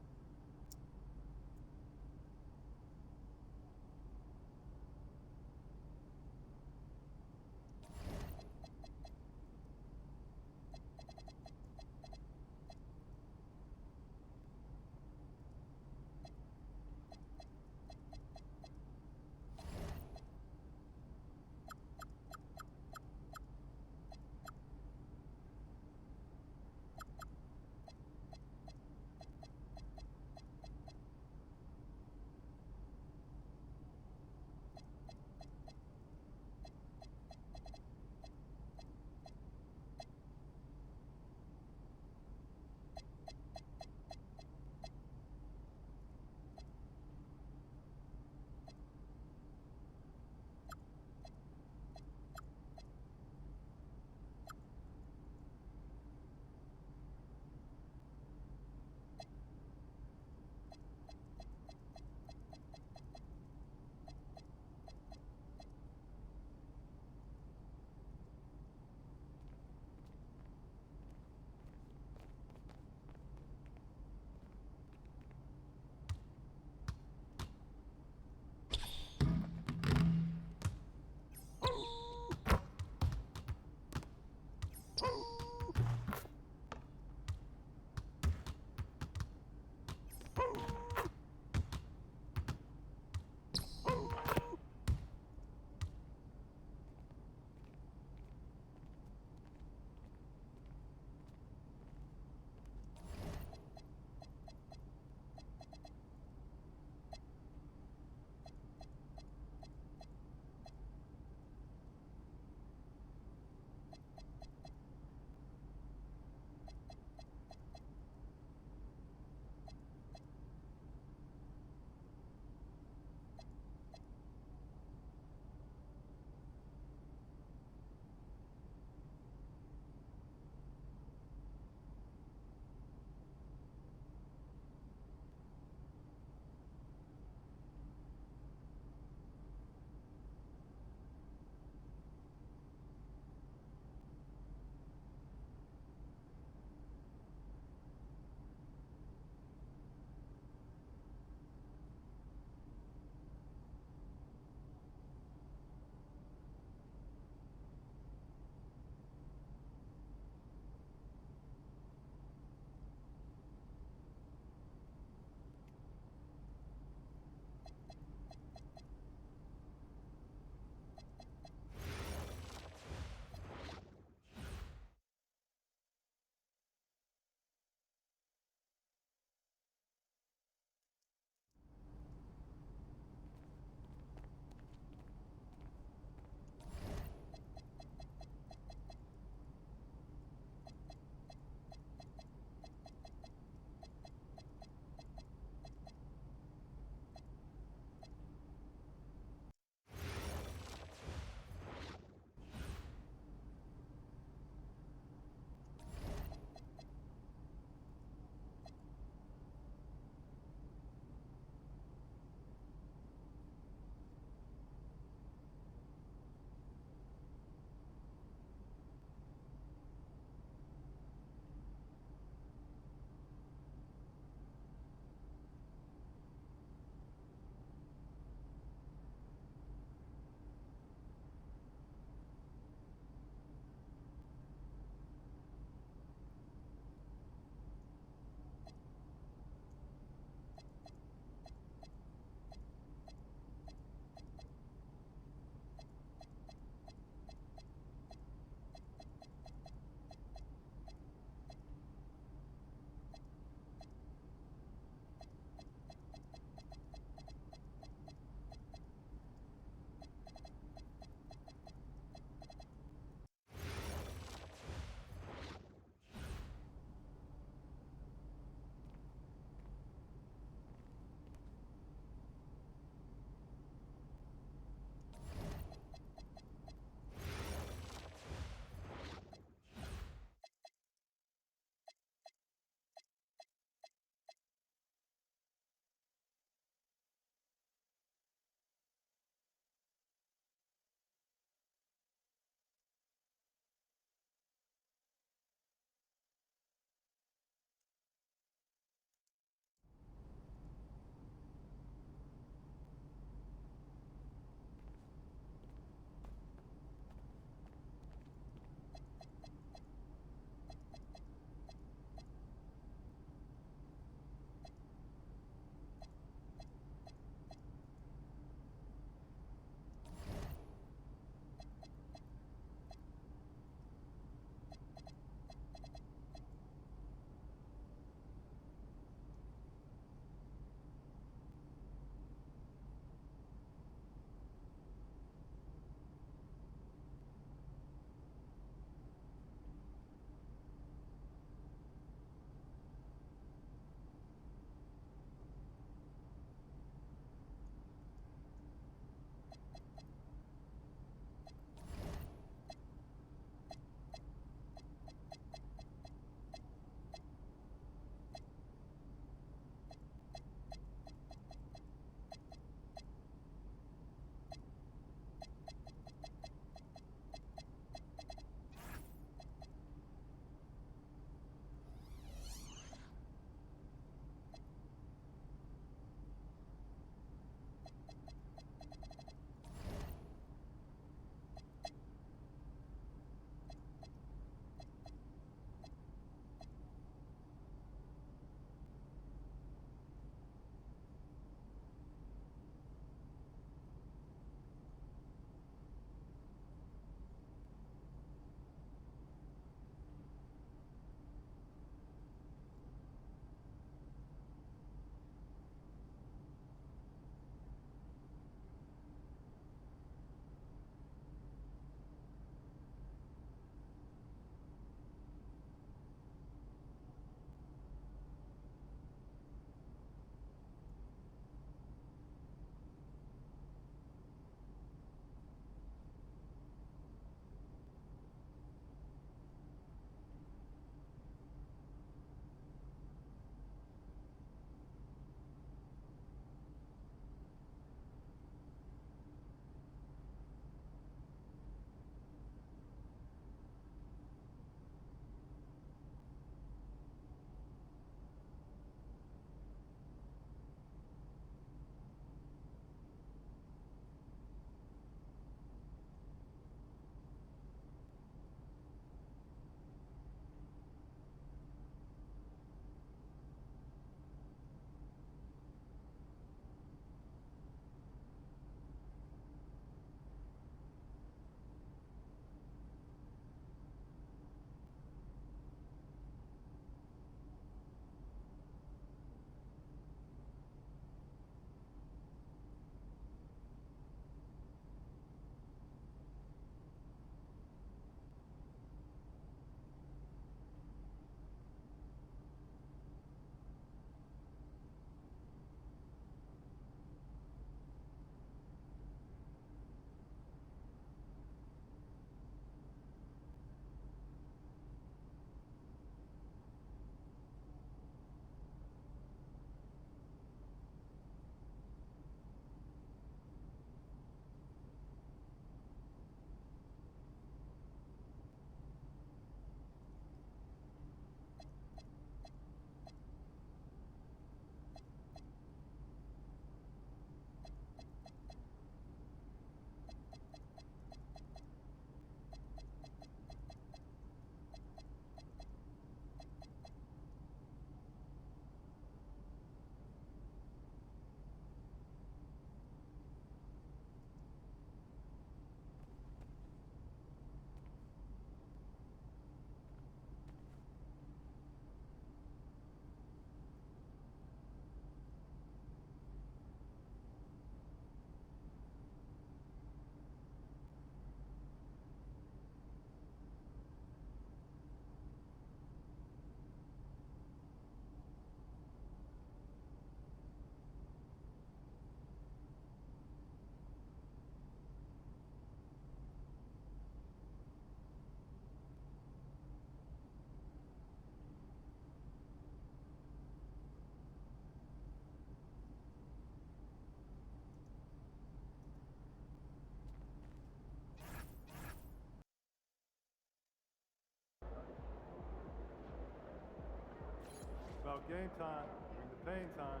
Now game time. Bring the pain time.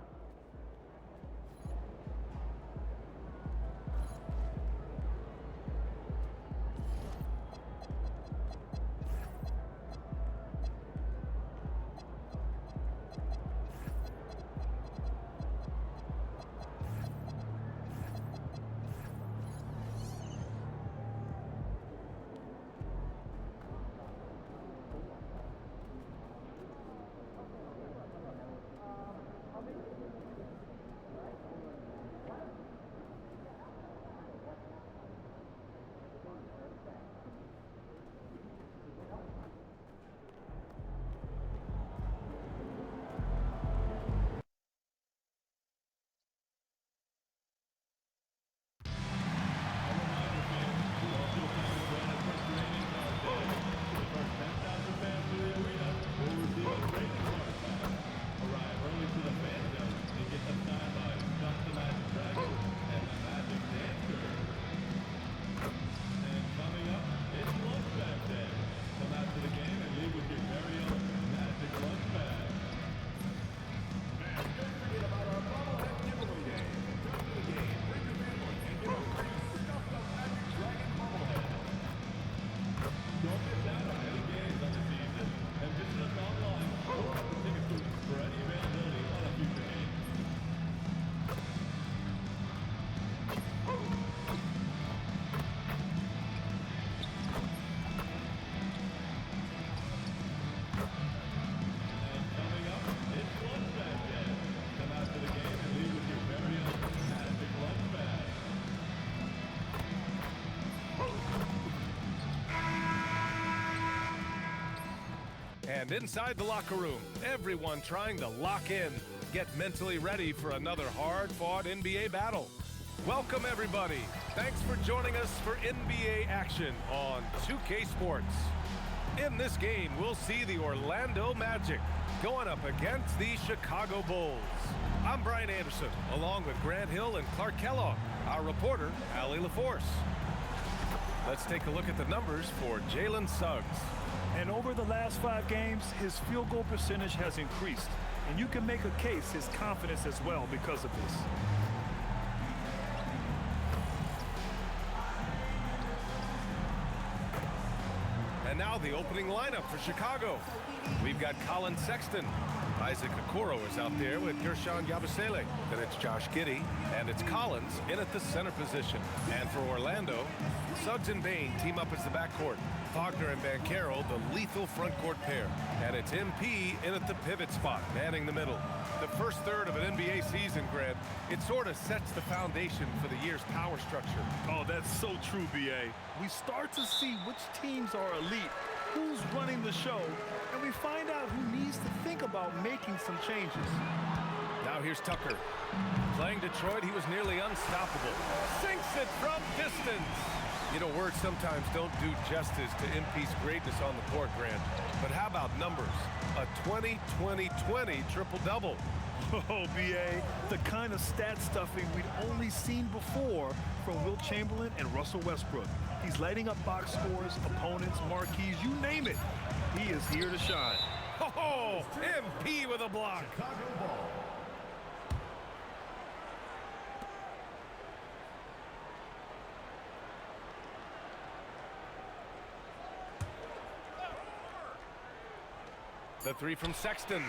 And inside the locker room, everyone trying to lock in, get mentally ready for another hard-fought NBA battle. Welcome, everybody. Thanks for joining us for NBA action on 2K Sports. In this game, we'll see the Orlando Magic going up against the Chicago Bulls. I'm Brian Anderson, along with Grant Hill and Clark Kellogg, our reporter, Allie LaForce. Let's take a look at the numbers for Jalen Suggs. And over the last 5 games, his field goal percentage has increased. And you can make a case his confidence as well because of this. And now the opening lineup for Chicago. We've got Colin Sexton. Isaac Okoro is out there with Gershon Yabusele. Then it's Josh Giddey, and it's Collins in at the center position. And for Orlando, Suggs and Bane team up as the backcourt. Wagner and Banchero, the lethal front court pair. And it's MP in at the pivot spot, manning the middle. The first third of an NBA season, Grant, it sort of sets the foundation for the year's power structure. Oh, that's so true, B.A. We start to see which teams are elite, who's running the show, and we find out who needs to think about making some changes. Now here's Tucker. Playing Detroit, he was nearly unstoppable. Sinks it from distance. You know, words sometimes don't do justice to MP's greatness on the court, Grant. But how about numbers? A 20-20-20 triple-double. Oh, B.A., the kind of stat stuffing we'd only seen before from Wilt Chamberlain and Russell Westbrook. He's lighting up box scores, opponents, marquees, you name it. He is here to shine. Oh, MP with a block. Chicago ball. The three from Sexton.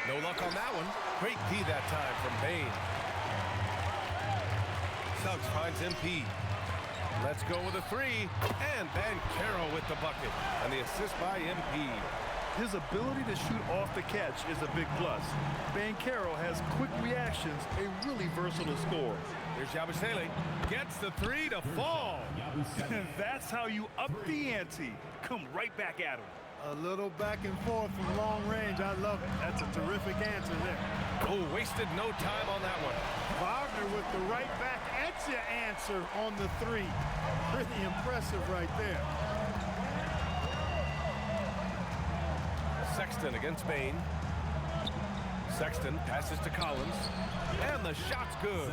No luck on that one. Great D that time from Bane. Suggs finds MP. Let's go with a three. And Banchero with the bucket. And the assist by MP. His ability to shoot off the catch is a big plus. Banchero has quick reactions, a really versatile scorer. Here's Yabusele. Gets the three to fall. And that's how you up the ante. Come right back at him. A little back and forth from long range. I love it. That's a terrific answer there. Oh, wasted no time on that one. Wagner with the right back at your answer on the three. Pretty impressive right there. Sexton against Bane. Sexton passes to Collins. And the shot's good.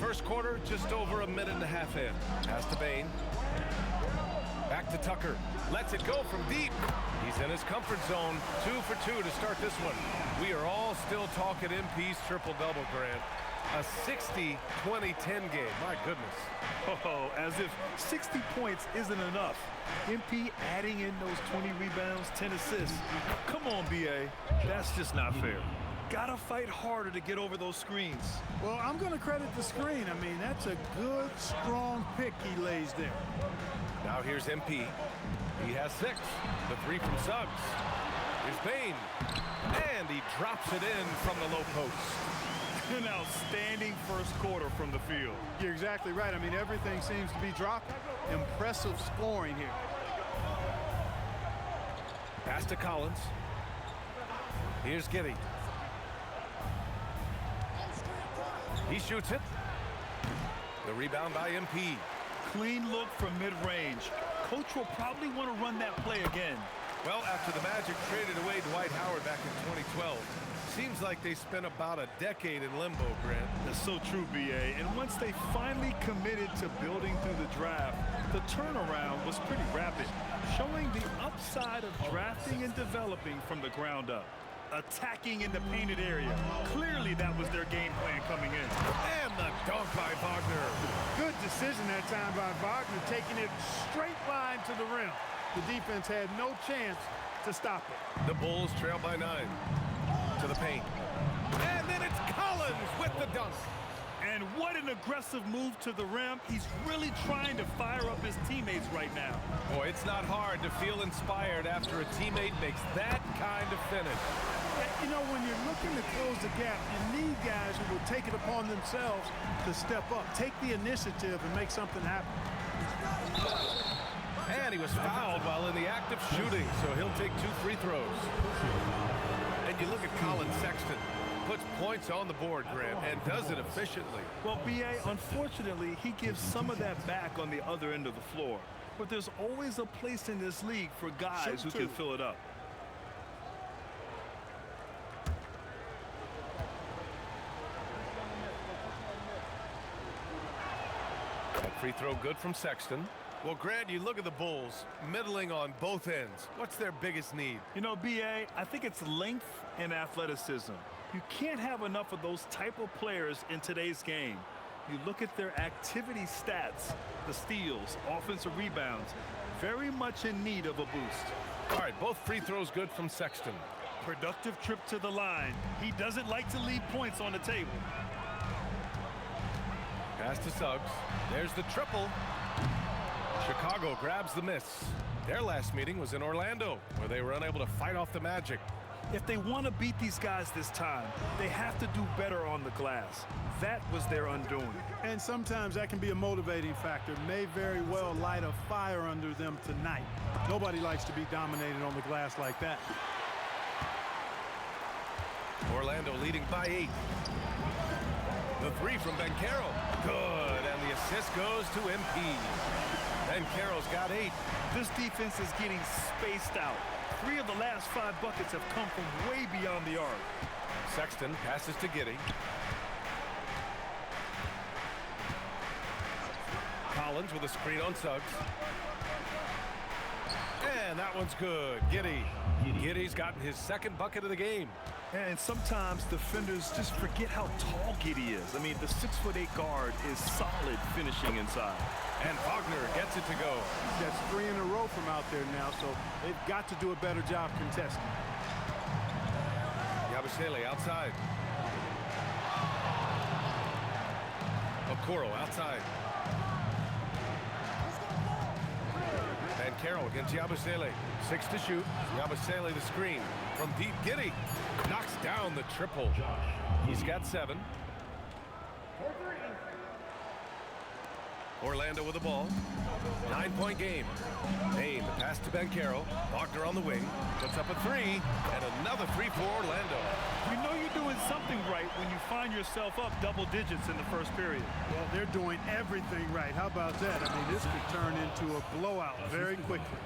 First quarter, just over a minute and a half in. Pass to Bane. Back Back to Tucker. Lets it go from deep. He's in his comfort zone. 2 for 2 to start this one. We are all still talking MP's triple-double, Grant. A 60-20-10 game. My goodness. Oh, as if 60 points isn't enough. MP adding in those 20 rebounds, 10 assists. Come on, BA. That's just not fair. Gotta fight harder to get over those screens. Well, I'm going to credit the screen. I mean, that's a good, strong pick he lays there. Now here's MP. He has 6. The 3 from Suggs. Here's Bain. And he drops it in from the low post. An outstanding first quarter from the field. You're exactly right. I mean, everything seems to be dropping. Impressive scoring here. Pass to Collins. Here's Giddey. He shoots it. The rebound by MP. Clean look from mid-range. Coach will probably want to run that play again. Well, after the Magic traded away Dwight Howard back in 2012, seems like they spent about a decade in limbo, Grant. That's so true, BA. And once they finally committed to building through the draft, the turnaround was pretty rapid, showing the upside of drafting and developing from the ground up. Attacking in the painted area. Clearly that was their game plan coming in. And the dunk by Wagner. Good decision that time by Wagner, taking it straight line to the rim. The defense had no chance to stop it. The Bulls trail by 9. To the paint. And then it's Collins with the dunk. And what an aggressive move to the rim. He's really trying to fire up his teammates right now. Boy, it's not hard to feel inspired after a teammate makes that kind of finish. You know, when you're looking to close the gap, you need guys who will take it upon themselves to step up, take the initiative, and make something happen. And he was fouled while in the act of shooting, so he'll take 2 free throws. And you look at Colin Sexton. Puts points on the board, Grant, and does it efficiently. Well, BA, unfortunately, he gives some of that back on the other end of the floor. But there's always a place in this league for guys who can fill it up. That free throw good from Sexton. Well, Grant, you look at the Bulls, middling on both ends. What's their biggest need? You know, BA, I think it's length and athleticism. You can't have enough of those type of players in today's game. You look at their activity stats, the steals, offensive rebounds, very much in need of a boost. All right, both free throws good from Sexton. Productive trip to the line. He doesn't like to leave points on the table. Pass to Suggs. There's the triple. Chicago grabs the miss. Their last meeting was in Orlando, where they were unable to fight off the Magic. If they want to beat these guys this time, they have to do better on the glass. That was their undoing. And sometimes that can be a motivating factor. May very well light a fire under them tonight. Nobody likes to be dominated on the glass like that. Orlando leading by 8. The 3 from Banchero. Good, and the assist goes to MP. Banchero's got 8. This defense is getting spaced out. 3 of the last 5 buckets have come from way beyond the arc. Sexton passes to Giddey. Collins with a screen on Suggs. And that one's good. Giddey's gotten his 2nd bucket of the game. And sometimes defenders just forget how tall Giddey is. I mean, the 6'8" guard is solid finishing inside. And Wagner gets it to go. That's 3 in a row from out there now, so they've got to do a better job contesting. Yabusele outside. Okoro outside. Banchero against Yabusele. 6 to shoot. Yabusele the screen. From deep, Giddey knocks down the triple. He's got 7. Orlando with the ball. 9-point game. Bain, the pass to Banchero. Wagner on the wing. Puts up a 3. And another 3 for Orlando. You know you're doing something right when you find yourself up double digits in the first period. Well, they're doing everything right. How about that? I mean, this could turn into a blowout very quickly.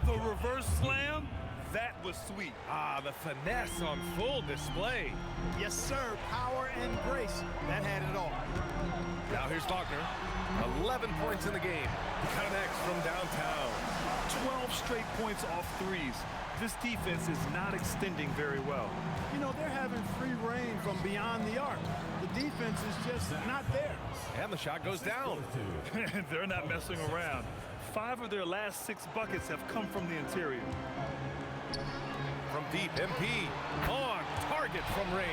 The reverse slam, that was sweet. Ah, the finesse on full display. Yes, sir. Power and grace. That had it all. Now here's Wagner. 11 points in the game. Connects from downtown. points off threes. This defense is not extending very well. You know, they're having free reign from beyond the arc. The defense is just not there. And the shot goes down. They're not messing around. 5 of their last 6 buckets have come from the interior. From deep, MP on target from range.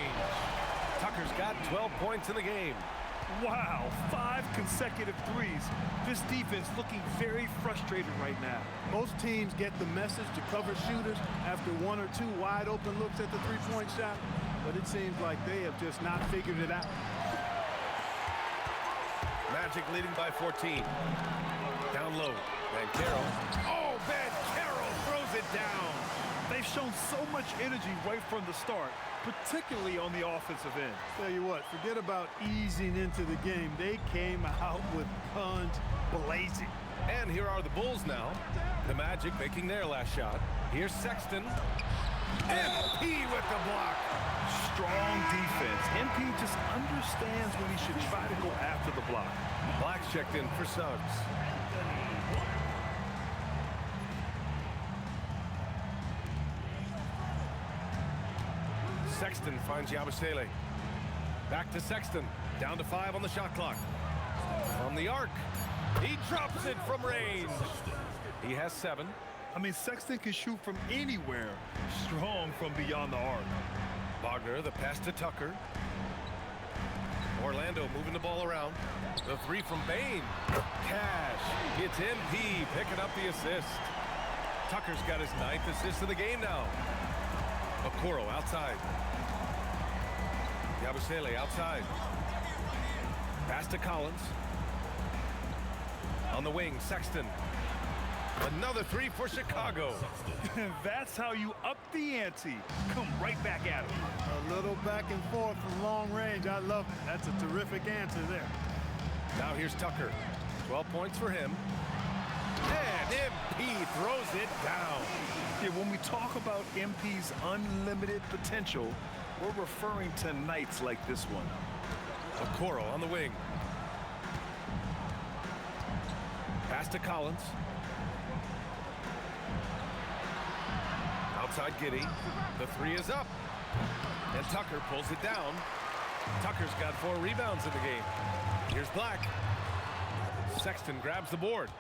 Tucker's got 12 points in the game. Wow, 5 consecutive threes. This defense looking very frustrated right now. Most teams get the message to cover shooters after 1 or 2 wide open looks at the three-point shot, but it seems like they have just not figured it out. Magic leading by 14. Down low. Van Carroll. Oh, Van Carroll throws it down. They've shown so much energy right from the start, particularly on the offensive end. Tell you what, forget about easing into the game. They came out with guns blazing. And here are the Bulls now. The Magic making their last shot. Here's Sexton. MP with the block. Strong defense. MP just understands when he should try to go after the block. Black's checked in for Suggs. Sexton finds Yabusele. Back to Sexton. Down to 5 on the shot clock. From the arc. He drops it from range. He has 7. I mean, Sexton can shoot from anywhere. Strong from beyond the arc. Wagner, the pass to Tucker. Orlando moving the ball around. The 3 from Bain. Cash. It's MP picking up the assist. Tucker's got his 9th assist of the game now. Okoro outside. Yabusele outside. Pass to Collins. On the wing, Sexton. Another 3 for Chicago. That's how you up the ante. Come right back at him. A little back and forth from long range. I love it. That's a terrific answer there. Now here's Tucker. 12 points for him. And MP throws it down. Yeah, when we talk about MP's unlimited potential, we're referring to nights like this one. Okoro on the wing. Pass to Collins. Outside Giddey. The 3 is up. And Tucker pulls it down. Tucker's got 4 rebounds in the game. Here's Black. Sexton grabs the board.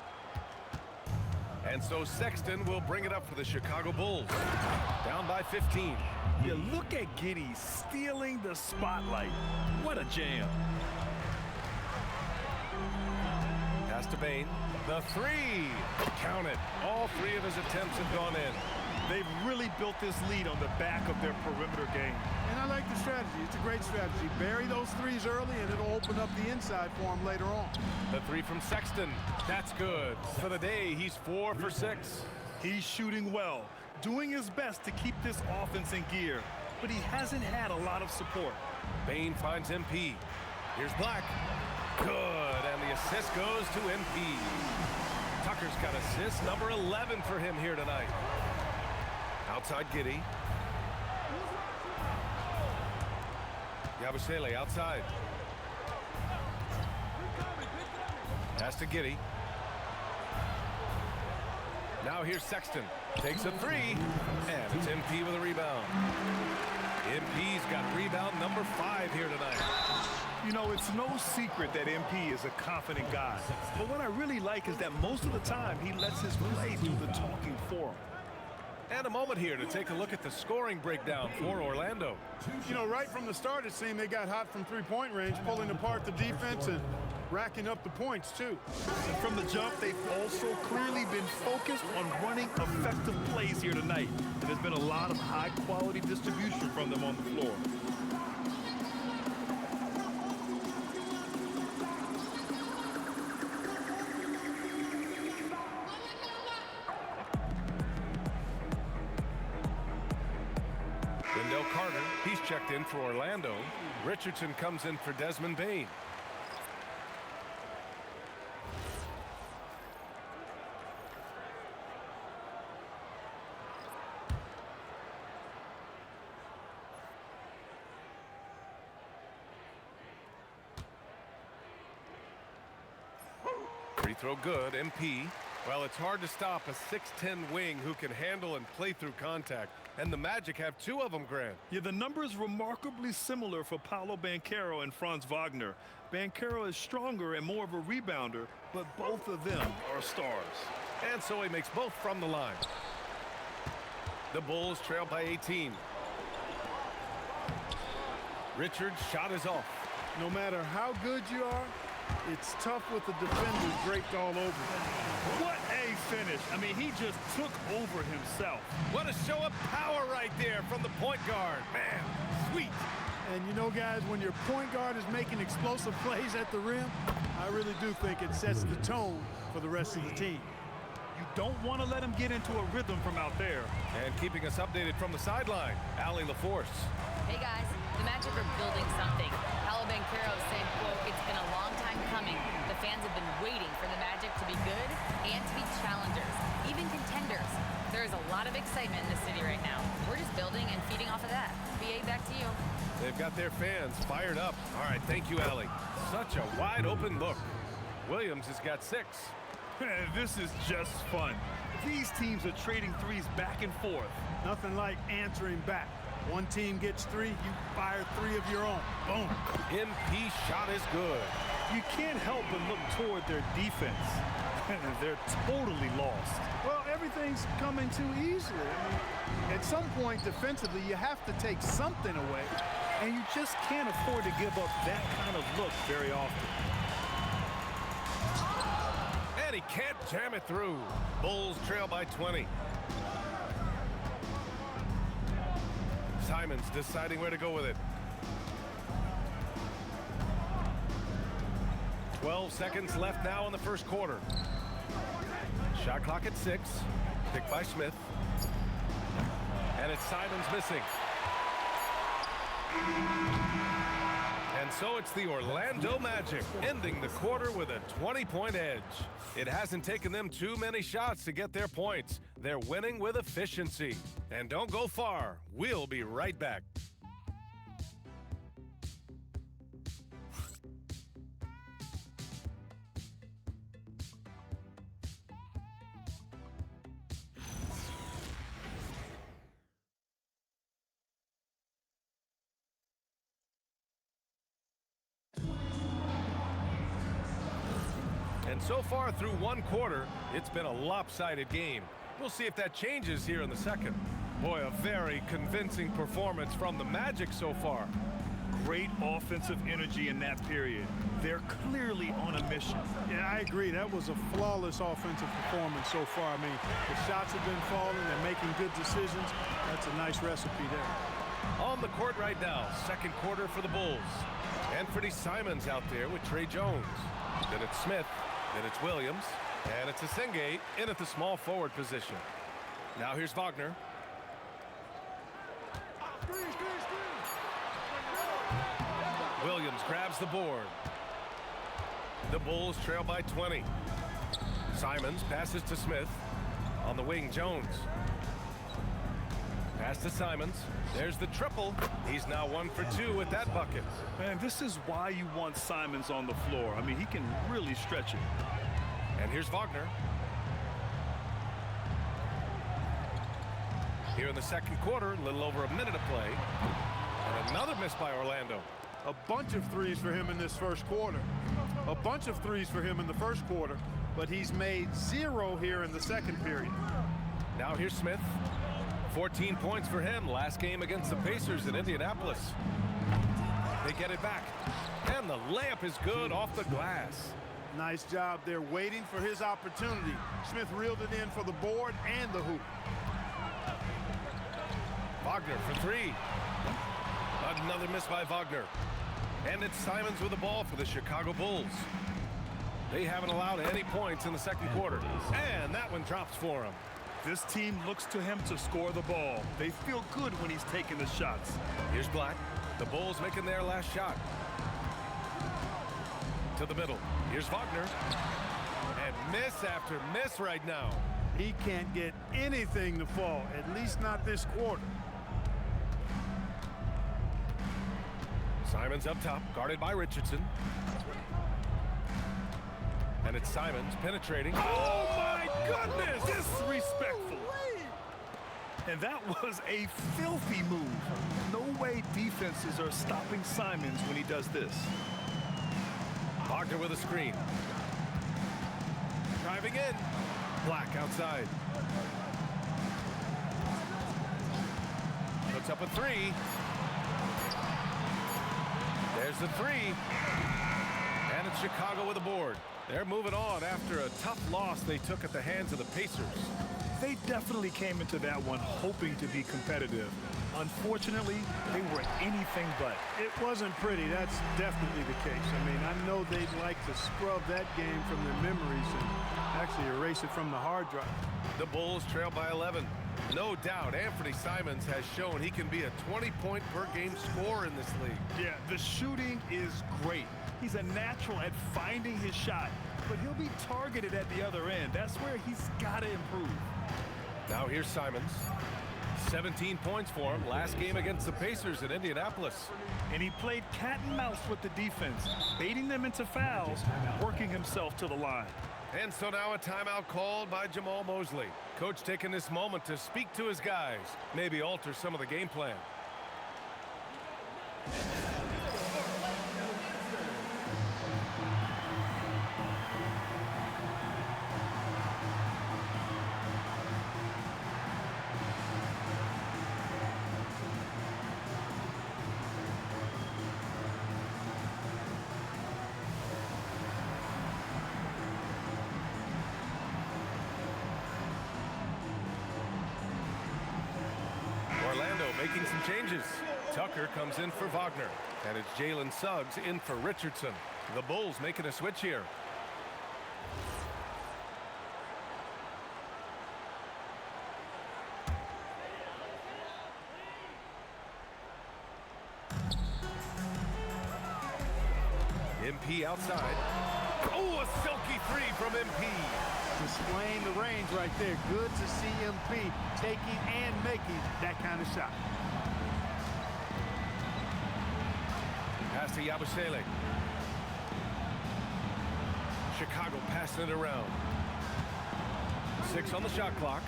And so Sexton will bring it up for the Chicago Bulls. Down by 15. You look at Giddey stealing the spotlight. What a jam. Pass to Bain. The 3. Count it. All 3 of his attempts have gone in. They've really built this lead on the back of their perimeter game. And I like the strategy. It's a great strategy. Bury those 3s early, and it'll open up the inside for him later on. The 3 from Sexton. That's good. For the day, he's 4 for 6. He's shooting well, doing his best to keep this offense in gear, but he hasn't had a lot of support. Bain finds MP. Here's Black. Good, and the assist goes to MP. Tucker's got assist number 11 for him here tonight. Outside Giddey. Yabusele outside. Pass to Giddey. Now here's Sexton. Takes a 3. And it's MP with a rebound. MP's got rebound number 5 here tonight. You know, it's no secret that MP is a confident guy. But what I really like is that most of the time he lets his play do the talking for him. And a moment here to take a look at the scoring breakdown for Orlando. You know, right from the start, it seemed they got hot from three-point range, pulling apart the defense and racking up the points, too. And from the jump, they've also clearly been focused on running effective plays here tonight. And there's been a lot of high-quality distribution from them on the floor. He's checked in for Orlando. Richardson comes in for Desmond Bain. Free throw good. MP Well, it's hard to stop a 6'10" wing who can handle and play through contact. And the Magic have 2 of them, Grant. Yeah, the numbers remarkably similar for Paolo Banchero and Franz Wagner. Banchero is stronger and more of a rebounder, but both of them are stars. And so he makes both from the line. The Bulls trail by 18. Richards' shot is off. No matter how good you are, it's tough with the defenders draped all over him. What a finish. I mean, he just took over himself. What a show of power right there from the point guard. Man, sweet. And you know, guys, when your point guard is making explosive plays at the rim, I really do think it sets the tone for the rest of the team. You don't want to let him get into a rhythm from out there. And keeping us updated from the sideline, Allie LaForce. Hey guys, the Magic are building something. Paolo Banchero said, quote, "It's been a long time coming. The fans have been waiting for the Magic to be good and to be challengers, even contenders. There is a lot of excitement in the city right now. We're just building and feeding off of that. BA, back to you." They've got their fans fired up. All right, thank you, Allie. Such a wide open look. Williams has got 6. This is just fun. These teams are trading threes back and forth. Nothing like answering back. One team gets 3, you fire 3 of your own. Boom. MP shot is good. You can't help but look toward their defense. They're totally lost. Well, everything's coming too easily. I mean, at some point defensively, you have to take something away, and you just can't afford to give up that kind of look very often. And he can't jam it through. Bulls trail by 20. Simons deciding where to go with it. 12 seconds left now in the first quarter. Shot clock at 6. Picked by Smith. And it's Simons missing. And so it's the Orlando Magic ending the quarter with a 20-point edge. It hasn't taken them too many shots to get their points. They're winning with efficiency. And don't go far. We'll be right back. And so far through one quarter, it's been a lopsided game. We'll see if that changes here in the second. Boy, a very convincing performance from the Magic so far. Great offensive energy in that period. They're clearly on a mission. Yeah, I agree. That was a flawless offensive performance so far. I mean, the shots have been falling. They're making good decisions. That's a nice recipe there. On the court right now, second quarter for the Bulls. Anthony Simons out there with Trey Jones. Then it's Smith. Then it's Williams. And it's Asenge in at the small forward position. Now here's Wagner. Williams grabs the board. The Bulls trail by 20. Simons passes to Smith. On the wing, Jones. Pass to Simons. There's the triple. He's now 1 for 2 with that bucket. Man, this is why you want Simons on the floor. I mean, he can really stretch it. And here's Wagner. Here in the second quarter, a little over a minute of play. And another miss by Orlando. A bunch of threes for him in this first quarter. A bunch of threes for him in the first quarter, but he's made 0 here in the second period. Now here's Smith. 14 points for him last game against the Pacers in Indianapolis. They get it back. And the layup is good off the glass. Nice job there waiting for his opportunity. Smith reeled it in for the board and the hoop. Wagner for 3. Another miss by Wagner. And it's Simons with the ball for the Chicago Bulls. They haven't allowed any points in the second quarter. And that one drops for him. This team looks to him to score the ball. They feel good when he's taking the shots. Here's Black. The Bulls making their last shot. To the middle. Here's Wagner. And miss after miss right now. He can't get anything to fall, at least not this quarter. Simons up top, guarded by Richardson. And it's Simons penetrating. Oh, my goodness! Disrespectful. And that was a filthy move. No way defenses are stopping Simons when he does this. Wagner with a screen. Driving in. Black outside. Puts up a three. There's the three. And it's Chicago with a board. They're moving on after a tough loss they took at the hands of the Pacers. They definitely came into that one hoping to be competitive. Unfortunately, they were anything but. It wasn't pretty. That's definitely the case. I mean, I know they'd like to scrub that game from their memories and actually erase it from the hard drive. The Bulls trail by 11. No doubt, Anthony Simons has shown he can be a 20-point-per-game scorer in this league. Yeah, the shooting is great. He's a natural at finding his shot, but he'll be targeted at the other end. That's where he's got to improve. Now here's Simons. 17 points for him last game against the Pacers in Indianapolis. And he played cat and mouse with the defense, baiting them into fouls, working himself to the line. And so now a timeout called by Jamal Mosley. Coach taking this moment to speak to his guys, maybe alter some of the game plan. Orlando making some changes. Tucker comes in for Wagner, and it's Jalen Suggs in for Richardson. The Bulls making a switch here. MP outside. Oh, a silky three from MP. Displaying the range right there. Good to see MP taking and making that kind of shot. Pass to Yabusele. Chicago passing it around. 6 on the shot clock.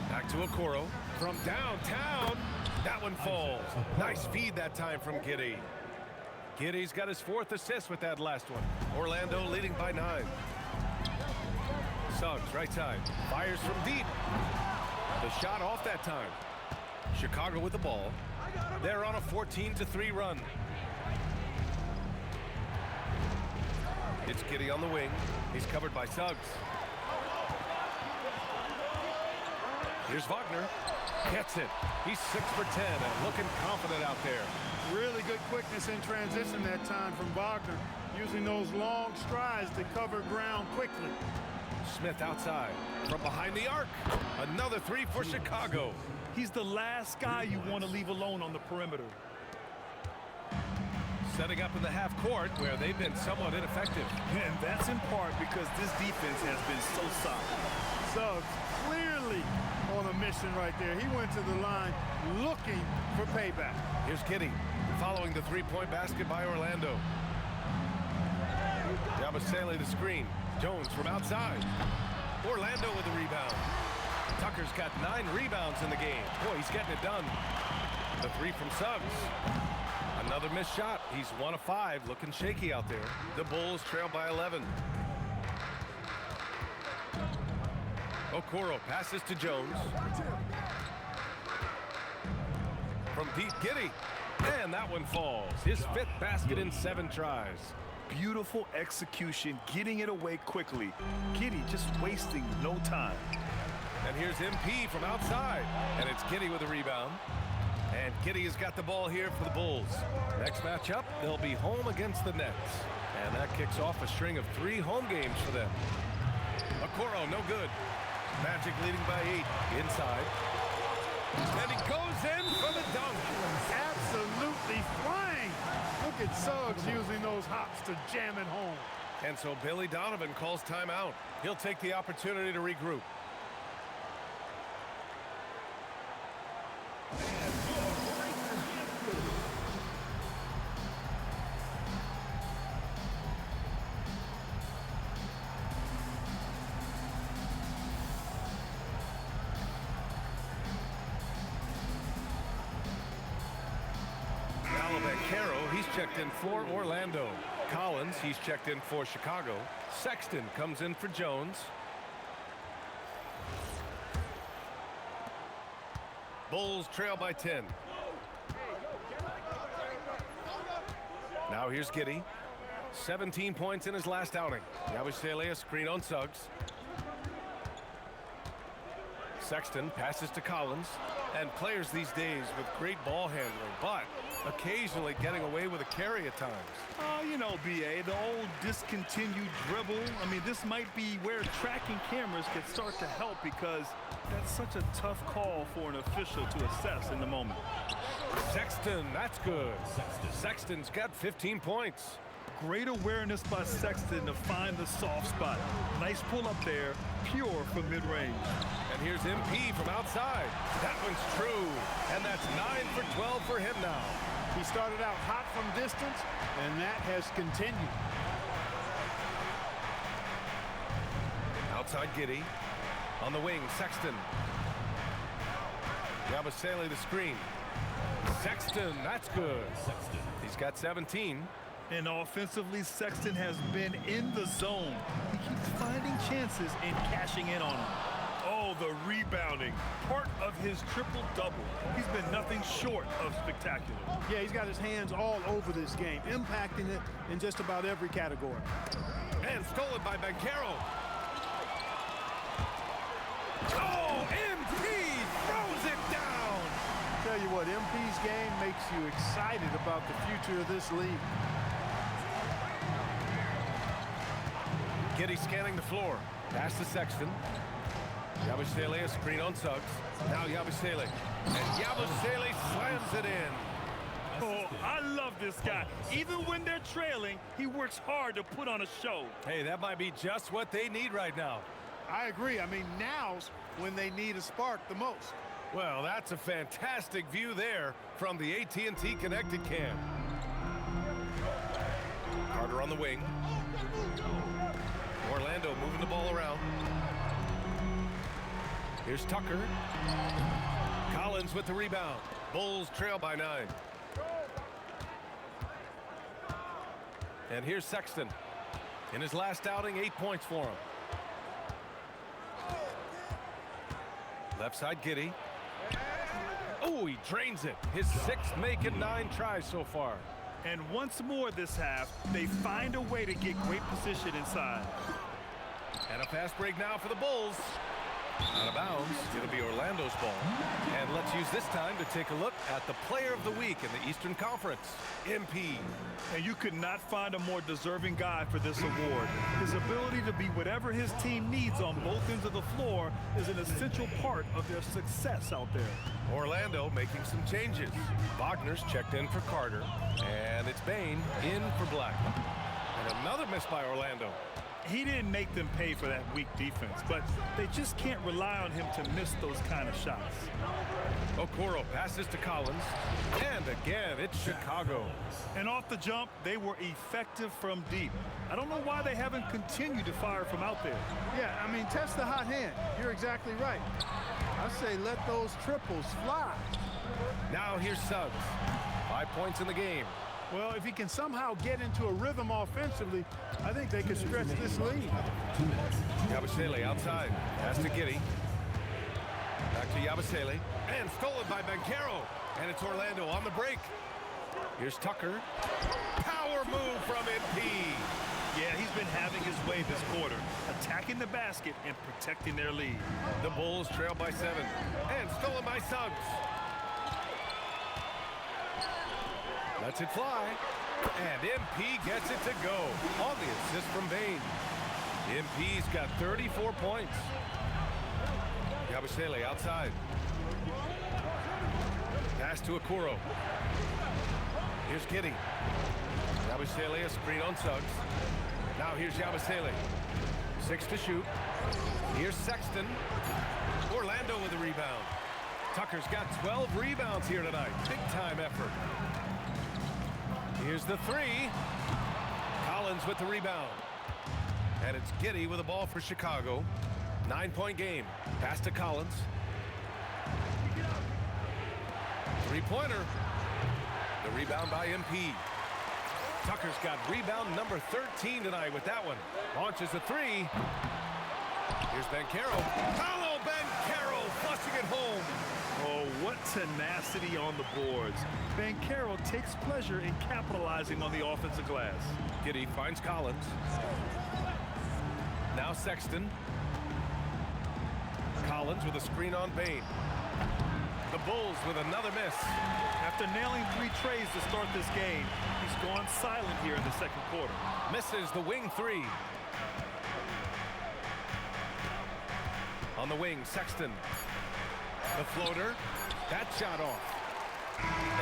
Back to Okoro. From downtown. That one falls. Nice feed that time from Giddey. Giddey's got his 4th assist with that last one. Orlando leading by 9. Suggs, right side. Fires from deep. The shot off that time. Chicago with the ball. They're on a 14-3 run. It's Giddey on the wing. He's covered by Suggs. Here's Wagner. Gets it. He's 6 for 10 and looking confident out there. Really good quickness in transition that time from Wagner, using those long strides to cover ground quickly. Smith outside from behind the arc. Another 3 for Chicago. He's the last guy you want to leave alone on the perimeter. Setting up in the half court where they've been somewhat ineffective. And that's in part because this defense has been so solid. Suggs clearly on a mission right there. He went to the line looking for payback. Here's Giddey following the 3-point basket by Orlando. Yabusele the screen. Jones from outside. Orlando with the rebound. Tucker's got 9 rebounds in the game. Boy, he's getting it done. The 3 from Suggs. Another missed shot. He's 1 of 5, looking shaky out there. The Bulls trail by 11. Okoro passes to Jones. From deep, Giddey. And that one falls. His 5th basket in 7 tries. Beautiful execution, getting it away quickly. Giddey just wasting no time. And here's MP from outside. And it's Giddey with a rebound. And Giddey has got the ball here for the Bulls. Next matchup, they'll be home against the Nets. And that kicks off a string of 3 home games for them. Okoro, no good. Magic leading by 8. Inside. And he goes in for the dunk. Absolutely flying. Look at Suggs using those hops to jam it home. And so Billy Donovan calls timeout. He'll take the opportunity to regroup. checked in for Orlando. Collins, he's checked in for Chicago. Sexton comes in for Jones. Bulls trail by 10. Now here's Giddey. 17 points in his last outing. Yabusele, a screen on Suggs. Sexton passes to Collins. And players these days with great ball handling, but occasionally getting away with a carry at times. You know, B.A., the old discontinued dribble. I mean, this might be where tracking cameras can start to help because that's such a tough call for an official to assess in the moment. Sexton, that's good. Sexton's got 15 points. Great awareness by Sexton to find the soft spot. Nice pull up there, pure from mid-range. And here's MP from outside. That one's true. And that's 9 for 12 for him now. He started out hot from distance, and that has continued. Outside Giddey. On the wing, Sexton. Yabusele the screen. Sexton, that's good. He's got 17. And offensively, Sexton has been in the zone. He keeps finding chances and cashing in on them. Oh, the rebounding. Part of his triple-double. He's been nothing short of spectacular. Yeah, he's got his hands all over this game, impacting it in just about every category. And stolen by Banchero. Oh, MP throws it down. Tell you what, MP's game makes you excited about the future of this league. Giddey scanning the floor. Pass to Sexton. Yabusele, a screen on Suggs. Now Yabusele. And Yabusele slams it in. Oh, I love this guy. Even when they're trailing, he works hard to put on a show. Hey, that might be just what they need right now. I agree. I mean, now's when they need a spark the most. Well, that's a fantastic view there from the AT&T Connected Cam. Carter on the wing. Orlando moving the ball around. Here's Tucker. Collins with the rebound. Bulls trail by 9. And here's Sexton. In his last outing, 8 points for him. Left side, Giddey. Oh, he drains it. His 6th make and 9 tries so far. And once more this half, they find a way to get great position inside. And a fast break now for the Bulls. Out of bounds. It'll be Orlando's ball. And let's use this time to take a look at the player of the week in the Eastern Conference, MP. And you could not find a more deserving guy for this award. His ability to be whatever his team needs on both ends of the floor is an essential part of their success out there. Orlando making some changes. Wagner's checked in for Carter. And it's Bain in for Black. And another miss by Orlando. He didn't make them pay for that weak defense, but they just can't rely on him to miss those kind of shots. Okoro passes to Collins. And again, it's Chicago. And off the jump, they were effective from deep. I don't know why they haven't continued to fire from out there. Yeah, I mean, test the hot hand. You're exactly right. I say let those triples fly. Now here's Suggs. 5 points in the game. Well, if he can somehow get into a rhythm offensively, I think they could stretch this lead. Yabusele outside. Pass to Giddey. Back to Yabusele. And stolen by Banchero. And it's Orlando on the break. Here's Tucker. Power move from MP. Yeah, he's been having his way this quarter, attacking the basket and protecting their lead. The Bulls trail by 7. And stolen by Suggs. Lets it fly. And MP gets it to go on the assist from Bain. MP's got 34 points. Yabusele outside. Pass to Okoro. Here's Giddey. Yabusele, a screen on Suggs. Now here's Yabusele. 6 to shoot. Here's Sexton. Orlando with the rebound. Tucker's got 12 rebounds here tonight. Big time effort. Here's the 3. Collins with the rebound. And it's Giddey with the ball for Chicago. 9-point game. Pass to Collins. 3-pointer. The rebound by MP. Tucker's got rebound number 13 tonight with that one. Launches a three. Here's Banchero. Paolo Banchero flushing it home. Oh, what tenacity on the boards. Banchero takes pleasure in capitalizing on the offensive glass. Giddey finds Collins. Now Sexton. Collins with a screen on Bain. The Bulls with another miss. After nailing 3 trays to start this game, he's gone silent here in the second quarter. Misses the wing three. On the wing, Sexton. The floater. That shot off.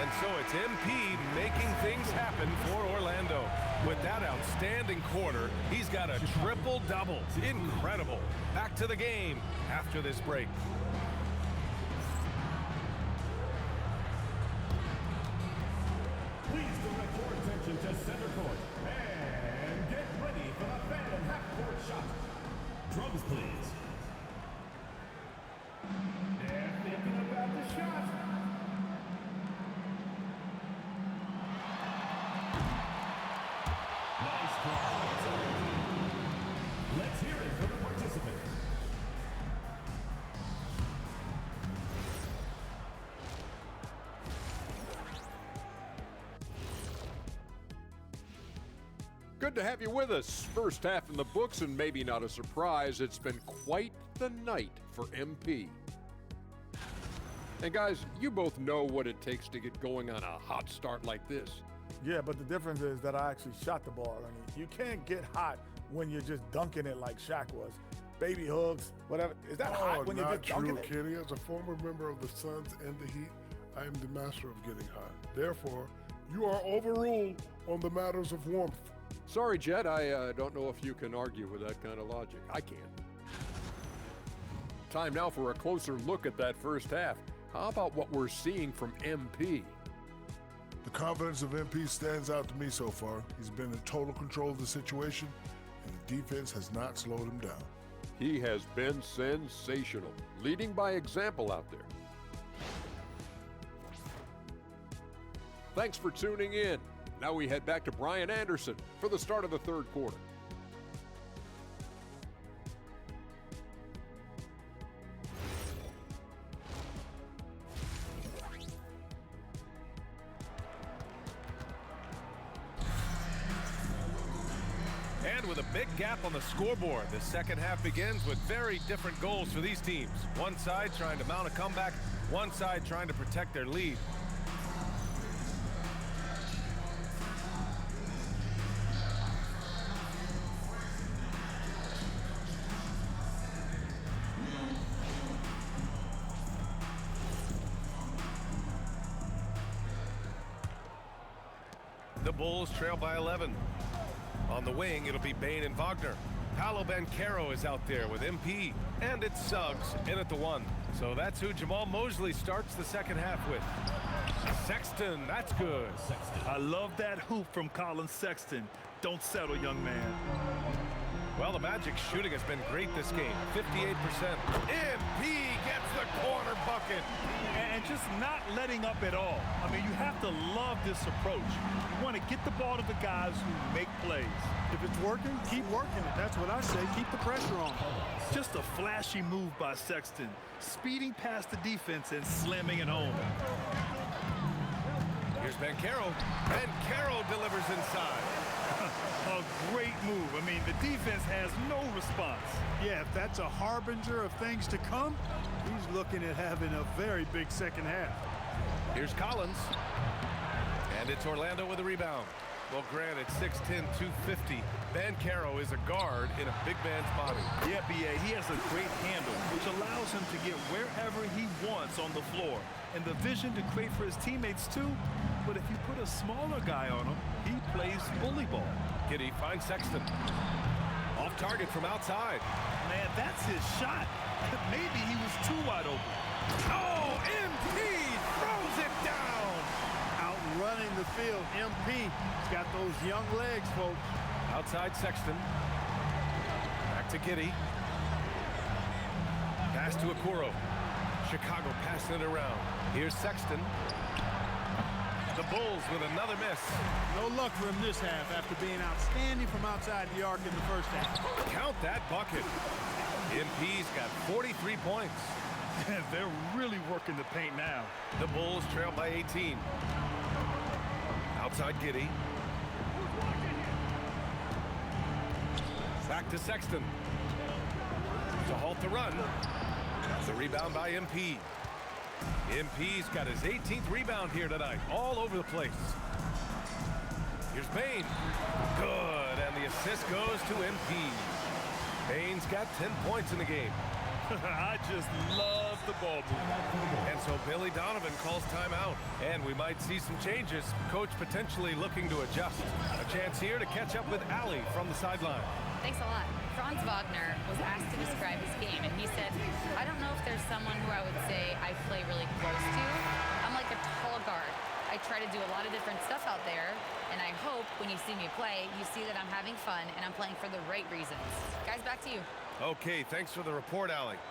And so it's MP making things happen for Orlando. With that outstanding quarter, he's got a triple-double. Incredible. Back to the game after this break. Please direct your attention to center court and get ready for the Phantom half-court shot. Drums, please. They're thinking about the shot. Nice call. Let's hear it for the participant. Good to have you with us. First half in the books, and maybe not a surprise, it's been quite the night for MP. And guys, you both know what it takes to get going on a hot start like this. Yeah, but the difference is that I actually shot the ball. I mean, you can't get hot when you're just dunking it like Shaq was. Baby hooks, whatever. Is that hot when you're just dunking it? Kenny. As a former member of the Suns and the Heat, I am the master of getting hot. Therefore, you are overruled on the matters of warmth. Sorry, Jet, I don't know if you can argue with that kind of logic. I can't. Time now for a closer look at that first half. How about what we're seeing from MP? The confidence of MP stands out to me so far. He's been in total control of the situation, and the defense has not slowed him down. He has been sensational, leading by example out there. Thanks for tuning in. Now we head back to Brian Anderson for the start of the third quarter. And with a big gap on the scoreboard, the second half begins with very different goals for these teams. One side trying to mount a comeback, one side trying to protect their lead. The Bulls trail by 11. On the wing, it'll be Bain and Wagner. Paolo Banchero is out there with MP. And it's Suggs in at the 1. So that's who Jamal Mosley starts the second half with. Sexton, that's good. I love that hoop from Colin Sexton. Don't settle, young man. Well, the Magic's shooting has been great this game. 58%. MP gets the corner bucket. And just not letting up at all. I mean, you have to love this approach. You want to get the ball to the guys who make plays. If it's working, keep working it. That's what I say. Keep the pressure on. Just a flashy move by Sexton. Speeding past the defense and slamming it home. Here's Banchero. Banchero delivers inside. A great move. I mean, the defense has no response. Yeah, if that's a harbinger of things to come, he's looking at having a very big second half. Here's Collins. And it's Orlando with a rebound. Well, granted, 6'10", 250. Banchero is a guard in a big man's body. Yeah, B.A., he has a great handle, which allows him to get wherever he wants on the floor. And the vision to create for his teammates, too. But if you put a smaller guy on him, he plays bully ball. Giddey finds Sexton. Off target from outside. Man, that's his shot. Maybe he was too wide open. Oh, MP throws it down. Outrunning the field, MP. He's got those young legs, folks. Outside Sexton. Back to Giddey. Pass to Okoro. Chicago passing it around. Here's Sexton. The Bulls with another miss. No luck for him this half after being outstanding from outside the arc in the first half. Count that bucket. MP's got 43 points. They're really working the paint now. The Bulls trail by 18. Outside Giddey. Back to Sexton. To halt the run. The rebound by MP. MP's got his 18th rebound here tonight. All over the place. Here's Bain. Good. And the assist goes to MP. Bain's got 10 points in the game. I just love the ball movement. And so Billy Donovan calls timeout. And we might see some changes. Coach potentially looking to adjust. A chance here to catch up with Allie from the sideline. Thanks a lot. Franz Wagner was asked to describe his game, and he said, I don't know if there's someone who I would say I play really close to. I'm like a tall guard. I try to do a lot of different stuff out there, and I hope when you see me play, you see that I'm having fun and I'm playing for the right reasons. Guys, back to you. Okay, thanks for the report, Allie.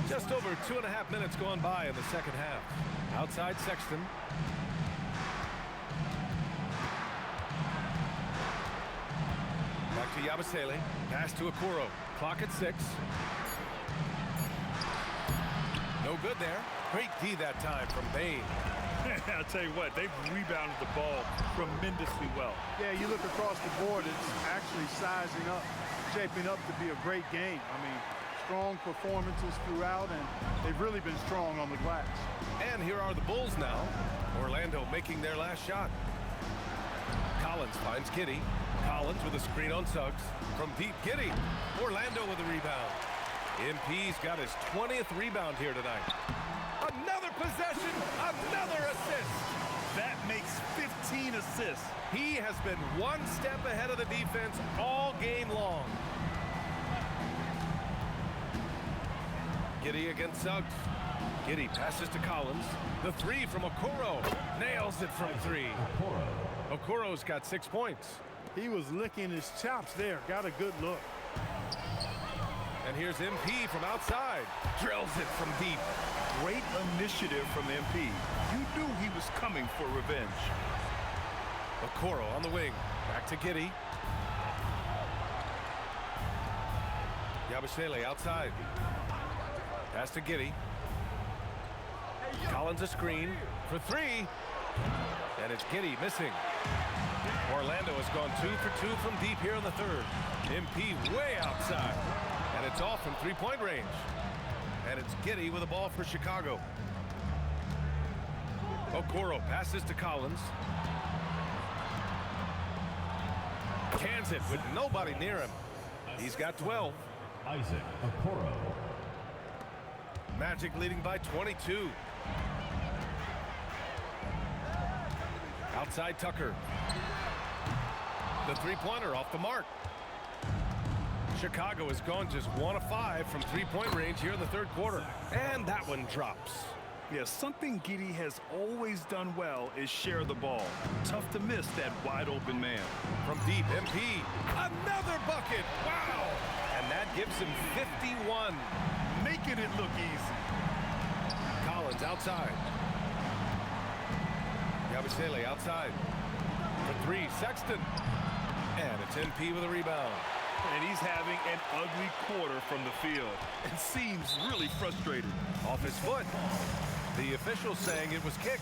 Just over 2.5 minutes going by in the second half. Outside Sexton. Back to Yabusele. Pass to Okoro. Clock at 6. No good there. Great D that time from Bain. I'll tell you what, they've rebounded the ball tremendously well. Yeah, you look across the board, it's actually sizing up, shaping up to be a great game. I mean, strong performances throughout, and they've really been strong on the glass. And here are the Bulls now. Orlando making their last shot. Collins finds Giddey. Collins with a screen on Suggs. From deep, Giddey. Orlando with a rebound. MP's got his 20th rebound here tonight. Another possession, another assist. That makes 15 assists. He has been one step ahead of the defense all game long. Giddey against Suggs. Giddey passes to Collins. The three from Okoro. Nails it from 3. Okoro's got 6 points. He was licking his chops there. Got a good look. And here's MP from outside. Drills it from deep. Great initiative from MP. You knew he was coming for revenge. Okoro on the wing. Back to Giddey. Yabusele outside. Pass to Giddey. Collins a screen for 3. And it's Giddey missing. Orlando has gone 2 for 2 from deep here in the third. MP way outside. And it's off from 3-point range. And it's Giddey with the ball for Chicago. Okoro passes to Collins. Cans it with nobody near him. He's got 12. Isaac Okoro. Magic leading by 22. Outside Tucker. The three-pointer off the mark. Chicago has gone just 1 of 5 from 3-point range here in the third quarter. And that one drops. Yeah, something Giddey has always done well is share the ball. Tough to miss that wide open man. From deep, MP. Another bucket. Wow. And that gives him 51. Making it look easy. Collins outside. Yabusele outside. For 3, Sexton. And it's MP with a rebound. And he's having an ugly quarter from the field. And seems really frustrated. Off his foot. The official saying it was kicked.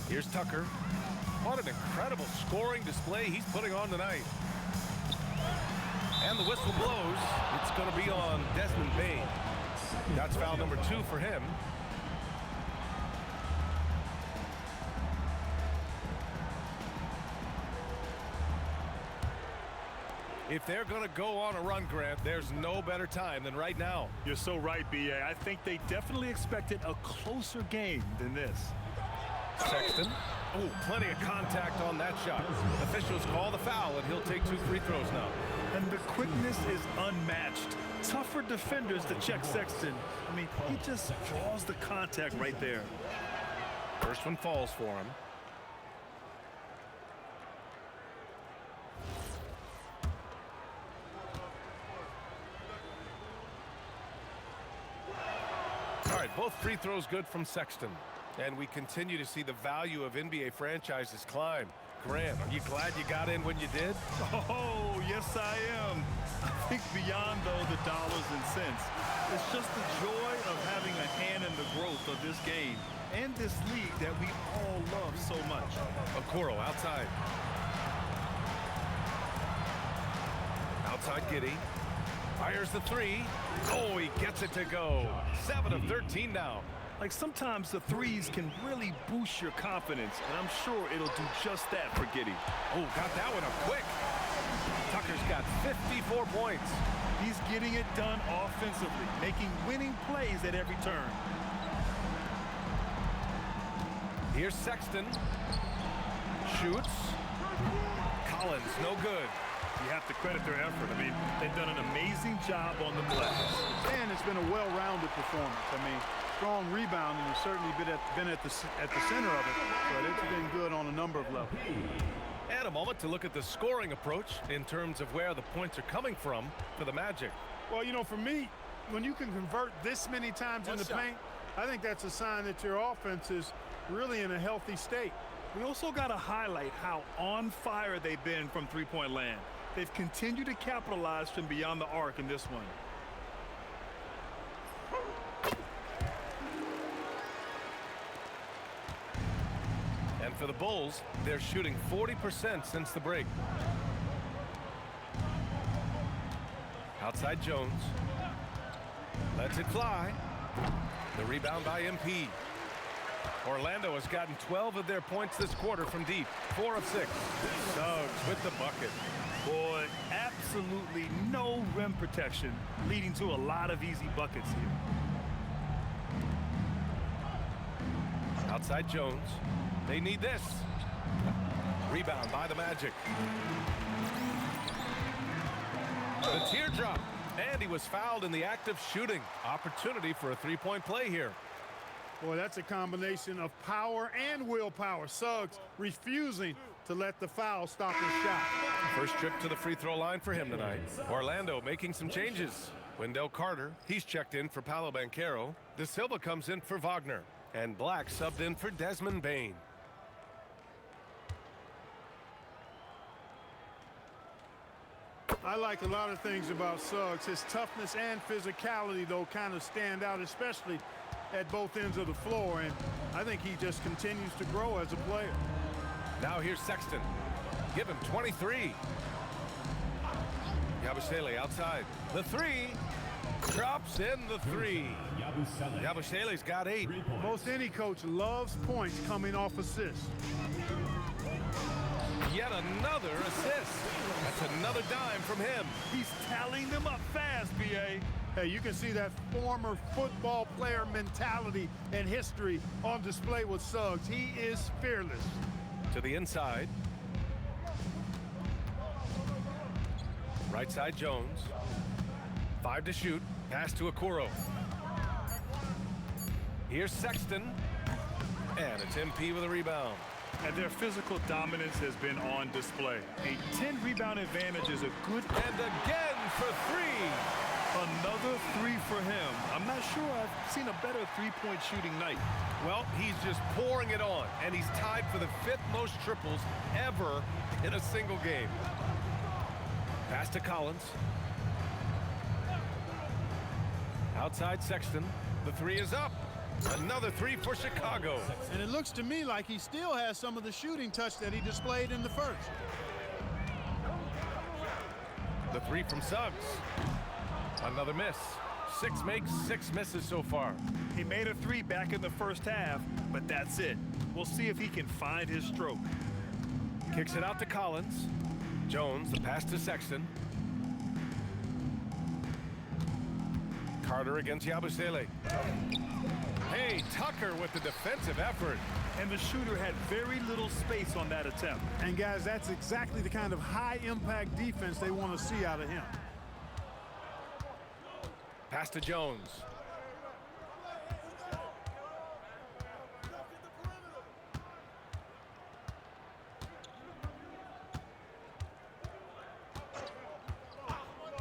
Here's Tucker. What an incredible scoring display he's putting on tonight. And the whistle blows. It's going to be on Desmond Bain. That's foul number 2 for him. If they're going to go on a run, Grant, there's no better time than right now. You're so right, B.A. I think they definitely expected a closer game than this. Sexton. Oh, plenty of contact on that shot. Officials call the foul, and he'll take 2 free throws now. And the quickness is unmatched. Tougher defenders to check Sexton. I mean, he just draws the contact right there. First one falls for him. both free throws good from Sexton. And we continue to see the value of NBA franchises climb. Grant, are you glad you got in when you did? Oh, yes, I am. I think beyond, though, the dollars and cents, it's just the joy of having a hand in the growth of this game and this league that we all love so much. Okoro outside. Outside Giddey. Fires the three. Oh, he gets it to go. 7 of 13 now. Like, sometimes the threes can really boost your confidence, and I'm sure it'll do just that for Giddey. Oh, got that one up quick. Tucker's got 54 points. He's getting it done offensively, making winning plays at every turn. Here's Sexton. Shoots. Collins, no good. You have to credit their effort. I mean, they've done an amazing job on the glass. And it's been a well-rounded performance. I mean, strong rebounding has certainly been at the center of it, but it's been good on a number of levels. And a moment to look at the scoring approach in terms of where the points are coming from for the Magic. Well, you know, for me, when you can convert this many times in the paint, I think that's a sign that your offense is really in a healthy state. We also got to highlight how on fire they've been from three-point land. They've continued to capitalize from beyond the arc in this one. And for the Bulls, they're shooting 40% since the break. Outside Jones. Lets it fly. The rebound by MP. Orlando has gotten 12 of their points this quarter from deep. 4 of 6. Suggs with the bucket. Boy, absolutely no rim protection, leading to a lot of easy buckets here. Outside Jones. They need this. Rebound by the Magic. The teardrop. And he was fouled in the act of shooting. Opportunity for a three-point play here. Boy, that's a combination of power and willpower. Suggs refusing to let the foul stop his shot. First trip to the free throw line for him tonight. Orlando making some changes. Wendell Carter, he's checked in for Paolo Banchero. De Silva comes in for Wagner. And Black subbed in for Desmond Bane. I like a lot of things about Suggs. His toughness and physicality, though, kind of stand out, especially at both ends of the floor. And I think he just continues to grow as a player. Now here's Sexton. Give him 23. Yabusele outside. The three. Drops in the three. Yabusele's got 8. Most any coach loves points coming off assists. Yet another assist. That's another dime from him. He's tallying them up fast, B.A. Hey, you can see that former football player mentality and history on display with Suggs. He is fearless. To the inside. Right side Jones. 5 to shoot. Pass to Okoro. Here's Sexton. And it's MP with a rebound. And their physical dominance has been on display. A 10-rebound advantage is a good... And again for 3. Another 3 for him. I'm not sure I've seen a better three-point shooting night. Well, he's just pouring it on, and he's tied for the 5th most triples ever in a single game. Pass to Collins. Outside Sexton. The 3 is up. Another 3 for Chicago. And it looks to me like he still has some of the shooting touch that he displayed in the first. The 3 from Suggs. Another miss. 6 makes, 6 misses so far. He made a 3 back in the first half, but that's it. We'll see if he can find his stroke. Kicks it out to Collins. Jones, the pass to Sexton. Carter against Yabusele. Hey, Tucker with the defensive effort. And the shooter had very little space on that attempt. And guys, that's exactly the kind of high-impact defense they want to see out of him. Pass to Jones.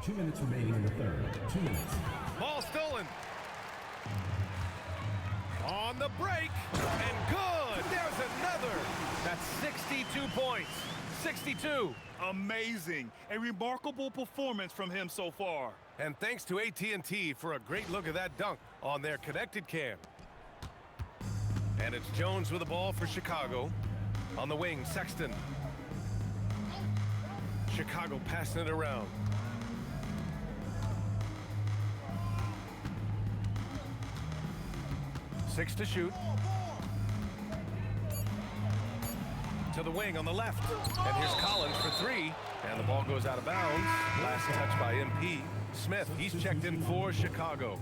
Two minutes remaining in the third. 2 minutes. Ball stolen. break, and good. There's another. That's 62 points. 62. Amazing. A remarkable performance from him so far. And thanks to AT&T for a great look at that dunk on their connected cam. And it's Jones with the ball for Chicago. On the wing, Sexton. Chicago passing it around. Six to shoot. To the wing on the left. And here's Collins for three. And the ball goes out of bounds. Last touch by MP. Smith, he's checked in for Chicago.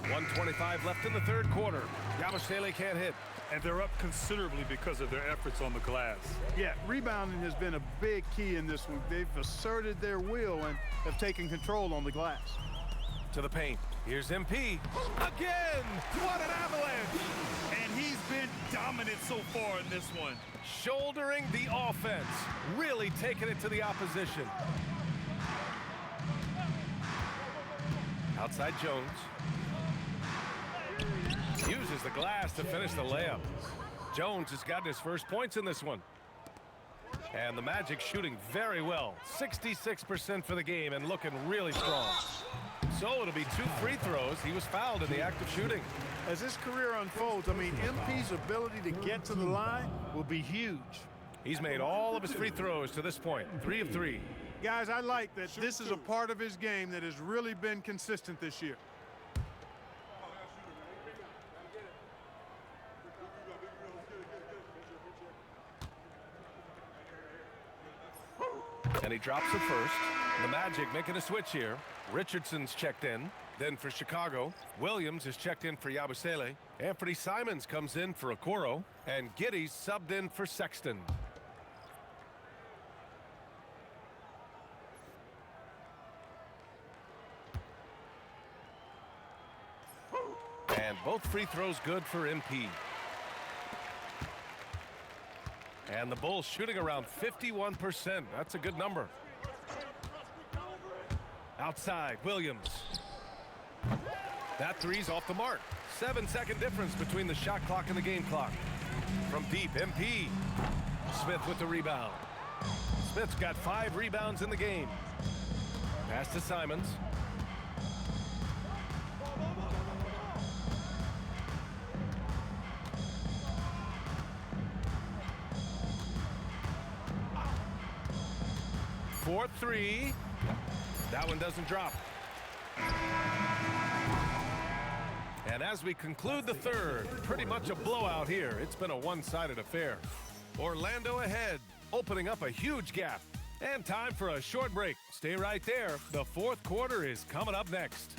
.125 left in the third quarter. Yabusele can't hit. And they're up considerably because of their efforts on the glass. Yeah, rebounding has been a big key in this one. They've asserted their will and have taken control on the glass. To the paint. Here's MP. Again! What an avalanche! And he's been dominant so far in this one. Shouldering the offense. Really taking it to the opposition. Outside Jones. Uses the glass to finish the layup. Jones has gotten his first points in this one. And the Magic shooting very well. 66% for the game and looking really strong. So it'll be 2 free throws. He was fouled in the act of shooting. As his career unfolds, I mean, MP's ability to get to the line will be huge. He's made all of his free throws to this point. 3 of 3. Guys, I like that this is a part of his game that has really been consistent this year. And he drops it first. The Magic making a switch here. Richardson's checked in. Then for Chicago, Williams is checked in for Yabusele. Anthony Simons comes in for Okoro. And Giddey's subbed in for Sexton. And both free throws good for MP. And the Bulls shooting around 51%. That's a good number. Outside, Williams. That three's off the mark. 7-second difference between the shot clock and the game clock. From deep, MP. Smith with the rebound. Smith's got 5 rebounds in the game. Pass to Simons. For 3. That one doesn't drop. And as we conclude the third, pretty much a blowout here. It's been a one-sided affair. Orlando ahead, opening up a huge gap. And time for a short break. Stay right there. The fourth quarter is coming up next.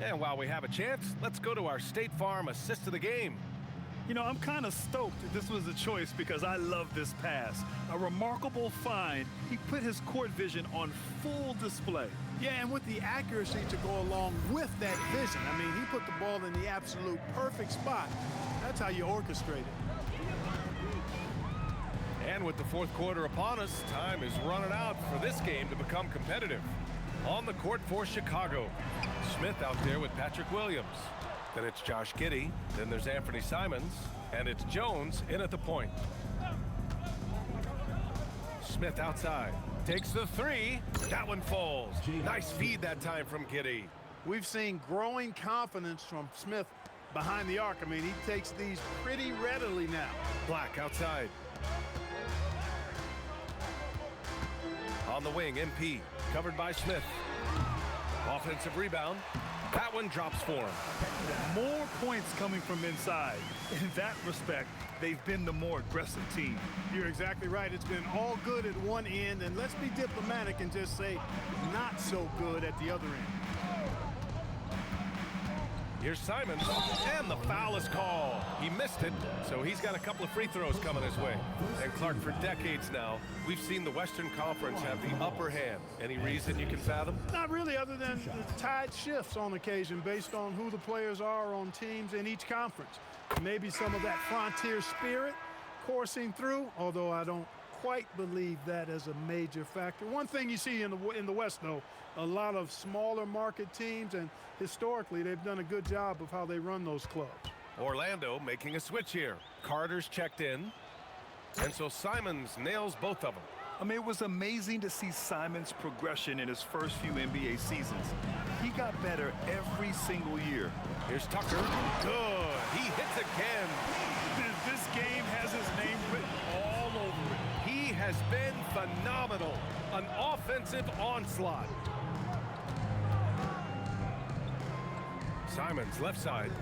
And while we have a chance, let's go to our State Farm assist of the game. You know, I'm kind of stoked this was a choice because I love this pass. A remarkable find. He put his court vision on full display. Yeah, and with the accuracy to go along with that vision. I mean, he put the ball in the absolute perfect spot. That's how you orchestrate it. And with the fourth quarter upon us, time is running out for this game to become competitive. On the court for Chicago, Smith out there with Patrick Williams. Then it's Josh Giddey. Then there's Anthony Simons. And it's Jones in at the point. Smith outside. Takes the 3. That one falls. Nice feed that time from Giddey. We've seen growing confidence from Smith behind the arc. I mean, he takes these pretty readily now. Black outside. On the wing, MP. Covered by Smith. Offensive rebound. That one drops for him. More points coming from inside. In that respect, they've been the more aggressive team. You're exactly right. It's been all good at one end, and let's be diplomatic and just say not so good at the other end. Here's Simons, and the foul is called. He missed it, so he's got a couple of free throws coming his way. And Clark, for decades now, we've seen the Western Conference have the upper hand. Any reason you can fathom? Not really, other than the tide shifts on occasion based on who the players are on teams in each conference. Maybe some of that frontier spirit coursing through, although I don't quite believe that as a major factor. One thing you see in the West, though, a lot of smaller market teams, and historically they've done a good job of how they run those clubs. Orlando making a switch here. Carter's checked in, and so Simons nails both of them. I mean, it was amazing to see Simons' progression in his first few NBA seasons. He got better every single year. Here's Tucker. Good. He hits again. This game has his name written all over it. He has been phenomenal. An offensive onslaught. Simons, left side.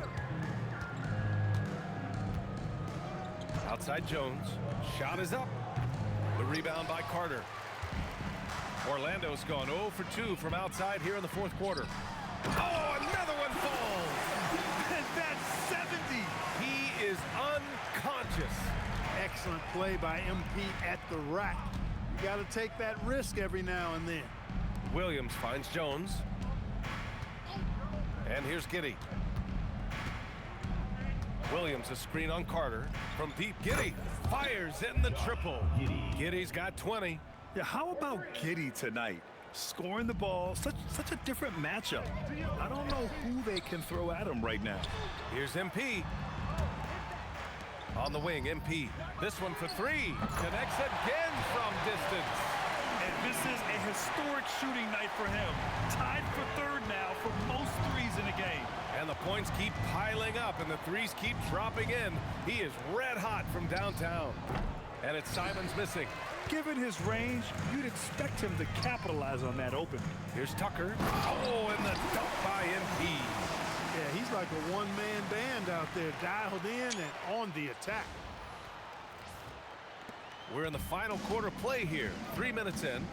Outside Jones. Shot is up. The rebound by Carter. Orlando's gone 0 for 2 from outside here in the fourth quarter. Oh, another one falls. And that's 70. He is unconscious. Excellent play by MP at the rack. You got to take that risk every now and then. Williams finds Jones. And here's Giddey. Williams a screen on Carter. From deep, Giddey fires in the triple. Giddey's got 20. Yeah, how about Giddey tonight? Scoring the ball, such a different matchup. I don't know who they can throw at him right now. Here's MP. On the wing, MP. This one for 3. Connects again from distance. And this is a historic shooting night for him. Tied for third now for most threes in a game. And the points keep piling up, and the threes keep dropping in. He is red hot from downtown. And it's Simons missing. Given his range, you'd expect him to capitalize on that open. Here's Tucker. Oh, and the dunk by MP. Yeah, he's like a one-man band out there, dialed in and on the attack. We're in the final quarter play here. 3 minutes in.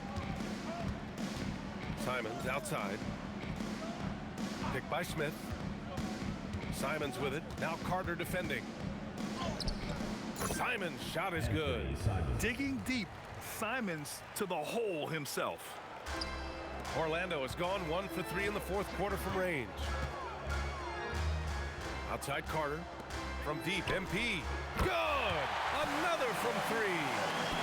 Simons outside. Picked by Smith. Simons with it. Now Carter defending. Simons' shot is good. Digging deep. Simons to the hole himself. Orlando has gone 1 for 3 in the fourth quarter from range. Outside Carter. From deep, MP. Good! Another from 3.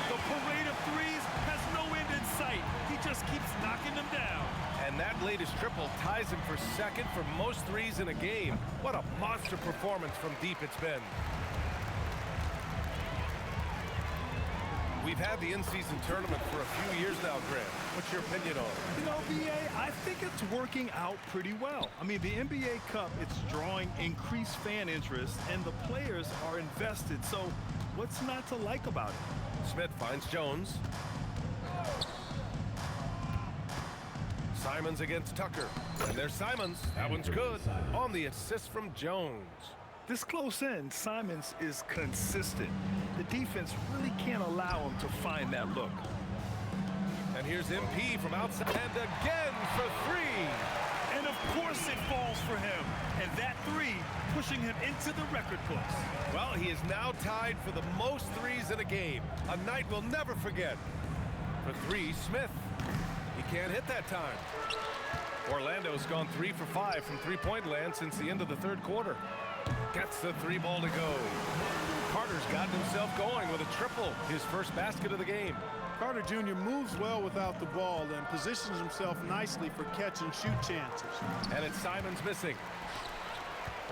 The parade of threes has no end in sight. He just keeps knocking them down. And that latest triple ties him for second for most threes in a game. What a monster performance from deep it's been. We've had the in-season tournament for a few years now, Grant. What's your opinion on it? You know, BA, I think it's working out pretty well. I mean, the NBA Cup, it's drawing increased fan interest, and the players are invested. So what's not to like about it? Smith finds Jones. Simons against Tucker. And there's Simons. That one's good. On the assist from Jones. This close in, Simons is consistent. The defense really can't allow him to find that look. And here's MP from outside. And again for 3. And of course it falls for him. And that 3 pushing him into the record books. Well, he is now tied for the most threes in a game. A night we'll never forget. For 3, Smith. He can't hit that time. Orlando's gone 3 for 5 from three-point land since the end of the third quarter. Gets the 3 ball to go. Carter's gotten himself going with a triple, his first basket of the game. Carter Jr. moves well without the ball and positions himself nicely for catch and shoot chances. And it's Simons missing.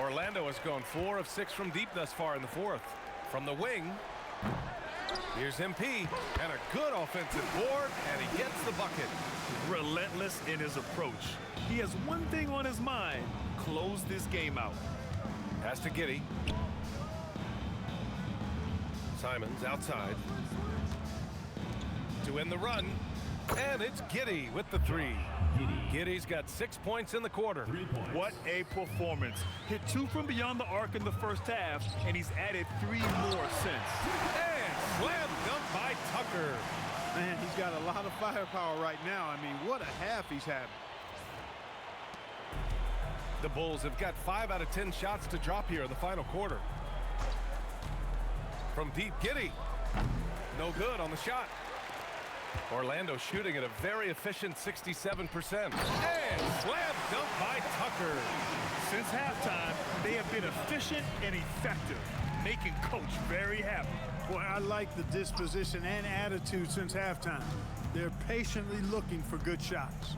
Orlando has gone 4 of 6 from deep thus far in the fourth. From the wing, here's MP, and a good offensive board, and he gets the bucket. Relentless in his approach. He has one thing on his mind: close this game out. Pass to Giddey. Simons outside. To end the run. And it's Giddey with the 3. Giddey's got 6 points in the quarter. What a performance. Hit 2 from beyond the arc in the first half, and he's added 3 more since. And slam dunk by Tucker. Man, he's got a lot of firepower right now. I mean, what a half he's having. The Bulls have got 5 out of 10 shots to drop here in the final quarter. From deep, Giddey. No good on the shot. Orlando shooting at a very efficient 67%. And slam dunk by Tucker. Since halftime, they have been efficient and effective, making Coach very happy. Boy, I like the disposition and attitude since halftime. They're patiently looking for good shots.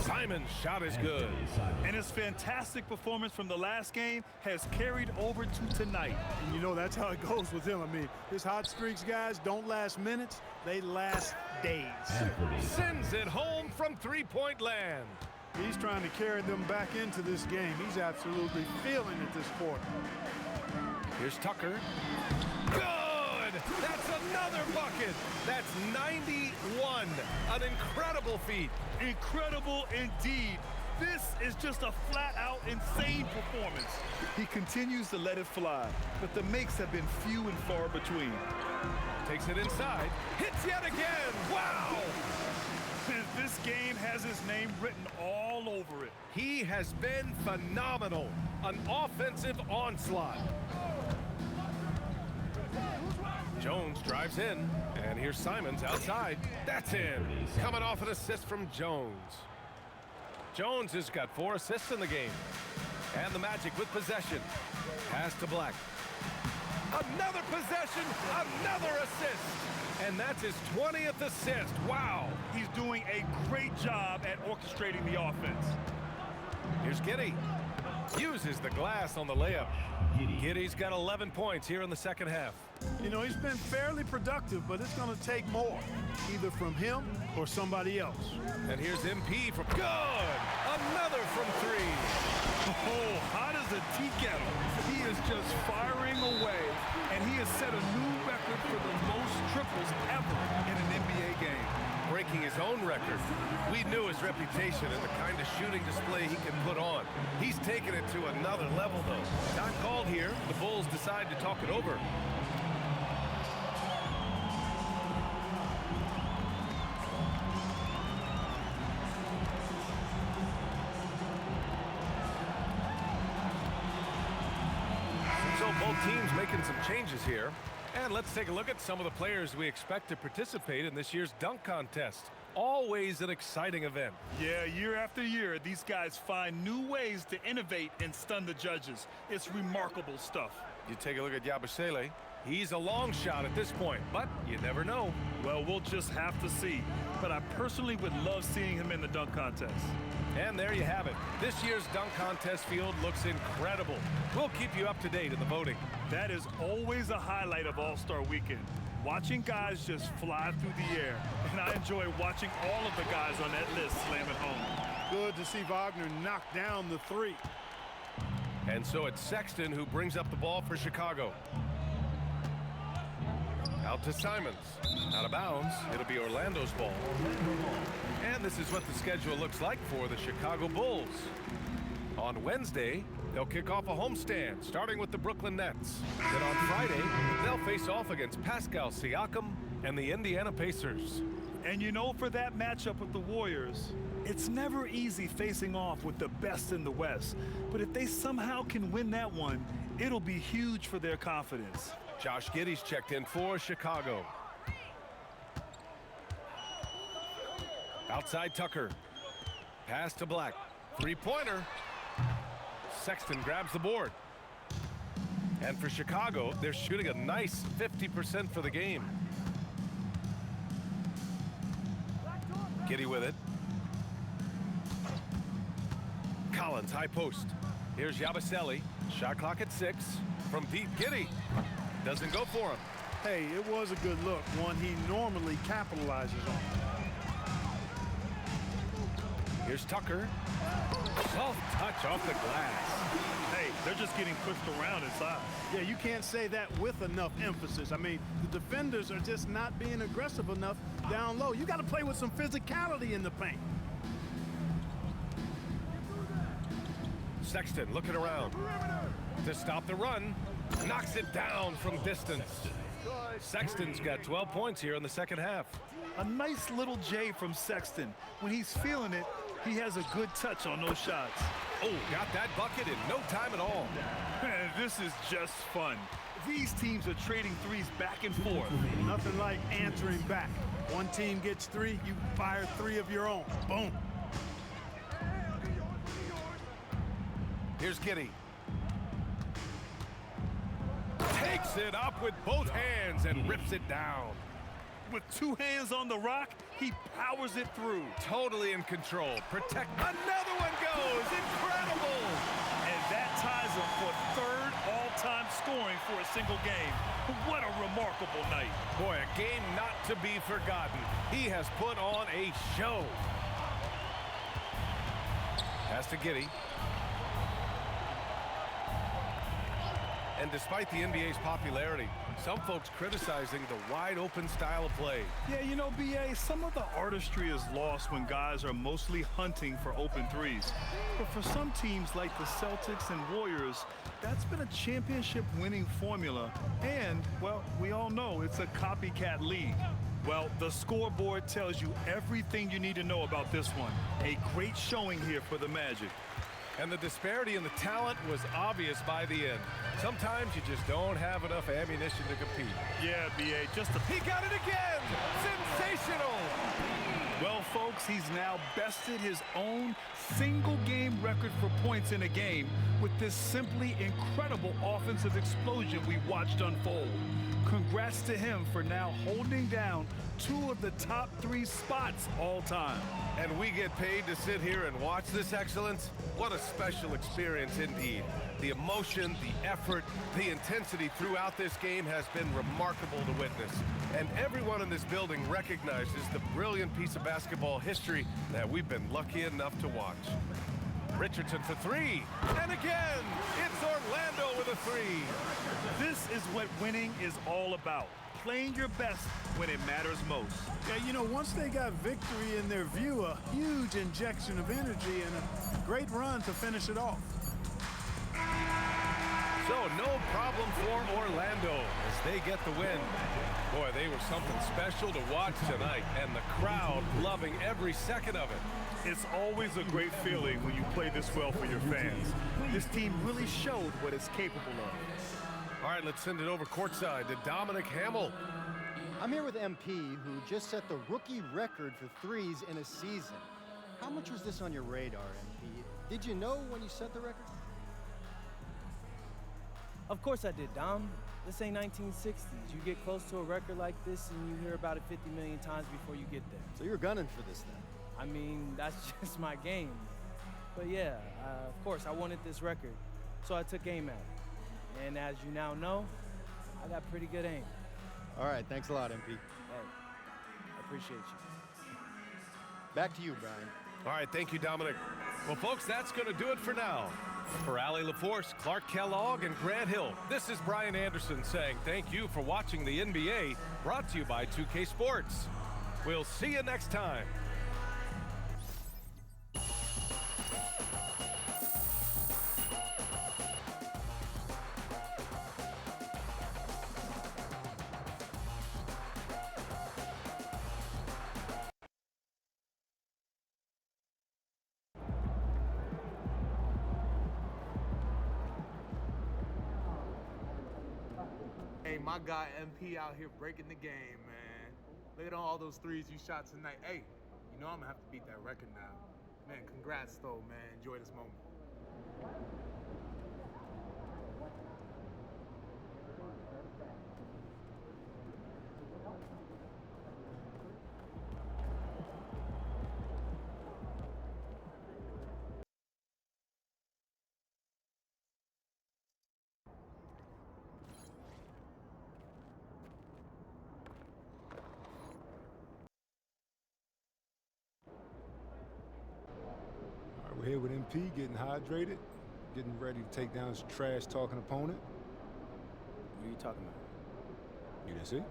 Simon's shot is good. And his fantastic performance from the last game has carried over to tonight. And you know, that's how it goes with him. I mean, his hot streaks, guys, don't last minutes. They last days. Sends it home from three-point land. He's trying to carry them back into this game. He's absolutely feeling it this quarter. Here's Tucker. Good! That's another bucket. That's 91. An incredible feat. Incredible indeed. This is just a flat-out insane performance. He continues to let it fly, but the makes have been few and far between. Takes it inside. Hits yet again. Wow! This game has his name written all over it. He has been phenomenal. An offensive onslaught. Jones drives in, and here's Simons outside. That's in. Coming off an assist from Jones. Jones has got 4 assists in the game. And the Magic with possession. Pass to Black. Another possession, another assist. And that's his 20th assist. Wow. He's doing a great job at orchestrating the offense. Here's Giddey. Uses the glass on the layup. Giddey's got 11 points here in the second half. You know, he's been fairly productive, but it's going to take more, either from him or somebody else. And here's MP from good. Another from 3. Oh, hot as a tea kettle. He is just firing away, and he has set a new record for the most triples ever in an NBA game. Breaking his own record. We knew his reputation and the kind of shooting display he can put on. He's taken it to another level, though. Not called here. The Bulls decide to talk it over. So both teams making some changes here. And let's take a look at some of the players we expect to participate in this year's dunk contest. Always an exciting event. Yeah, year after year, these guys find new ways to innovate and stun the judges. It's remarkable stuff. You take a look at Yabusele. He's a long shot at this point, but you never know. Well, we'll just have to see. But I personally would love seeing him in the dunk contest. And there you have it. This year's dunk contest field looks incredible. We'll keep you up to date in the voting. That is always a highlight of All-Star Weekend. Watching guys just fly through the air. And I enjoy watching all of the guys on that list slam it home. Good to see Wagner knock down the 3. And so it's Sexton who brings up the ball for Chicago. Out to Simons. Out of bounds. It'll be Orlando's ball. And this is what the schedule looks like for the Chicago Bulls. On Wednesday, they'll kick off a homestand, starting with the Brooklyn Nets. Then on Friday, they'll face off against Pascal Siakam and the Indiana Pacers. And you know, for that matchup with the Warriors, it's never easy facing off with the best in the West. But if they somehow can win that one, it'll be huge for their confidence. Josh Giddey's checked in for Chicago. Outside Tucker. Pass to Black. Three-pointer. Sexton grabs the board. And for Chicago, they're shooting a nice 50% for the game. Giddey with it. Collins, high post. Here's Yabusele. Shot clock at 6. From deep, Giddey. Doesn't go for him. Hey, it was a good look, one he normally capitalizes on. Here's Tucker. Soft touch off the glass. Hey, they're just getting pushed around inside. Yeah, you can't say that with enough emphasis. I mean, the defenders are just not being aggressive enough down low. You got to play with some physicality in the paint. Sexton looking around to stop the run. Knocks it down from distance. Sexton's got 12 points here in the second half. A nice little J from Sexton. When he's feeling it, He has a good touch on those shots. Oh, got that bucket in no time at all. Man, this is just fun. These teams are trading threes back and forth. Nothing like answering back. One team gets 3, you fire 3 of your own. Boom. Here's Giddey. Takes it up with both hands and rips it down. With 2 hands on the rock, he powers it through. Totally in control. Protect. Another one goes. Incredible. And that ties him for 3rd all-time scoring for a single game. What a remarkable night. Boy, a game not to be forgotten. He has put on a show. Pass to Giddey. And despite the NBA's popularity, some folks criticizing the wide-open style of play. Yeah, you know, B.A., some of the artistry is lost when guys are mostly hunting for open threes. But for some teams like the Celtics and Warriors, that's been a championship-winning formula. And, well, we all know it's a copycat league. Well, the scoreboard tells you everything you need to know about this one. A great showing here for the Magic. And the disparity in the talent was obvious by the end. Sometimes you just don't have enough ammunition to compete. Yeah, B.A., He got it again! Sensational! Well, folks, he's now bested his own single-game record for points in a game with this simply incredible offensive explosion we watched unfold. Congrats to him for now holding down 2 of the top 3 spots all time. And we get paid to sit here and watch this excellence? What a special experience indeed. The emotion, the effort, the intensity throughout this game has been remarkable to witness. And everyone in this building recognizes the brilliant piece of basketball history that we've been lucky enough to watch. Richardson for 3, and again, it's Orlando with a 3. This is what winning is all about. Playing your best when it matters most. Yeah, you know, once they got victory in their view, a huge injection of energy and a great run to finish it off. So no problem for Orlando as they get the win. Boy, they were something special to watch tonight, and the crowd loving every second of it. It's always a great feeling when you play this well for your fans. This team really showed what it's capable of. All right, let's send it over courtside to Dominic Hamill. I'm here with MP, who just set the rookie record for threes in a season. How much was this on your radar, MP? Did you know when you set the record? Of course I did, Dom. This ain't 1960s. You get close to a record like this and you hear about it 50 million times before you get there. So you're gunning for this then? I mean, that's just my game. But yeah, of course, I wanted this record, so I took aim at it. And as you now know, I got pretty good aim. All right, thanks a lot, MP. Hey, I appreciate you. Back to you, Brian. All right, thank you, Dominic. Well, folks, that's going to do it for now. For Allie LaForce, Clark Kellogg, and Grant Hill, this is Brian Anderson saying thank you for watching the NBA, brought to you by 2K Sports. We'll see you next time. Hey, my guy MP out here breaking the game, man. Look at all those threes you shot tonight. Hey, you know I'm gonna have to beat that record now. Man, congrats though, man. Enjoy this moment. We're here with MP, getting hydrated, getting ready to take down his trash-talking opponent. What are you talking about? You didn't see? No.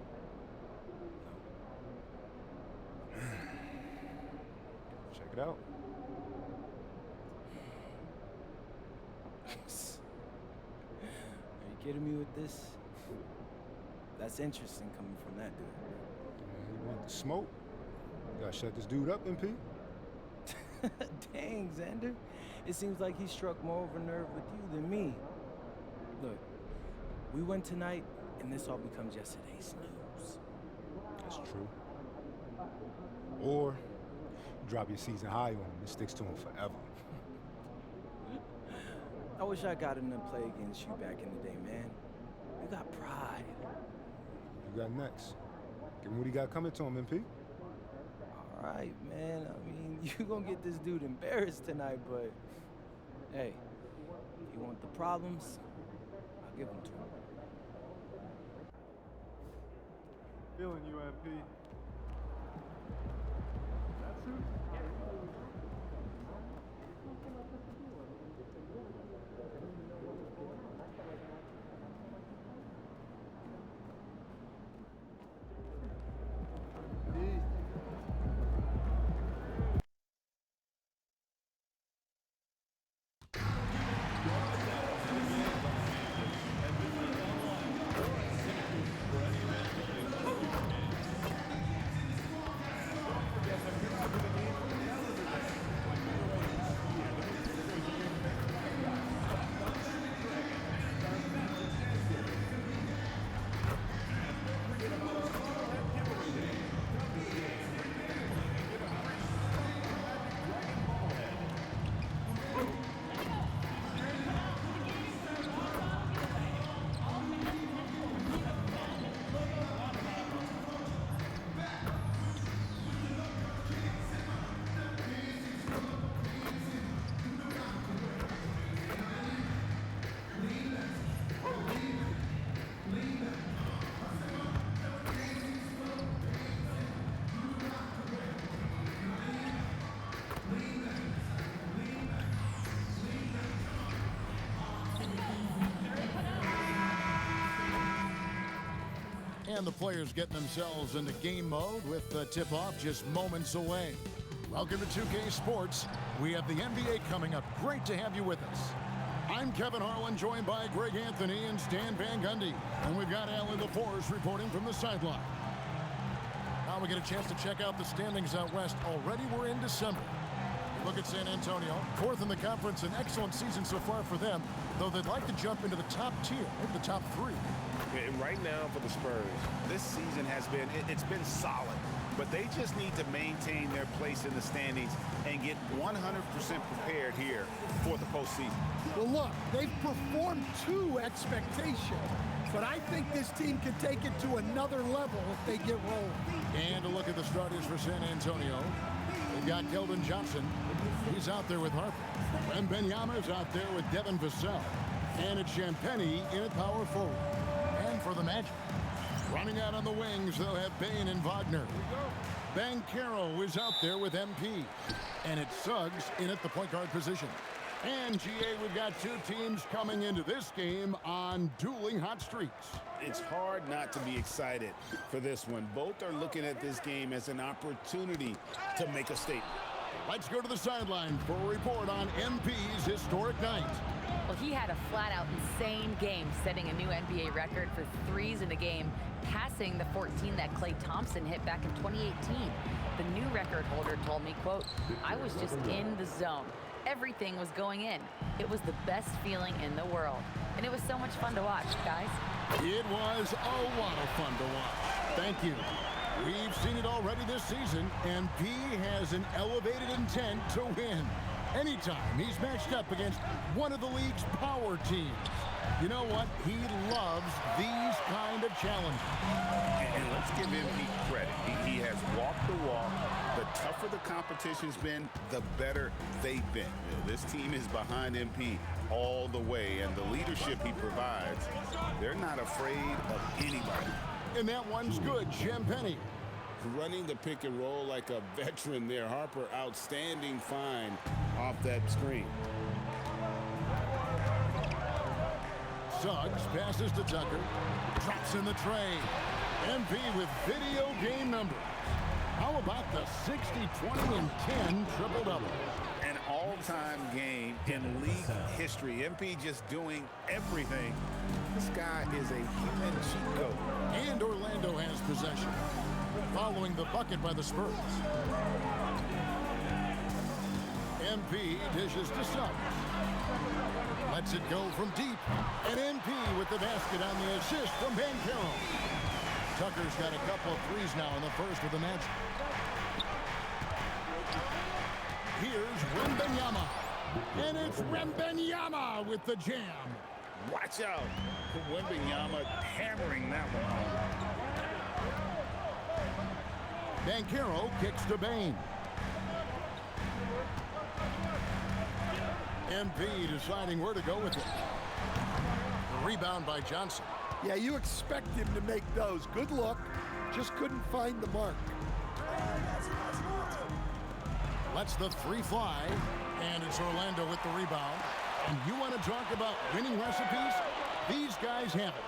Check it out. Are you kidding me with this? That's interesting coming from that dude. You want the smoke? You gotta shut this dude up, MP. Dang, Xander. It seems like he struck more of a nerve with you than me. Look, we win tonight, and this all becomes yesterday's news. That's true. Or you drop your season high on him and sticks to him forever. I wish I got him to play against you back in the day, man. You got pride. You got next. Give him what he got coming to him, MP. All right, man. I mean, you gonna get this dude embarrassed tonight, but hey, if you want the problems, I'll give them to him. Feeling you, MP. That's who? And the players getting themselves into game mode with the tip-off just moments away. Welcome to 2K Sports. We have the NBA coming up. Great to have you with us. I'm Kevin Harlan, joined by Greg Anthony and Stan Van Gundy. And we've got Alan LaForce reporting from the sideline. Now we get a chance to check out the standings out west. Already we're in December. Look at San Antonio, fourth in the conference, an excellent season so far for them, though they'd like to jump into the top tier, maybe the top three. And right now for the Spurs, this season has been, it's been solid, but they just need to maintain their place in the standings and get 100% prepared here for the postseason. Well, look, they've performed to expectation, but I think this team can take it to another level if they get rolling. And a look at the starters for San Antonio. They've got Keldon Johnson. He's out there with Harper. And Benyama's out there with Devin Vassell. And it's Champagnie in at power forward. And for the Magic, running out on the wings, they'll have Bain and Wagner. Banchero is out there with MP. And it's Suggs in at the point guard position. And, GA, we've got two teams coming into this game on dueling hot streaks. It's hard not to be excited for this one. Both are looking at this game as an opportunity to make a statement. Let's go to the sideline for a report on MP's historic night. Well, he had a flat-out insane game, setting a new NBA record for threes in a game, passing the 14 that Klay Thompson hit back in 2018. The new record holder told me, quote, "I was just in the zone. Everything was going in. It was the best feeling in the world. And it was so much fun to watch, guys." It was a lot of fun to watch. Thank you. We've seen it already this season, and P has an elevated intent to win. Anytime he's matched up against one of the league's power teams. You know what? He loves these kind of challenges. And let's give MP credit. He has walked the walk. The tougher the competition's been, the better they've been. This team is behind MP all the way, and the leadership he provides, they're not afraid of anybody. And that one's good, Champagnie. Running the pick and roll like a veteran there. Harper, outstanding find off that screen. Suggs passes to Tucker, drops in the tray. MP with video game numbers. How about the 60, 20, and 10 triple-double? An all-time game in league history. MP just doing everything. This guy is a human cheat code. And Orlando has possession, following the bucket by the Spurs. MP dishes to Suggs. Lets it go from deep. And MP with the basket on the assist from Banchero. Tucker's got a couple of threes now in the first with the Magic. Here's Wembanyama. And it's Wembanyama with the jam. Watch out. Wembanyama hammering that one home. Banchero kicks to Bane. MP deciding where to go with it. The rebound by Johnson. Yeah, you expect him to make those. Good look. Just couldn't find the mark. Lets the three fly. And it's Orlando with the rebound. And you want to talk about winning recipes? These guys have it.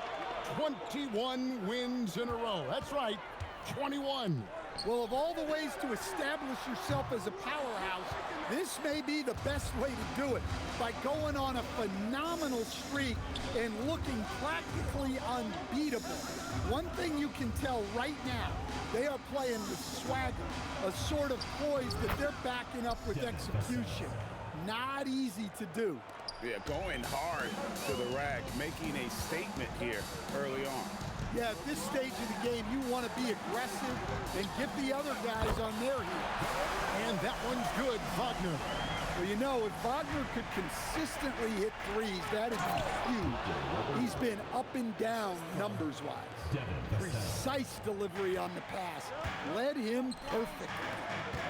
21 wins in a row. That's right, 21. Well, of all the ways to establish yourself as a powerhouse, this may be the best way to do it, by going on a phenomenal streak and looking practically unbeatable. One thing you can tell right now, they are playing with swagger, a sort of poise that they're backing up with execution. Not easy to do. Yeah, going hard to the rack, making a statement here early on. Yeah, at this stage of the game, you want to be aggressive and get the other guys on their heels. And that one's good, Wagner. Well, you know, if Wagner could consistently hit threes, that is huge. He's been up and down numbers-wise. Precise delivery on the pass. Led him perfectly.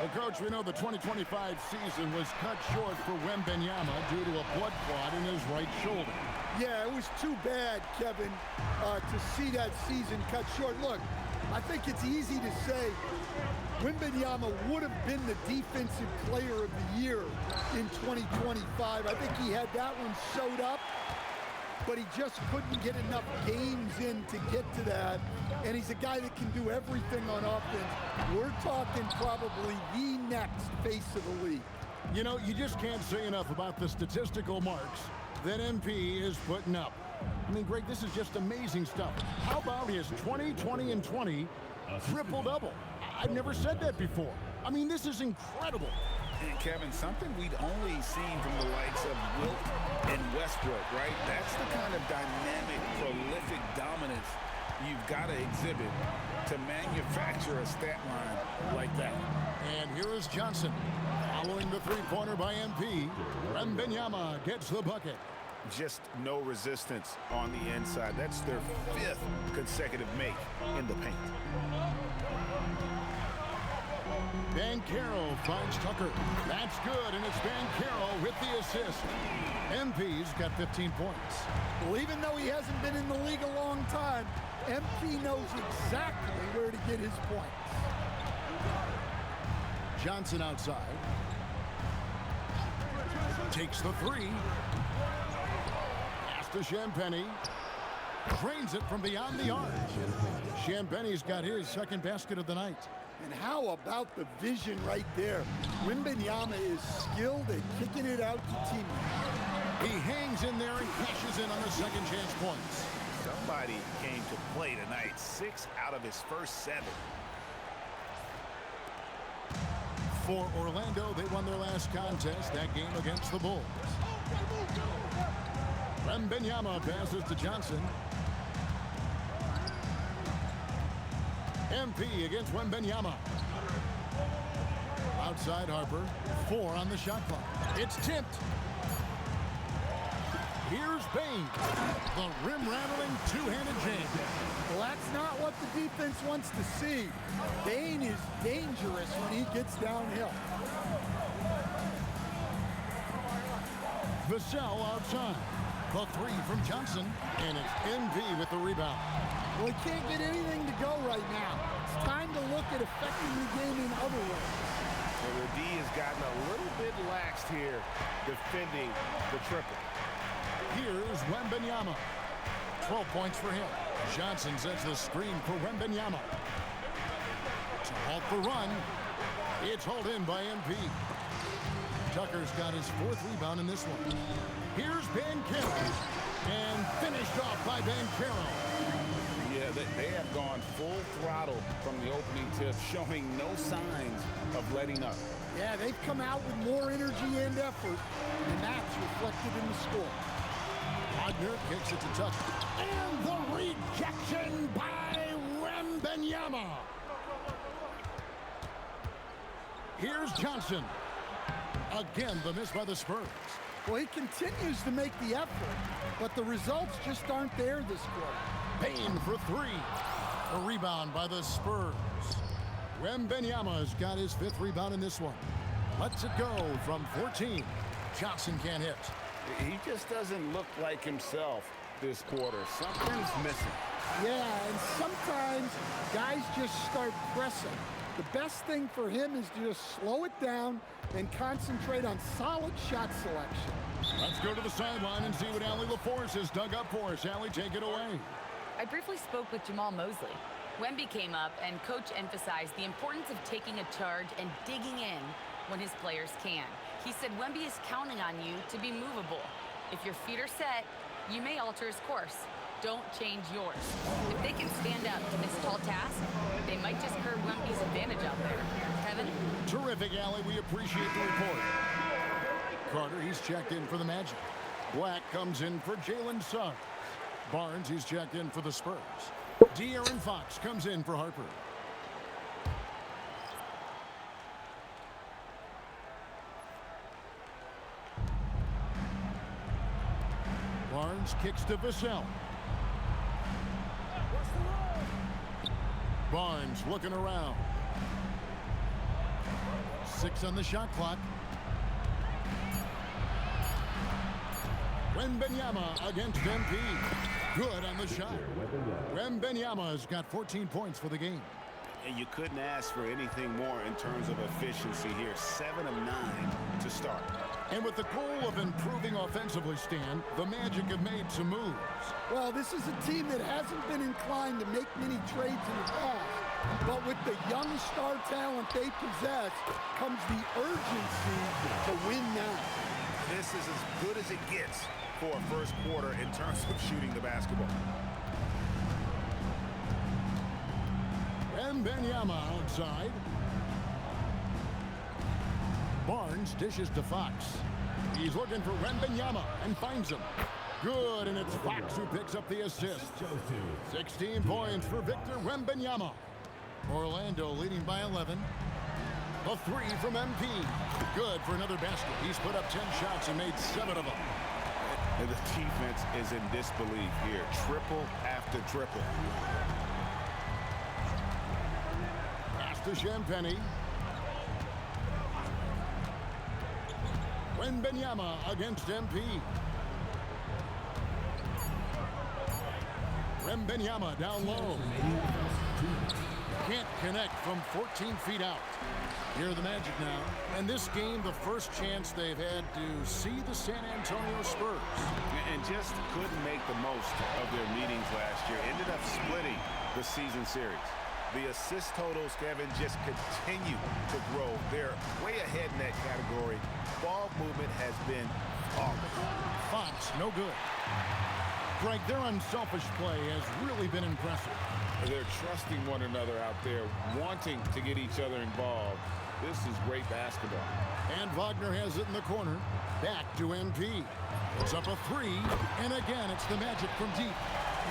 Well, Coach, we know the 2025 season was cut short for Wembanyama due to a blood clot in his right shoulder. Yeah, it was too bad, Kevin, to see that season cut short. Look, I think it's easy to say Wembanyama would have been the defensive player of the year in 2025. I think he had that one sewed up, but he just couldn't get enough games in to get to that. And he's a guy that can do everything on offense. We're talking probably the next face of the league. You know, you just can't say enough about the statistical marks that MP is putting up. I mean, Greg, this is just amazing stuff. How about his 20, 20, and 20 triple-double? I've never said that before. I mean, this is incredible. And Kevin, something we'd only seen from the likes of Wilt and Westbrook, right? That's the kind of dynamic, prolific dominance you've got to exhibit to manufacture a stat line like that. And here is Johnson. Following the three-pointer by MP, Wembanyama gets the bucket. Just no resistance on the inside. That's their 5th consecutive make in the paint. Banchero finds Tucker. That's good, and it's Banchero with the assist. MP's got 15 points. Well, even though he hasn't been in the league a long time, MP knows exactly where to get his points. Johnson outside. Takes the three. Pass to Champagnie. Drains it from beyond the arc. Champagnie's got his second basket of the night. And how about the vision right there? Wembanyama is skilled at kicking it out to teammates. He hangs in there and cashes in on the second chance points. Somebody came to play tonight. 6 out of his first 7. For Orlando, they won their last contest, that game against the Bulls. Wembanyama passes to Johnson. MP against Wembanyama. Outside Harper. 4 on the shot clock. It's tipped. Here's Bane. The rim-rattling two-handed jam. Well, that's not what the defense wants to see. Bane is dangerous when he gets downhill. Vassell outside. The three from Johnson. And it's MP with the rebound. Well, he can't get anything to go right now. It's time to look at affecting the game in other ways. Well, the D has gotten a little bit laxed here defending the triple. Here's Wembanyama. 12 points for him. Johnson sets the screen for Wembanyama. To halt the run. It's hauled in by MP. Tucker's got his 4th rebound in this one. Here's Banchero. And finished off by Banchero. Yeah, They have gone full throttle from the opening tip, showing no signs of letting up. Yeah, they've come out with more energy and effort, and that's reflected in the score. Wagner kicks it to Tucker. And the rejection by Wembanyama. Here's Johnson. Again, the miss by the Spurs. Well, he continues to make the effort, but the results just aren't there this quarter. Payne for three. A rebound by the Spurs. Wembanyama's got his 5th rebound in this one. Lets it go from 14. Johnson can't hit. He just doesn't look like himself this quarter. Something's missing. Yeah, and sometimes guys just start pressing. The best thing for him is to just slow it down and concentrate on solid shot selection. Let's go to the sideline and see what Allie LaForce has dug up for us. Allie, take it away. I briefly spoke with Jamal Mosley. Wemby came up, and Coach emphasized the importance of taking a charge and digging in when his players can. He said Wemby is counting on you to be movable. If your feet are set, you may alter his course. Don't change yours. If they can stand up to this tall task, they might just curb Wemby's advantage out there. Kevin? Terrific, Allie. We appreciate the report. Carter, he's checked in for the Magic. Black comes in for Jalen Suggs. Barnes, he's checked in for the Spurs. De'Aaron Fox comes in for Harper. Barnes kicks to Vassell. Barnes looking around. 6 on the shot clock. Wembanyama against MP. Good on the shot. Wembanyama's got 14 points for the game. And you couldn't ask for anything more in terms of efficiency here. 7 of 9 to start. And with the goal of improving offensively, Stan, the Magic have made some moves. Well, this is a team that hasn't been inclined to make many trades in the past. But with the young star talent they possess comes the urgency to win now. This is as good as it gets for a first quarter in terms of shooting the basketball. Wembanyama outside. Barnes dishes to Fox. He's looking for Wembanyama and finds him. Good, and it's Fox who picks up the assist. 16 points for Victor Wembanyama. Orlando leading by 11. A 3 from MP. Good for another basket. He's put up 10 shots and made 7 of them. And the defense is in disbelief here. Triple after triple. Pass to Champagny. Wembanyama against MP. Wembanyama down low. Can't connect from 14 feet out. Here are the Magic now. And this game, the first chance they've had to see the San Antonio Spurs. And just couldn't make the most of their meetings last year. Ended up splitting the season series. The assist totals, Kevin, just continue to grow. They're way ahead in that category. Ball movement has been flawless. Fox, no good. Greg, their unselfish play has really been impressive. They're trusting one another out there, wanting to get each other involved. This is great basketball. And Wagner has it in the corner. Back to MP. It's up a 3, and again, it's the Magic from deep.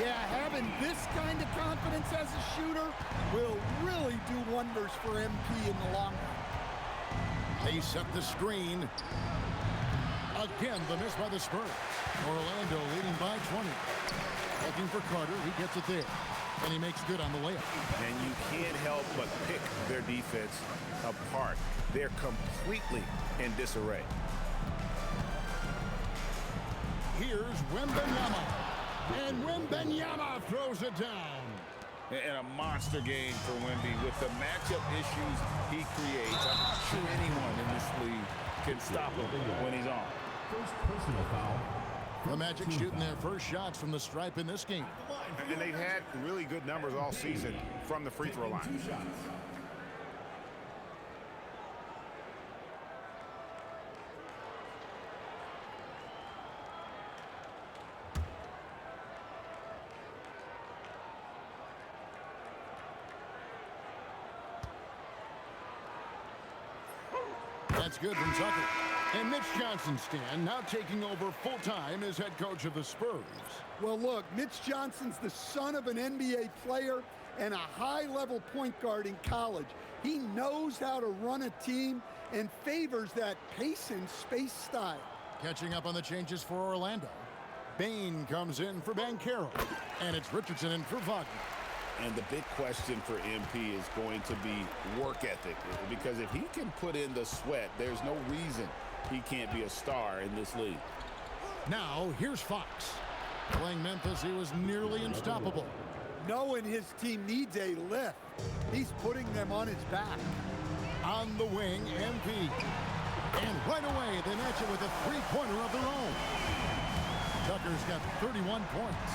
Yeah, having this kind of confidence as a shooter will really do wonders for MP in the long run. They set the screen. Again, the miss by the Spurs. Orlando leading by 20. Looking for Carter. He gets it there. And he makes good on the layup. And you can't help but pick their defense apart. They're completely in disarray. Here's Wembanyama. And Wembanyama throws it down. And a monster game for Wemby with the matchup issues he creates. I'm not sure anyone in this league can stop him when he's on. First personal foul. The Magic shooting their first shots from the stripe in this game. And they've had really good numbers all season from the free throw line. That's good from Tucker. And Mitch Johnson's stand now taking over full-time as head coach of the Spurs. Well, look, Mitch Johnson's the son of an NBA player and a high-level point guard in college. He knows how to run a team and favors that pace and space style. Catching up on the changes for Orlando. Bain comes in for Banchero, and it's Richardson in for Wagner. And the big question for MP is going to be work ethic, because if he can put in the sweat, there's no reason he can't be a star in this league. Now, here's Fox. Playing Memphis, he was nearly unstoppable. Knowing his team needs a lift, he's putting them on his back. On the wing, MP. And right away, they match it with a three-pointer of their own. Tucker's got 31 points.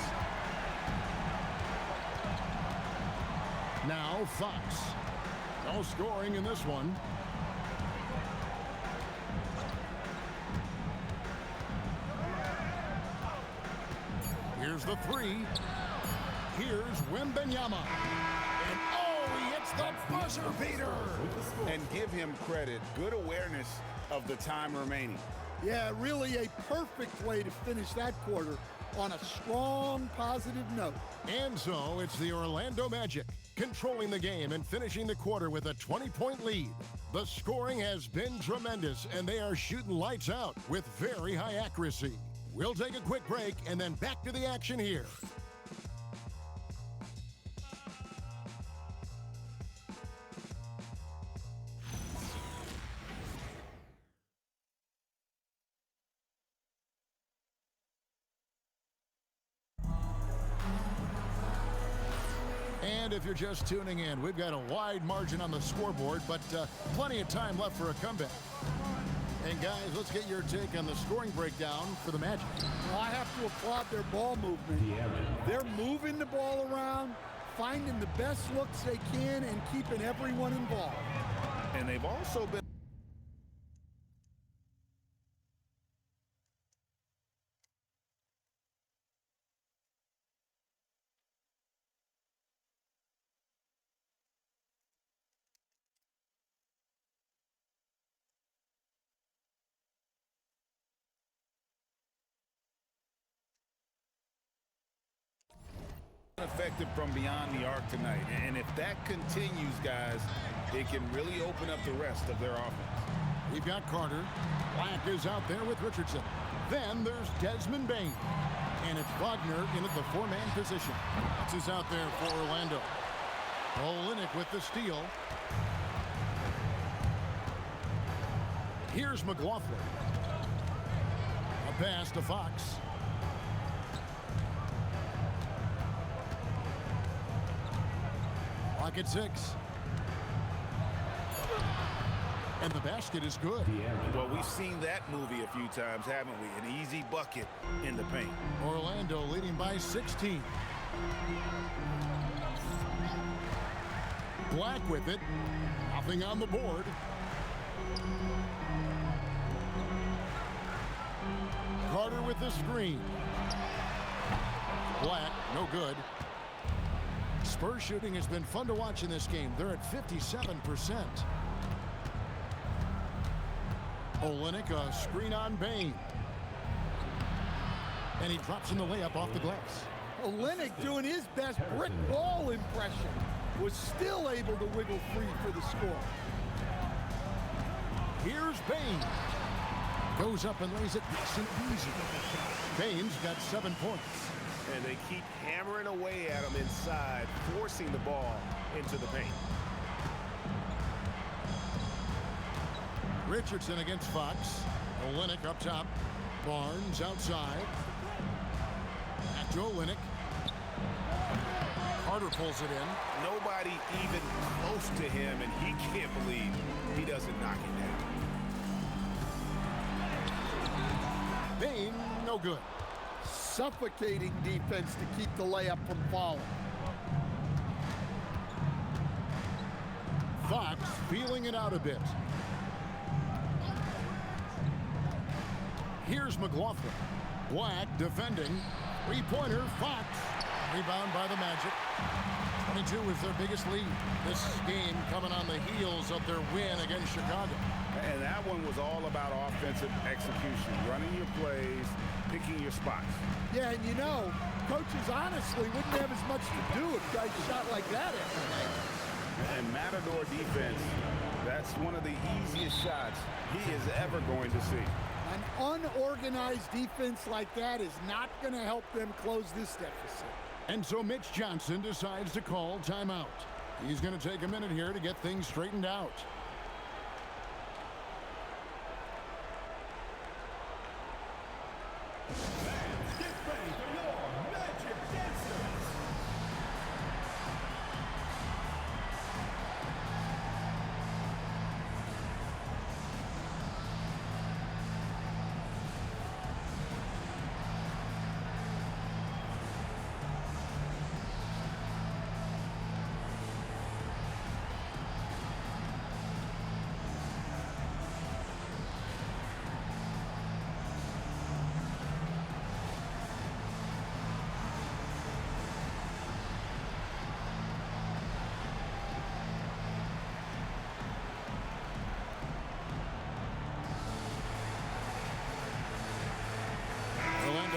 Now Fox. No scoring in this one. Here's the three. Here's Wembanyama. And oh, he hits the buzzer beater. And give him credit. Good awareness of the time remaining. Yeah, really a perfect way to finish that quarter on a strong, positive note. And so it's the Orlando Magic controlling the game and finishing the quarter with a 20-point lead. The scoring has been tremendous, and they are shooting lights out with very high accuracy. We'll take a quick break and then back to the action here. And if you're just tuning in, we've got a wide margin on the scoreboard, but plenty of time left for a comeback. And guys, let's get your take on the scoring breakdown for the Magic. Well, I have to applaud their ball movement. They're moving the ball around, finding the best looks they can, and keeping everyone involved. And they've also been effective from beyond the arc tonight, and if that continues, guys, it can really open up the rest of their offense. We've got Carter. Black is out there with Richardson. Then there's Desmond Bain, and it's Wagner in at the four-man position. That's who's out there for Orlando. Olynyk with the steal. Here's McLaughlin. A pass to Fox. Clock at 6. And the basket is good. Well, we've seen that movie a few times, haven't we? An easy bucket in the paint. Orlando leading by 16. Black with it. Nothing on the board. Carter with the screen. Black, no good. Spurs shooting has been fun to watch in this game. They're at 57%. Olynyk, a screen on Bain. And he drops in the layup off the glass. Olynyk, doing his best brick wall impression, was still able to wiggle free for the score. Here's Bain. Goes up and lays it nice and easy. Bain's got 7 points. And they keep hammering away at him inside, forcing the ball into the paint. Richardson against Fox. Olynyk up top. Barnes outside. Back to Olynyk. Carter pulls it in. Nobody even close to him, and he can't believe he doesn't knock it down. Bain, no good. Suffocating defense to keep the layup from falling. Fox feeling it out a bit. Here's McLaughlin. Black defending. Three-pointer, Fox. Rebound by the Magic. 22 is their biggest lead. This game coming on the heels of their win against Chicago. And that one was all about offensive execution, running your plays, picking your spots. Yeah, and you know, coaches honestly wouldn't have as much to do if guys shot like that every night. And Matador defense, that's one of the easiest shots he is ever going to see. An unorganized defense like that is not going to help them close this deficit. And so Mitch Johnson decides to call timeout. He's going to take a minute here to get things straightened out.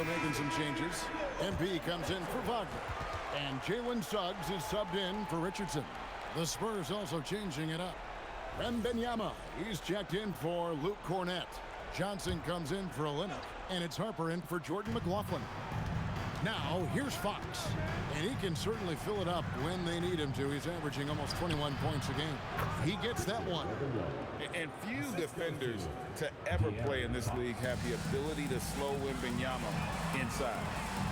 Making some changes. MP comes in for Wagner. And Jalen Suggs is subbed in for Richardson. The Spurs also changing it up. Wembanyama, he's checked in for Luke Cornett. Johnson comes in for Olynyk. And it's Harper in for Jordan McLaughlin. Now, here's Fox. And he can certainly fill it up when they need him to. He's averaging almost 21 points a game. He gets that one. And few defenders to ever play in this league have the ability to slow Wembanyama inside.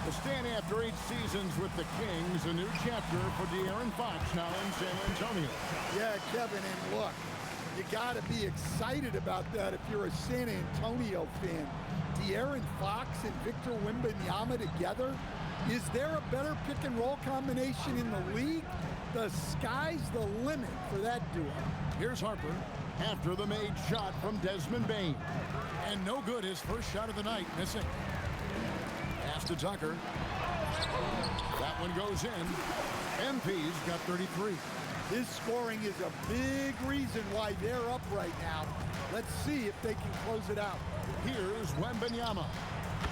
The stand after 8 seasons with the Kings, a new chapter for De'Aaron Fox now in San Antonio. Yeah, Kevin, and look, you got to be excited about that if you're a San Antonio fan. De'Aaron Fox and Victor Wembanyama together? Is there a better pick-and-roll combination in the league? The sky's the limit for that duo. Here's Harper after the made shot from Desmond Bane. And no good, his first shot of the night, missing. Pass to Tucker. That one goes in. MP's got 33. His scoring is a big reason why they're up right now. Let's see if they can close it out. Here's Wembanyama.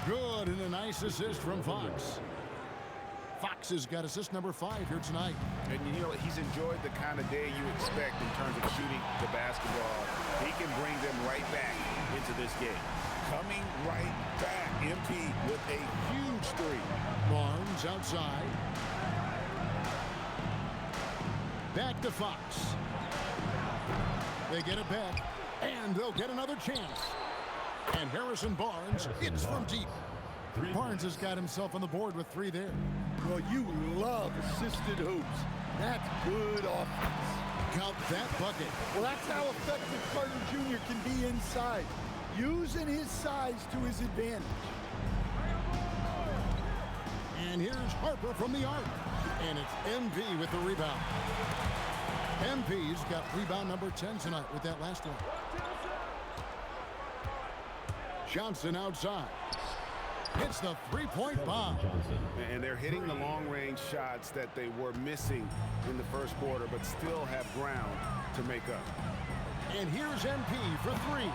Good, and a nice assist from Fox. Fox has got assist number 5 here tonight. And you know, he's enjoyed the kind of day you expect in terms of shooting the basketball. He can bring them right back into this game. Coming right back. MP with a huge 3. Barnes outside. Back to Fox. They get it back, and they'll get another chance. And Harrison Barnes hits from deep. Barnes has got himself on the board with 3 there. Well, you love assisted hoops. That's good offense. Count that bucket. Well, that's how effective Carter Jr. can be inside, using his size to his advantage. And here's Harper from the arc. And it's MP with the rebound. MP's got rebound number 10 tonight with that last one. Johnson outside. Hits the 3-point bomb. And they're hitting the long-range shots that they were missing in the first quarter, but still have ground to make up. And here's MP for 3.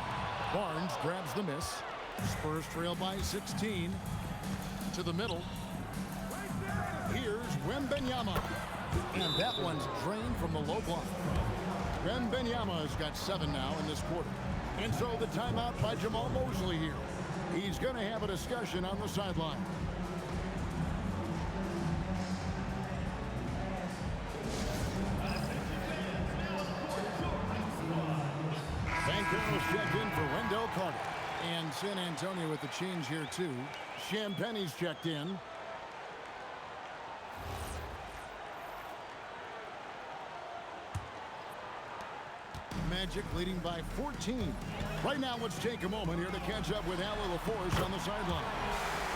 Barnes grabs the miss. Spurs trail by 16. To the middle. Here's Wembanyama. And that one's drained from the low block. Wembanyama has got 7 now in this quarter. And so the timeout by Jamal Mosley here. He's going to have a discussion on the sideline. Banco's checked in for Wendell Carter. And San Antonio with the change here too. Champagne's checked in. Magic leading by 14. Right now, let's take a moment here to catch up with Allie LaForce on the sideline.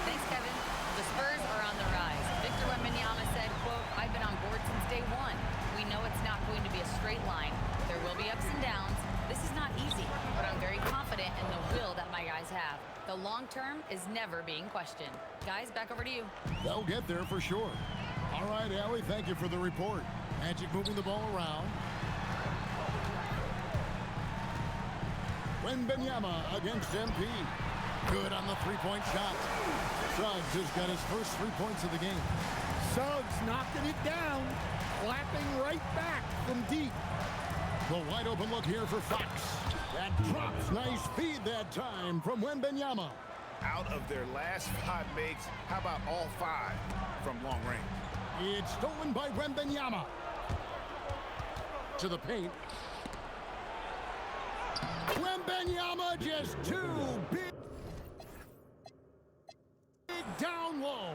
Thanks, Kevin. The Spurs are on the rise. Victor Wembanyama said, quote, "I've been on board since day one. We know it's not going to be a straight line. There will be ups and downs. This is not easy, but I'm very confident in the will that my guys have. The long term is never being questioned." Guys, back over to you. They'll get there for sure. All right, Allie, thank you for the report. Magic moving the ball around. Wembanyama against MP. Good on the three-point shot. Suggs has got his first 3 points of the game. Suggs knocking it down, clapping right back from deep. The wide open look here for Fox. That drops. Nice feed that time from Wembanyama. Out of their last 5 makes, how about all 5 from long range? It's stolen by Wembanyama. To the paint. Wembanyama just too big. Down low.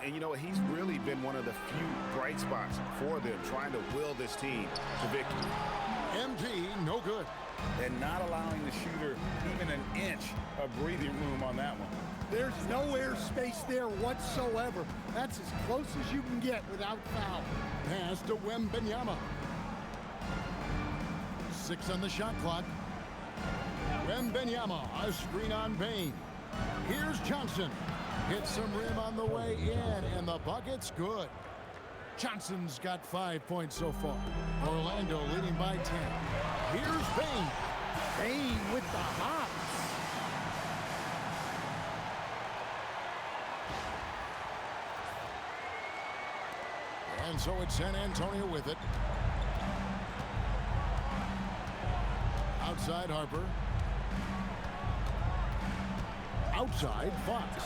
And you know what? He's really been one of the few bright spots for them, trying to will this team to victory. MP, no good. And not allowing the shooter even an inch of breathing room on that one. There's no airspace there whatsoever. That's as close as you can get without foul. Pass to Wembanyama. 6 on the shot clock. Wembanyama, a screen on Bain. Here's Johnson. Hits some rim on the way in, and the bucket's good. Johnson's got 5 points so far. Orlando leading by 10. Here's Bain. Bain with the hops. And so it's San Antonio with it. Outside Harper. Outside Fox.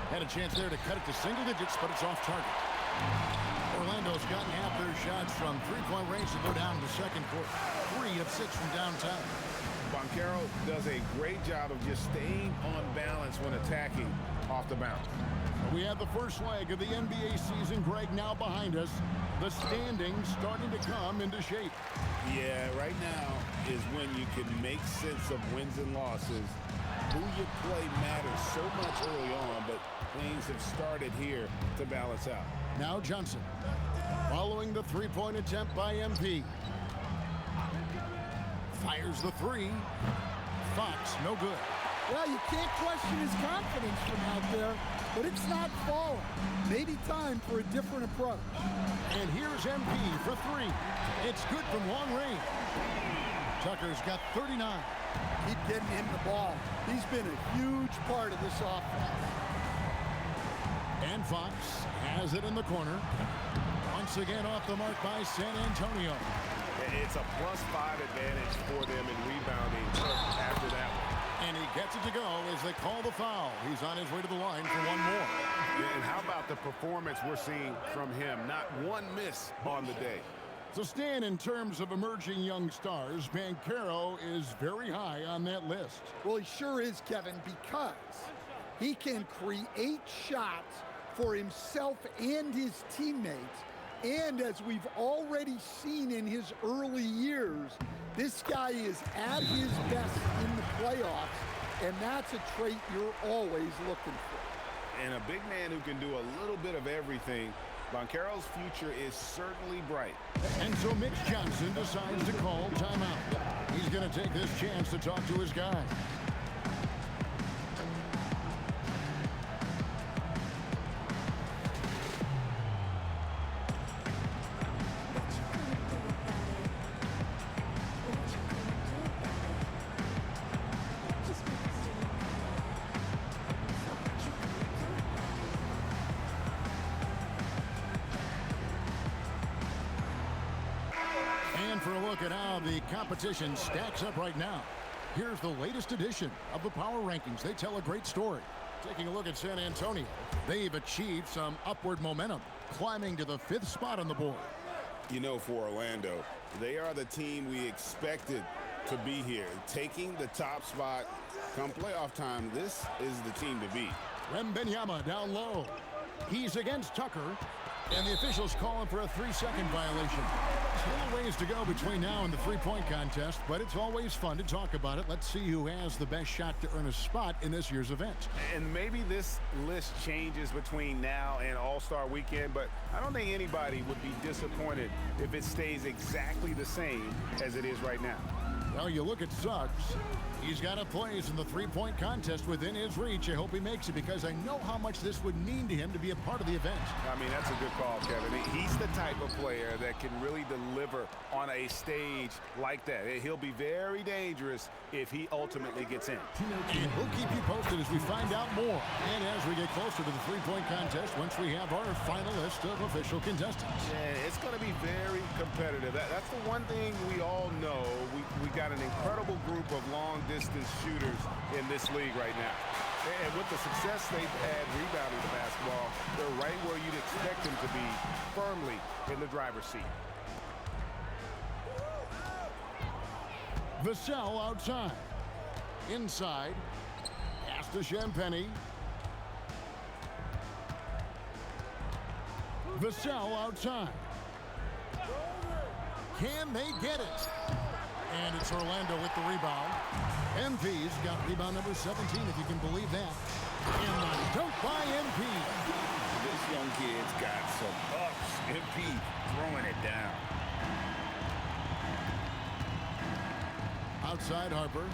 Had a chance there to cut it to single digits, but it's off target. Orlando's gotten half their shots from three-point range to go down in the second quarter. 3 of 6 from downtown. Banchero does a great job of just staying on balance when attacking off the bounce. We have the first leg of the NBA season, Greg, now behind us. The standings starting to come into shape. Yeah, right now is when you can make sense of wins and losses. Who you play matters so much early on, but things have started here to balance out. Now Johnson, following the three-point attempt by MP. Fires the 3. Fox, no good. Well, you can't question his confidence from out there, but it's not falling. Maybe time for a different approach. And here's MP for 3. It's good from long range. Tucker's got 39. Keep getting him the ball. He's been a huge part of this offense. And Fox has it in the corner. Once again off the mark by San Antonio. It's a +5 advantage for them in rebounding after that one. And he gets it to go as they call the foul. He's on his way to the line for one more. And how about the performance we're seeing from him? Not one miss on the day. So Stan, in terms of emerging young stars, Banchero is very high on that list. Well, he sure is, Kevin, because he can create shots for himself and his teammates. And as we've already seen in his early years, this guy is at his best in the playoffs, and that's a trait you're always looking for. And a big man who can do a little bit of everything. Banchero's future is certainly bright. And so Mitch Johnson decides to call timeout. He's going to take this chance to talk to his guys. For a look at how the competition stacks up right now. Here's the latest edition of the Power Rankings. They tell a great story. Taking a look at San Antonio, they've achieved some upward momentum, climbing to the 5th spot on the board. You know, for Orlando, they are the team we expected to be here. Taking the top spot come playoff time, this is the team to beat. Wembanyama down low. He's against Tucker. And the officials calling for a 3-second violation. Still a ways to go between now and the three-point contest, but it's always fun to talk about it. Let's see who has the best shot to earn a spot in this year's event. And maybe this list changes between now and All-Star Weekend, but I don't think anybody would be disappointed if it stays exactly the same as it is right now. Well, you look at Suggs. He's got a place in the three-point contest within his reach. I hope he makes it because I know how much this would mean to him to be a part of the event. I mean, that's a good call, Kevin. He's the type of player that can really deliver on a stage like that. He'll be very dangerous if he ultimately gets in. And we'll keep you posted as we find out more. And as we get closer to the three-point contest, once we have our final list of official contestants. Yeah, it's going to be very competitive. That's the one thing we all know. We got an incredible group of long-distance shooters in this league right now. And with the success they've had rebounding the basketball, they're right where you'd expect them to be, firmly in the driver's seat. Vassell outside. Inside. Pass to Champagny. Vassell outside. Can they get it? And it's Orlando with the rebound. MP's got rebound number 17, if you can believe that. And the dunk by MP. This young kid's got some ups. MP throwing it down. Outside Harper.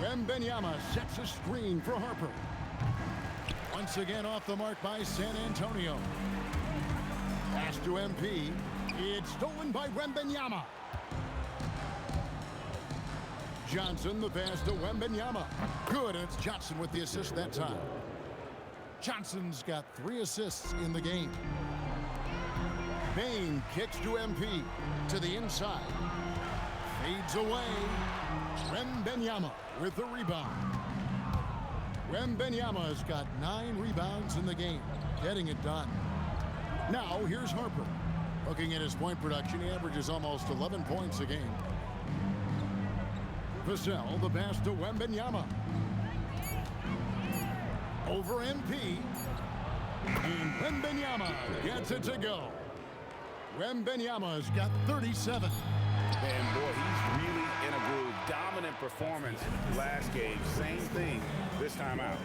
Wembanyama sets a screen for Harper. Once again off the mark by San Antonio. Pass to MP. It's stolen by Wembanyama. Johnson, the pass to Wembanyama. Good, and it's Johnson with the assist that time. Johnson's got 3 assists in the game. Bain kicks to MP. To the inside. Fades away. Wembanyama with the rebound. Wembanyama's got 9 rebounds in the game. Getting it done. Now, here's Harper. Looking at his point production, he averages almost 11 points a game. Vassell, the pass to Wembanyama. Over MP. And Wembanyama gets it to go. Wembanyama's got 37. And boy, he's really in a groove. Dominant performance last game. Same thing this time out.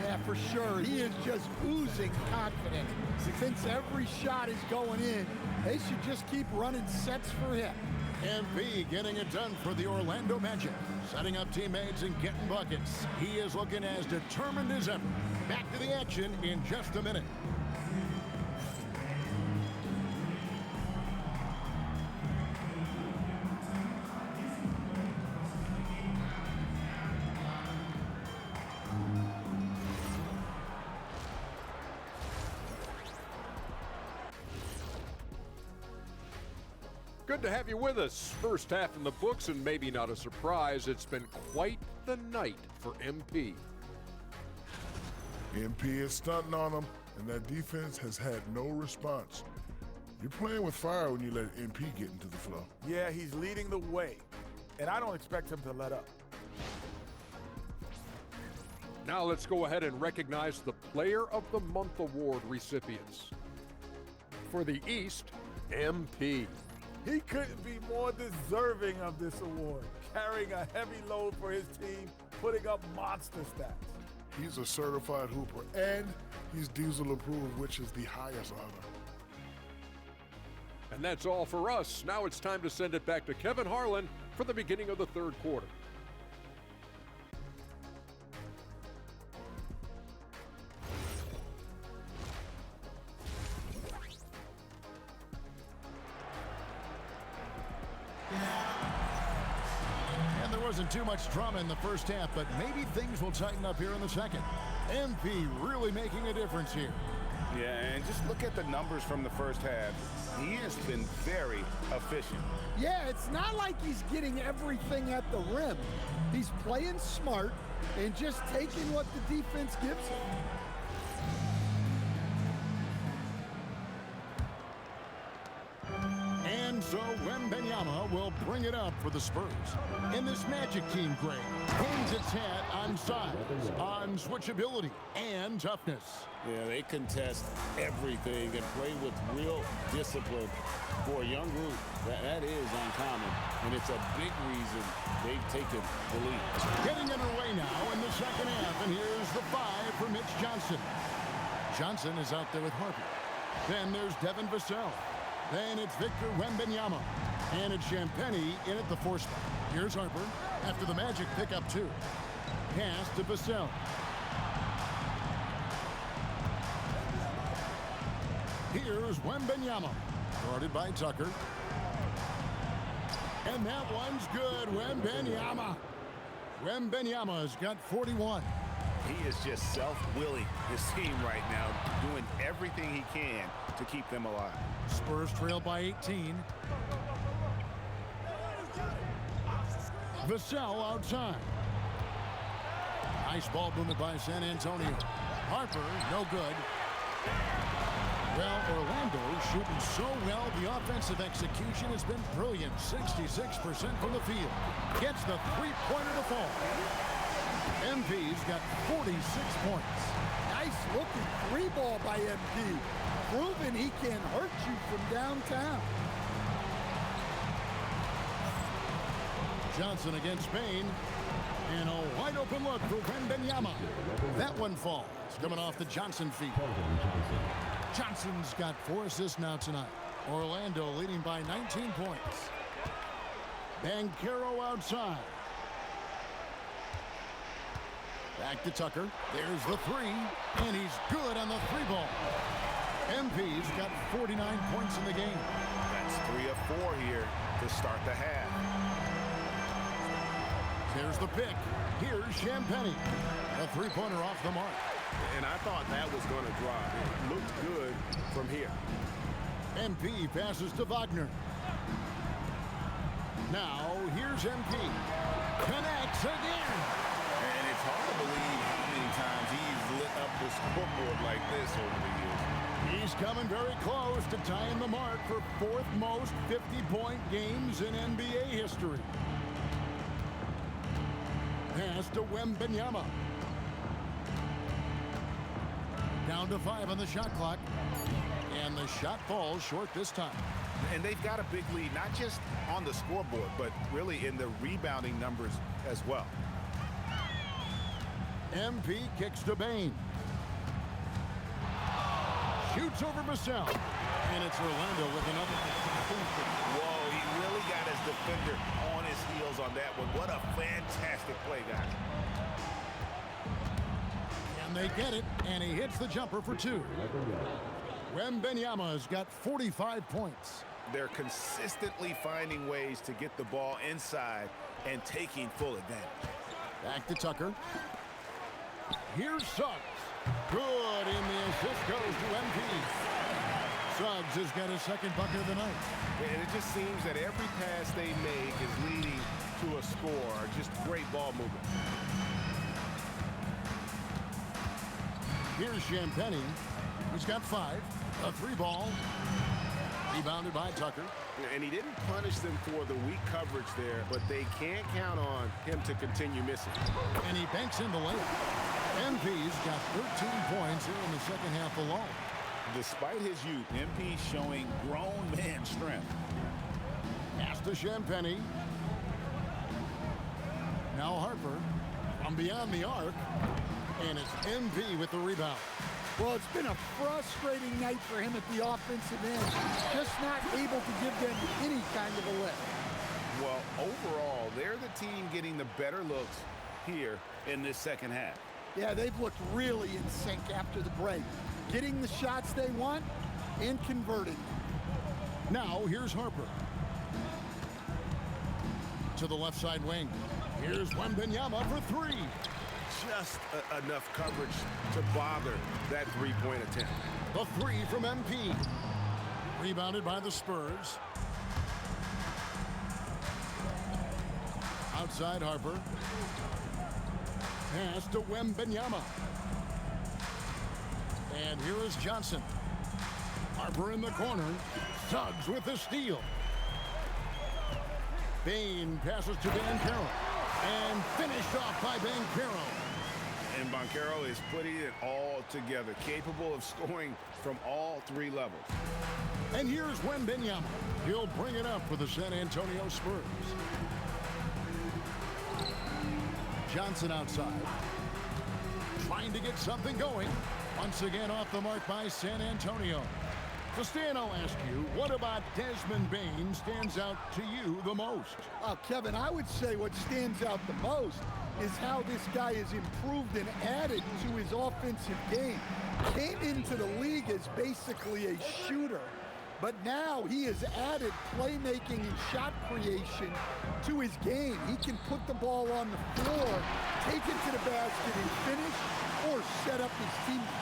Yeah, for sure. He is just oozing confidence. Since every shot is going in, they should just keep running sets for him. MP getting it done for the Orlando Magic. Setting up teammates and getting buckets. He is looking as determined as ever. Back to the action in just a minute. Good to have you with us. First half in the books, and maybe not a surprise, it's been quite the night for MP. MP is stunting on him, and that defense has had no response. You're playing with fire when you let MP get into the flow. Yeah, he's leading the way, and I don't expect him to let up. Now let's go ahead and recognize the Player of the Month Award recipients. For the East, MP. He couldn't be more deserving of this award, carrying a heavy load for his team, putting up monster stats. He's a certified hooper, and he's Diesel approved, which is the highest honor. And that's all for us. Now it's time to send it back to Kevin Harlan for the beginning of the third quarter. And there wasn't too much drama in the first half, but maybe things will tighten up here in the second. MP really making a difference here. Yeah, and just look at the numbers from the first half. He has been very efficient. Yeah, it's not like he's getting everything at the rim. He's playing smart and just taking what the defense gives him. And so Wembanyama will bring it up for the Spurs. And this Magic team, Greg, hangs its hat on size, on switchability, and toughness. Yeah, they contest everything and play with real discipline. For a young group, that is uncommon, and it's a big reason they've taken the lead. Getting underway now in the second half, and here's the 5 for Mitch Johnson. Johnson is out there with Harper. Then there's Devin Vassell. Then it's Victor Wembanyama. And it's Champagnie in at the 4 spot. Here's Harper after the Magic pick up 2. Pass to Vassell. Here's Wembanyama. Guarded by Tucker. And that one's good. Wembanyama. Wembanyama's got 41. He is just self-willing his team right now, doing everything he can to keep them alive. Spurs trail by 18. Vassell outside. Nice ball movement by San Antonio. Harper, no good. Well, Orlando shooting so well. The offensive execution has been brilliant. 66% from the field. Gets the three-pointer to fall. MP's got 46 points. Nice looking 3-ball by MP. Proving he can hurt you from downtown. Johnson against Spain. And a wide open look for Wembanyama. That one falls. Coming off the Johnson feet. Johnson's got 4 assists now tonight. Orlando leading by 19 points. Banchero outside. Back to Tucker. There's the 3. And he's good on the 3-ball. MP's got 49 points in the game. That's 3 of 4 here to start the half. There's the pick. Here's Champagnie. A 3-pointer off the mark. And I thought that was going to drop. It looked good from here. MP passes to Wagner. Now, here's MP. Connects again. And it's hard to believe how many times he's lit up the scoreboard like this over the years. He's coming very close to tying the mark for 4th most 50-point games in NBA history. Pass to Wembanyama. Down to 5 on the shot clock. And the shot falls short this time. And they've got a big lead, not just on the scoreboard, but really in the rebounding numbers as well. MP kicks to Bane. Shoots over Vassell. And it's Orlando with another. Whoa, he really got his defender on his heels on that one. What a fantastic play, guys. And they get it, and he hits the jumper for 2. Wembanyama's got 45 points. They're consistently finding ways to get the ball inside and taking full advantage. Back to Tucker. Here's Suggs. Good, and the assist goes to MP. Suggs has got his 2nd bucket of the night. And it just seems that every pass they make is leading to a score. Just great ball movement. Here's Champagnie. He's got 5. A 3-ball. Rebounded by Tucker. And he didn't punish them for the weak coverage there, but they can't count on him to continue missing. And he banks in the layup. MP's got 13 points here in the 2nd half alone. Despite his youth, MP showing grown man strength. Pass to Champagnie. Now Harper from beyond the arc. And it's MP with the rebound. Well, it's been a frustrating night for him at the offensive end. Just not able to give them any kind of a lift. Well, overall, they're the team getting the better looks here in this 2nd half. Yeah, they've looked really in sync after the break. Getting the shots they want and converting. Now, here's Harper. To the left side wing. Here's Wembanyama for 3. Just enough coverage to bother that 3-point attempt. The 3 from MP. Rebounded by the Spurs. Outside Harper. Pass to Wembanyama. And here is Johnson. Harper in the corner. Suggs with the steal. Bane passes to Banchero. And finished off by Banchero. And Banchero is putting it all together, capable of scoring from all 3 levels. And here's Wembanyama. He'll bring it up for the San Antonio Spurs. Johnson outside. Trying to get something going. Once again off the mark by San Antonio. So Stan, I'll ask you, what about Desmond Bane stands out to you the most? Kevin, I would say what stands out the most is how this guy has improved and added to his offensive game. Came into the league as basically a shooter, but now he has added playmaking and shot creation to his game. He can put the ball on the floor, take it to the basket and finish, or set up his teammates.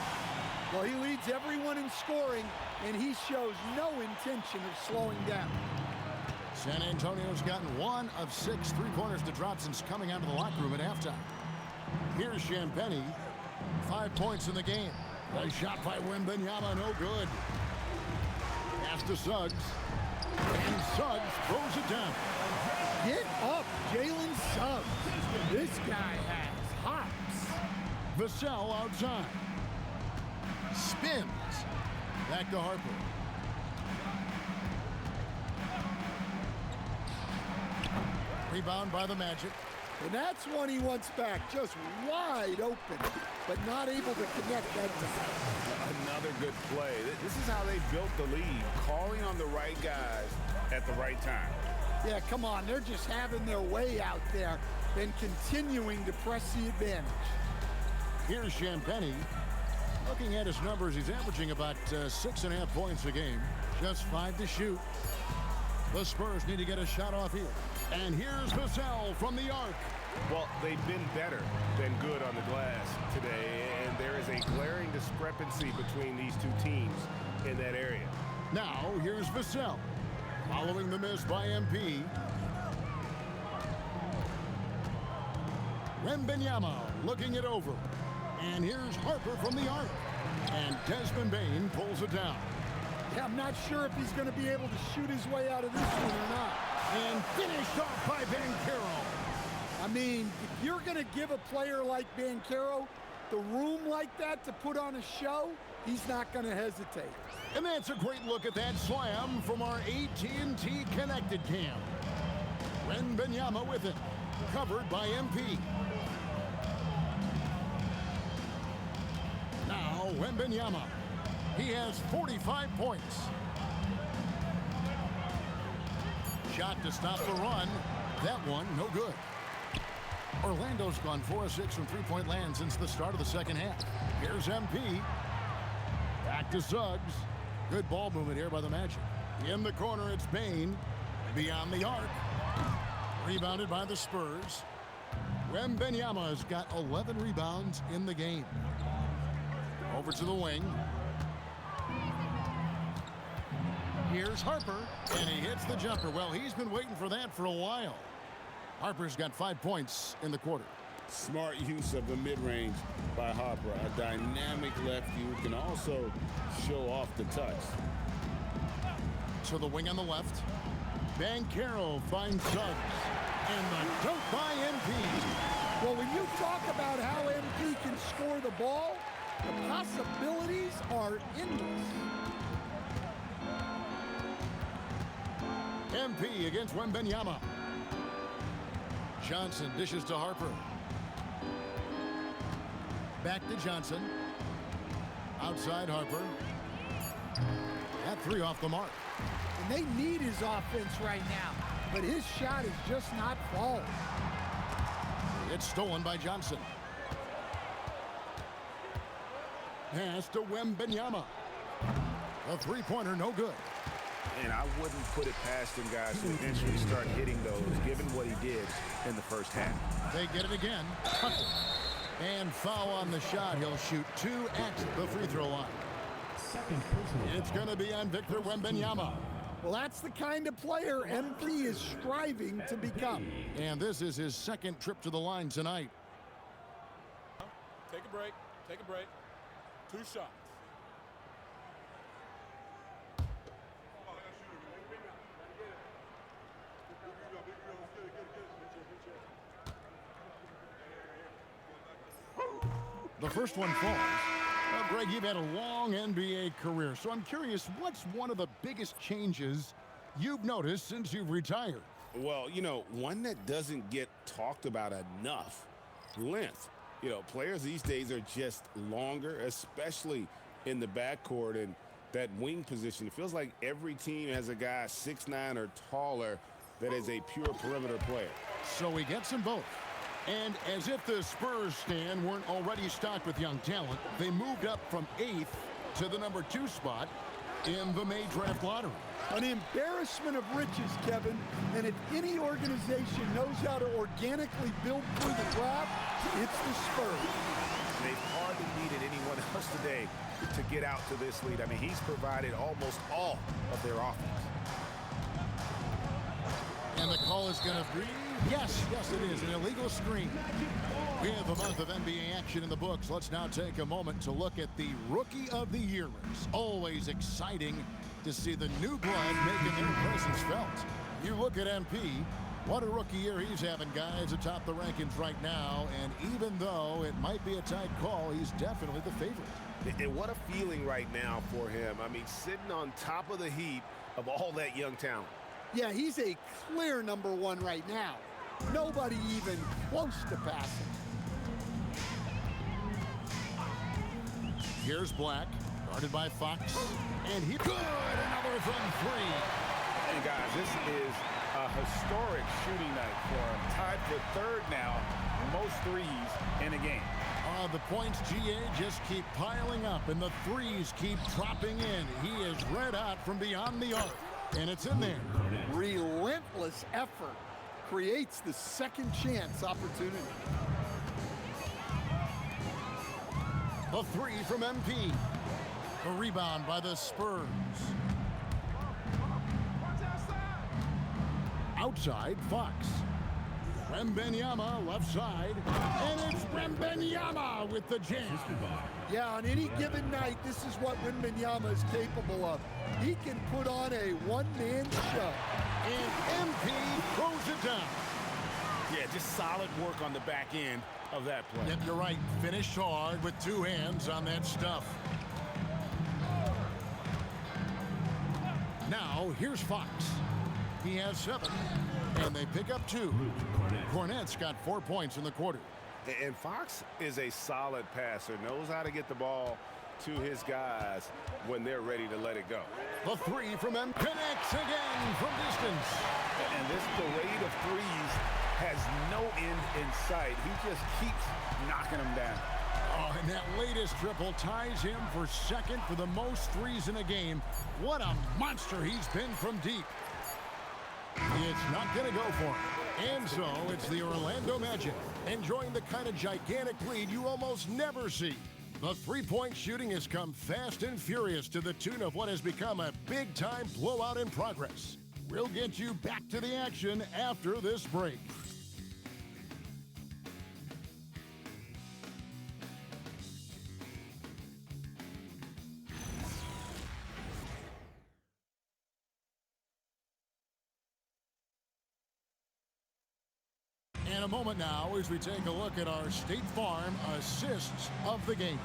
Well, he leads everyone in scoring, and he shows no intention of slowing down. San Antonio's gotten 1 of 6 three-pointers to drop since coming out of the locker room at halftime. Here's Champagnie, 5 points in the game. Nice shot by Wembanyama, no good. Pass to Suggs, and Suggs throws it down. Get up, Jalen Suggs. This guy has hops. Vassell outside. Spins. Back to Harper. Rebound by the Magic. And that's one he wants back, just wide open, but not able to connect that time. Another good play. This is how they built the lead, calling on the right guys at the right time. Yeah, come on, they're just having their way out there and continuing to press the advantage. Here's Champagnie. Looking at his numbers, he's averaging about 6.5 points a game. Just 5 to shoot. The Spurs need to get a shot off here. And here's Vassell from the arc. Well, they've been better than good on the glass today, and there is a glaring discrepancy between these two teams in that area. Now, here's Vassell. Following the miss by MP. Wembanyama looking it over. And here's Harper from the arc. And Desmond Bane pulls it down. Yeah, I'm not sure if he's going to be able to shoot his way out of this one or not. And finished off by Banchero. I mean, if you're going to give a player like Banchero the room like that to put on a show, he's not going to hesitate. And that's a great look at that slam from our AT&T Connected Cam. Wembanyama with it, covered by MP. Now Wembanyama. He has 45 points. Shot to stop the run. That one, no good. Orlando's gone 4 of 6 from three-point land since the start of the second half. Here's MP. Back to Suggs. Good ball movement here by the Magic. In the corner, it's Bane. Beyond the arc. Rebounded by the Spurs. Wembanyama has got 11 rebounds in the game. Over to the wing. Here's Harper, and he hits the jumper. Well, he's been waiting for that for a while. Harper's got 5 points in the quarter. Smart use of the mid-range by Harper. A dynamic lefty who can also show off the touch. To the wing on the left. Banchero finds Suggs. And the dunk by MP. Well, when you talk about how MP can score the ball, the possibilities are endless. MP against Wembanyama. Johnson dishes to Harper. Back to Johnson. Outside Harper. That 3 off the mark. And they need his offense right now, but his shot is just not falling. It's stolen by Johnson. Pass to Wembanyama. A three-pointer, no good. And I wouldn't put it past him, guys, to eventually start hitting those, given what he did in the first half. They get it again. And foul on the shot. He'll shoot 2 at the free throw line. It's going to be on Victor Wembanyama. Well, that's the kind of player MP is striving to become. And this is his second trip to the line tonight. Take a break. Take a break. 2 shots. The first one falls. Well, Greg, you've had a long NBA career, so I'm curious, what's one of the biggest changes you've noticed since you've retired? Well, you know, one that doesn't get talked about enough, length. You know, players these days are just longer, especially in the backcourt, and that wing position. It feels like every team has a guy 6'9" or taller that is a pure perimeter player. So he gets them both. And as if the Spurs stand weren't already stocked with young talent, they moved up from 8th to the number 2 spot in the May draft lottery. An embarrassment of riches, Kevin. And if any organization knows how to organically build through the draft, it's the Spurs. They've hardly needed anyone else today to get out to this lead. I mean, he's provided almost all of their offense. And the call is going to be, yes, it is, an illegal screen. We have a month of NBA action in the books. Let's now take a moment to look at the Rookie of the Year list. Always exciting to see the new blood making their presence felt. You look at MP, what a rookie year he's having, guys, atop the rankings right now. And even though it might be a tight call, he's definitely the favorite. And what a feeling right now for him. I mean, sitting on top of the heap of all that young talent. Yeah, he's a clear number 1 right now. Nobody even close to passing. Here's Black, guarded by Fox, and he good. Another from 3. Hey guys, this is a historic shooting night for him. Tied for 3rd now, most threes in a game. The points, GA, just keep piling up, and the threes keep dropping in. He is red hot from beyond the arc, and it's in there. Relentless effort creates the second chance opportunity. The 3 from MP. The rebound by the Spurs. Outside, Fox. Wembanyama left side. And it's Wembanyama with the jam. Yeah, on any given night, this is what Wembanyama is capable of. He can put on a one-man show. And MP throws it down. Yeah, just solid work on the back end of that play. Yep, you're right. Finished hard with 2 hands on that stuff. Now, here's Fox. He has 7, and they pick up 2. Cornette's got 4 points in the quarter. And Fox is a solid passer, knows how to get the ball to his guys when they're ready to let it go. The 3 from M connects again from distance. And this parade of threes has no end in sight. He just keeps knocking them down. Oh, and that latest triple ties him for 2nd for the most threes in a game. What a monster he's been from deep. It's not going to go for him. And so it's the Orlando Magic enjoying the kind of gigantic lead you almost never see. The three-point shooting has come fast and furious to the tune of what has become a big-time blowout in progress. We'll get you back to the action after this break. In a moment now as we take a look at our State Farm assists of the game.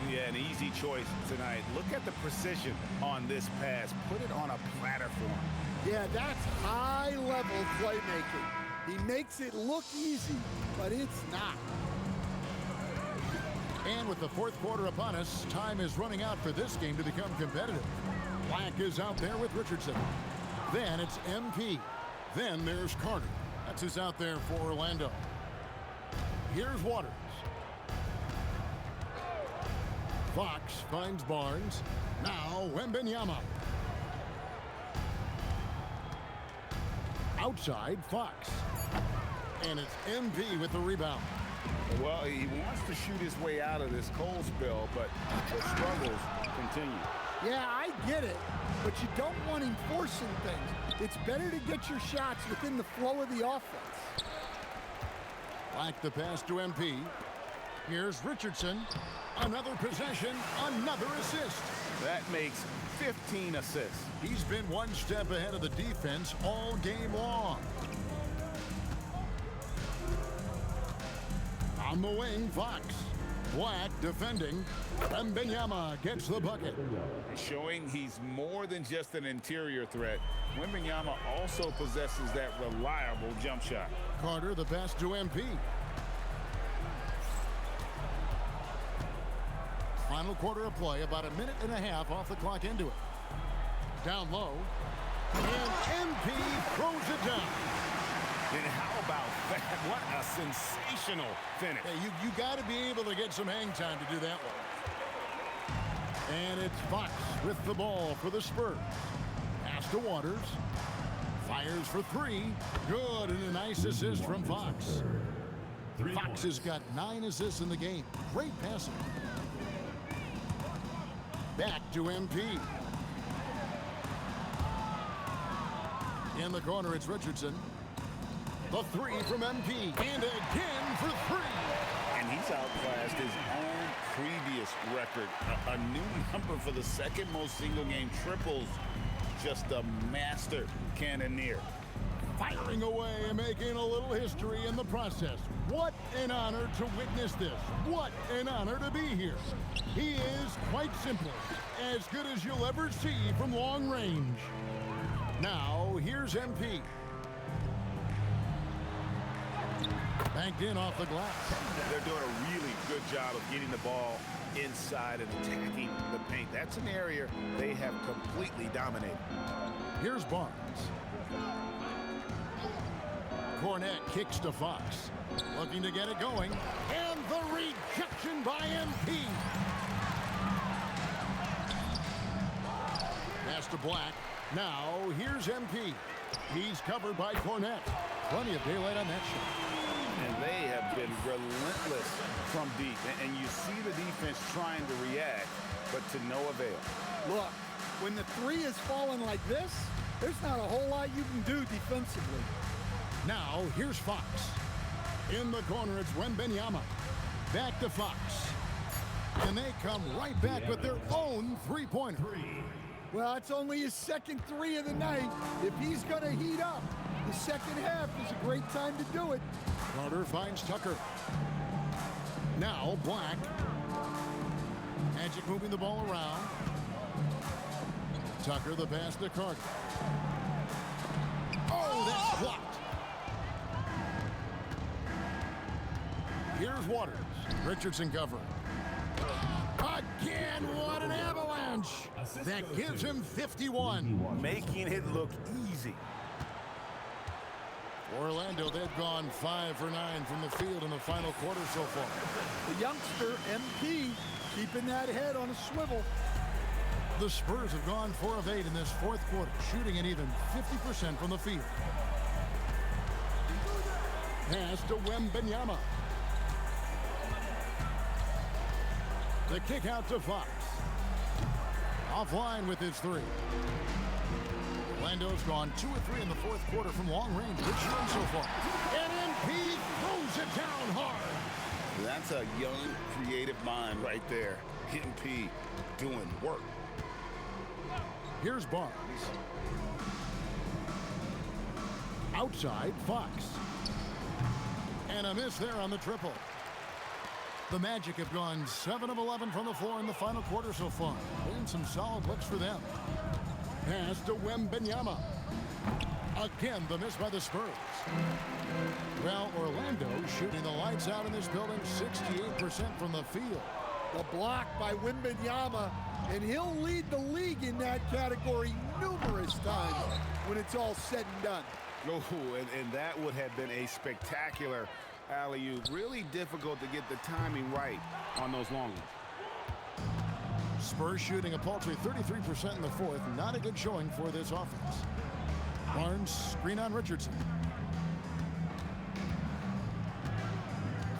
Yeah, an easy choice tonight. Look at the precision on this pass. Put it on a platter for him. Yeah, that's high-level playmaking. He makes it look easy, but it's not. And with the 4th quarter upon us, time is running out for this game to become competitive. Black is out there with Richardson. Then it's MP. Then there's Carter. That's who's out there for Orlando. Here's Waters. Fox finds Barnes. Now Wembanyama. Outside, Fox. And it's MP with the rebound. Well, he wants to shoot his way out of this cold spell, but the struggles continue. Yeah, I get it, but you don't want him forcing things. It's better to get your shots within the flow of the offense. Black the pass to MP. Here's Richardson. Another possession, another assist. That makes 15 assists. He's been one step ahead of the defense all game long. On the wing, Fox. Black defending. Wembanyama gets the bucket. Showing he's more than just an interior threat. Wembanyama also possesses that reliable jump shot. Carter the pass to MP. Final quarter of play, about a minute and a half off the clock into it. Down low, and MP throws it down. And how about that? What a sensational finish. Hey, you got to be able to get some hang time to do that one. And it's Fox with the ball for the Spurs. Pass to Waters. Fires for three. Good, and a nice assist from Fox. Fox has got 9 assists in the game. Great passing. Back to MP. In the corner, it's Richardson. The three from MP. And again for three. And he's outclassed his own previous record. A new number for the second most single-game triples. Just a master cannoneer. Firing away and making a little history in the process. What an honor to witness this. What an honor to be here. He is, quite simply, as good as you'll ever see from long range. Now, here's MP. Banked in off the glass. They're doing a really good job of getting the ball inside and attacking the paint. That's an area they have completely dominated. Here's Barnes. Cornette kicks to Fox. Looking to get it going. And the rejection by MP. Pass to Black. Now, here's MP. He's covered by Cornette. Plenty of daylight on that shot. And they have been relentless from deep. And you see the defense trying to react, but to no avail. Look, when the three is falling like this, there's not a whole lot you can do defensively. Now, here's Fox. In the corner, it's Wembanyama. Back to Fox. And they come right back with their own three-pointer. Well, it's only his second three of the night. If he's going to heat up, the second half is a great time to do it. Carter finds Tucker. Now, Black. Magic moving the ball around. Tucker, the pass to Carter. Oh, that's blocked. Here's Waters. Richardson covering. Again, what an avalanche. That gives him 51. Making it look easy. Orlando, they've gone 5 for 9 from the field in the final quarter so far. The youngster, MP, keeping that head on a swivel. The Spurs have gone 4 of 8 in this fourth quarter, shooting an even 50% from the field. Pass to Wembanyama. The kick out to Fox. Offline with his three. Orlando's gone 2 of 3 in the fourth quarter from long range. Good shooting so far. And MP throws it down hard. That's a young, creative mind right there. MP doing work. Here's Barnes. Outside, Fox. And a miss there on the triple. The Magic have gone 7 of 11 from the floor in the final quarter so far. And some solid looks for them. Pass to Wembanyama. Again, the miss by the Spurs. Well, Orlando shooting the lights out in this building, 68% from the field. The block by Wembanyama, and he'll lead the league in that category numerous times when it's all said and done. Oh, and that would have been a spectacular alley-oop. Really difficult to get the timing right on those long ones. Spurs shooting a paltry 33% in the fourth. Not a good showing for this offense. Barnes, screen on Richardson.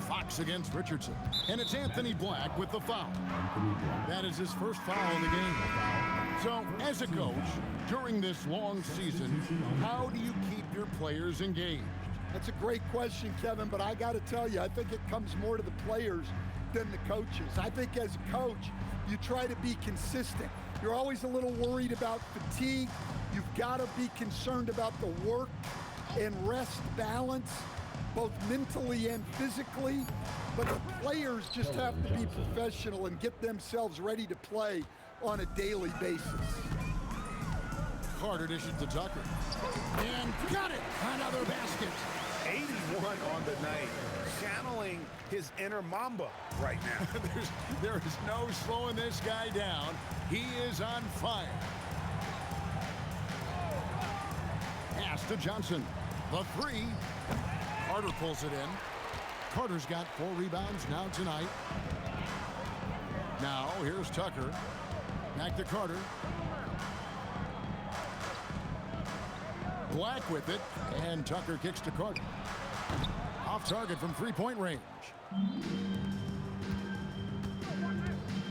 Fox against Richardson. And it's Anthony Black with the foul. That is his first foul of the game. So, as a coach, during this long season, how do you keep your players engaged? That's a great question, Kevin, but I got to tell you, I think it comes more to the players than the coaches. I think as a coach, you try to be consistent. You're always a little worried about fatigue. You've got to be concerned about the work and rest balance, both mentally and physically. But the players just have to be professional and get themselves ready to play on a daily basis. Carter dishes to Tucker. And got it! Another basket. 81 on the night. channeling his inner Mamba right now. There is no slowing this guy down. He is on fire. Pass to Johnson. The three. Carter pulls it in. Carter's got 4 rebounds now tonight. Now here's Tucker. Back to Carter. Black with it, and Tucker kicks to Carter. Off target from 3-point range.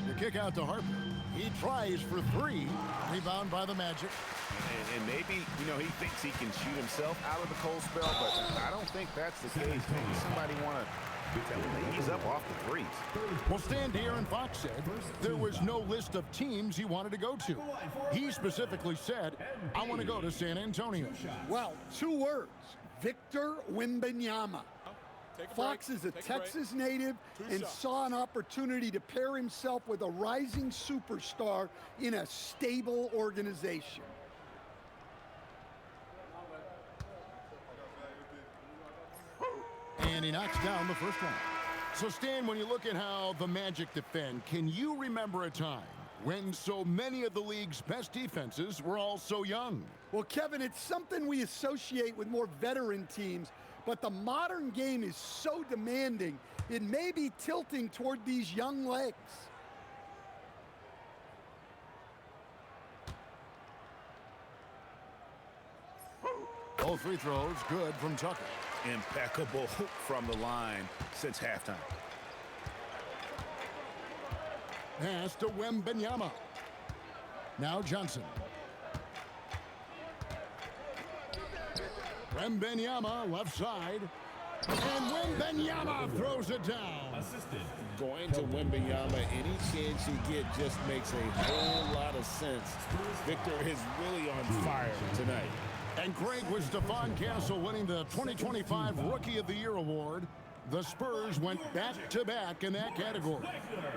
The kick out to Harper. He tries for 3. Rebound by the Magic. And maybe, you know, he thinks he can shoot himself out of the cold spell, but I don't think that's the case. Maybe somebody want to tell him he's up off the threes. Well, Stan De'Aaron Fox said there was no list of teams he wanted to go to. He specifically said, I want to go to San Antonio. Well, 2 words, Victor Wembanyama. Fox is a Texas native and saw an opportunity to pair himself with a rising superstar in a stable organization. And he knocks down the first one. So, Stan, when you look at how the Magic defend, can you remember a time when so many of the league's best defenses were all so young? Well, Kevin, it's something we associate with more veteran teams, but the modern game is so demanding, it may be tilting toward these young legs. All free throws good from Tucker. Impeccable from the line since halftime. Pass to Wembanyama. Now Johnson. Wembanyama left side. And Wembanyama throws it down. Going to Wembanyama any chance you get just makes a whole lot of sense. Victor is really on fire tonight. And Greg, was Stephon Castle winning the 2025 Rookie of the Year award. The Spurs went back-to-back in that category.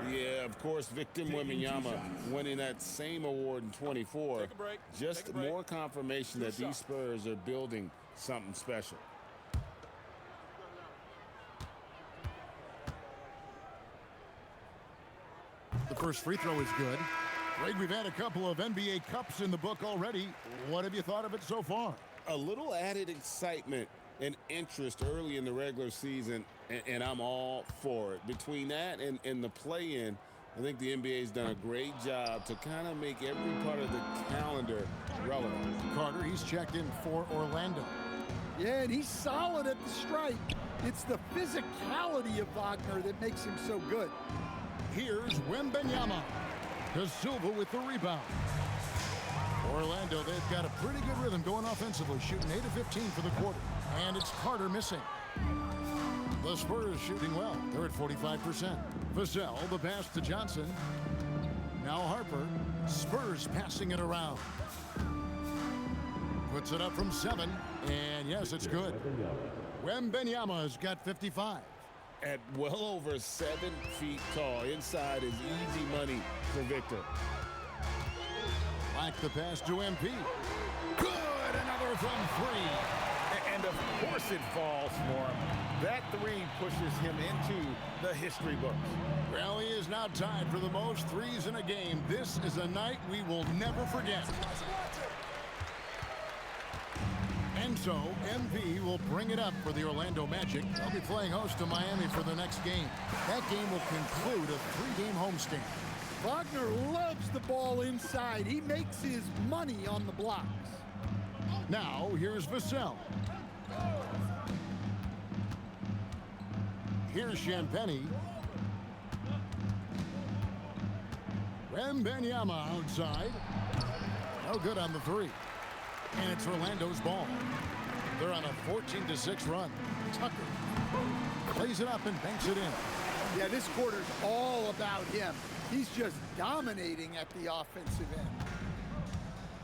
Yeah, of course, Victor Wembanyama winning that same award in 24. Just more confirmation that these Spurs are building something special. The first free throw is good. Greg, we've had a couple of NBA Cups in the book already. What have you thought of it so far? A little added excitement and interest early in the regular season, and I'm all for it. Between that and the play-in, I think the NBA's done a great job to kind of make every part of the calendar relevant. Carter, he's checked in for Orlando. Yeah, and he's solid at the stripe. It's the physicality of Wagner that makes him so good. Here's Wembanyama. To Silva with the rebound. Orlando, they've got a pretty good rhythm going offensively, shooting 8 of 15 for the quarter. And it's Carter missing. The Spurs shooting well. They're at 45%. Vassell, the pass to Johnson. Now Harper. Spurs passing it around. Puts it up from 7. And yes, it's good. Wembanyama's got 55. At well over 7 feet tall. Inside is easy money for Victor. Like the pass to MP. Good! Another from 3. And of course it falls for him. That 3 pushes him into the history books. Well, he is now tied for the most threes in a game. This is a night we will never forget. And so, MP will bring it up for the Orlando Magic. They'll be playing host to Miami for the next game. That game will conclude a 3-game homestand. Wagner loves the ball inside. He makes his money on the blocks. Now, here's Vassell. Here's Champagny. Wembanyama outside. No good on the 3. And it's Orlando's ball. They're on a 14-6 run. Tucker plays it up and banks it in. Yeah, this quarter's all about him. He's just dominating at the offensive end.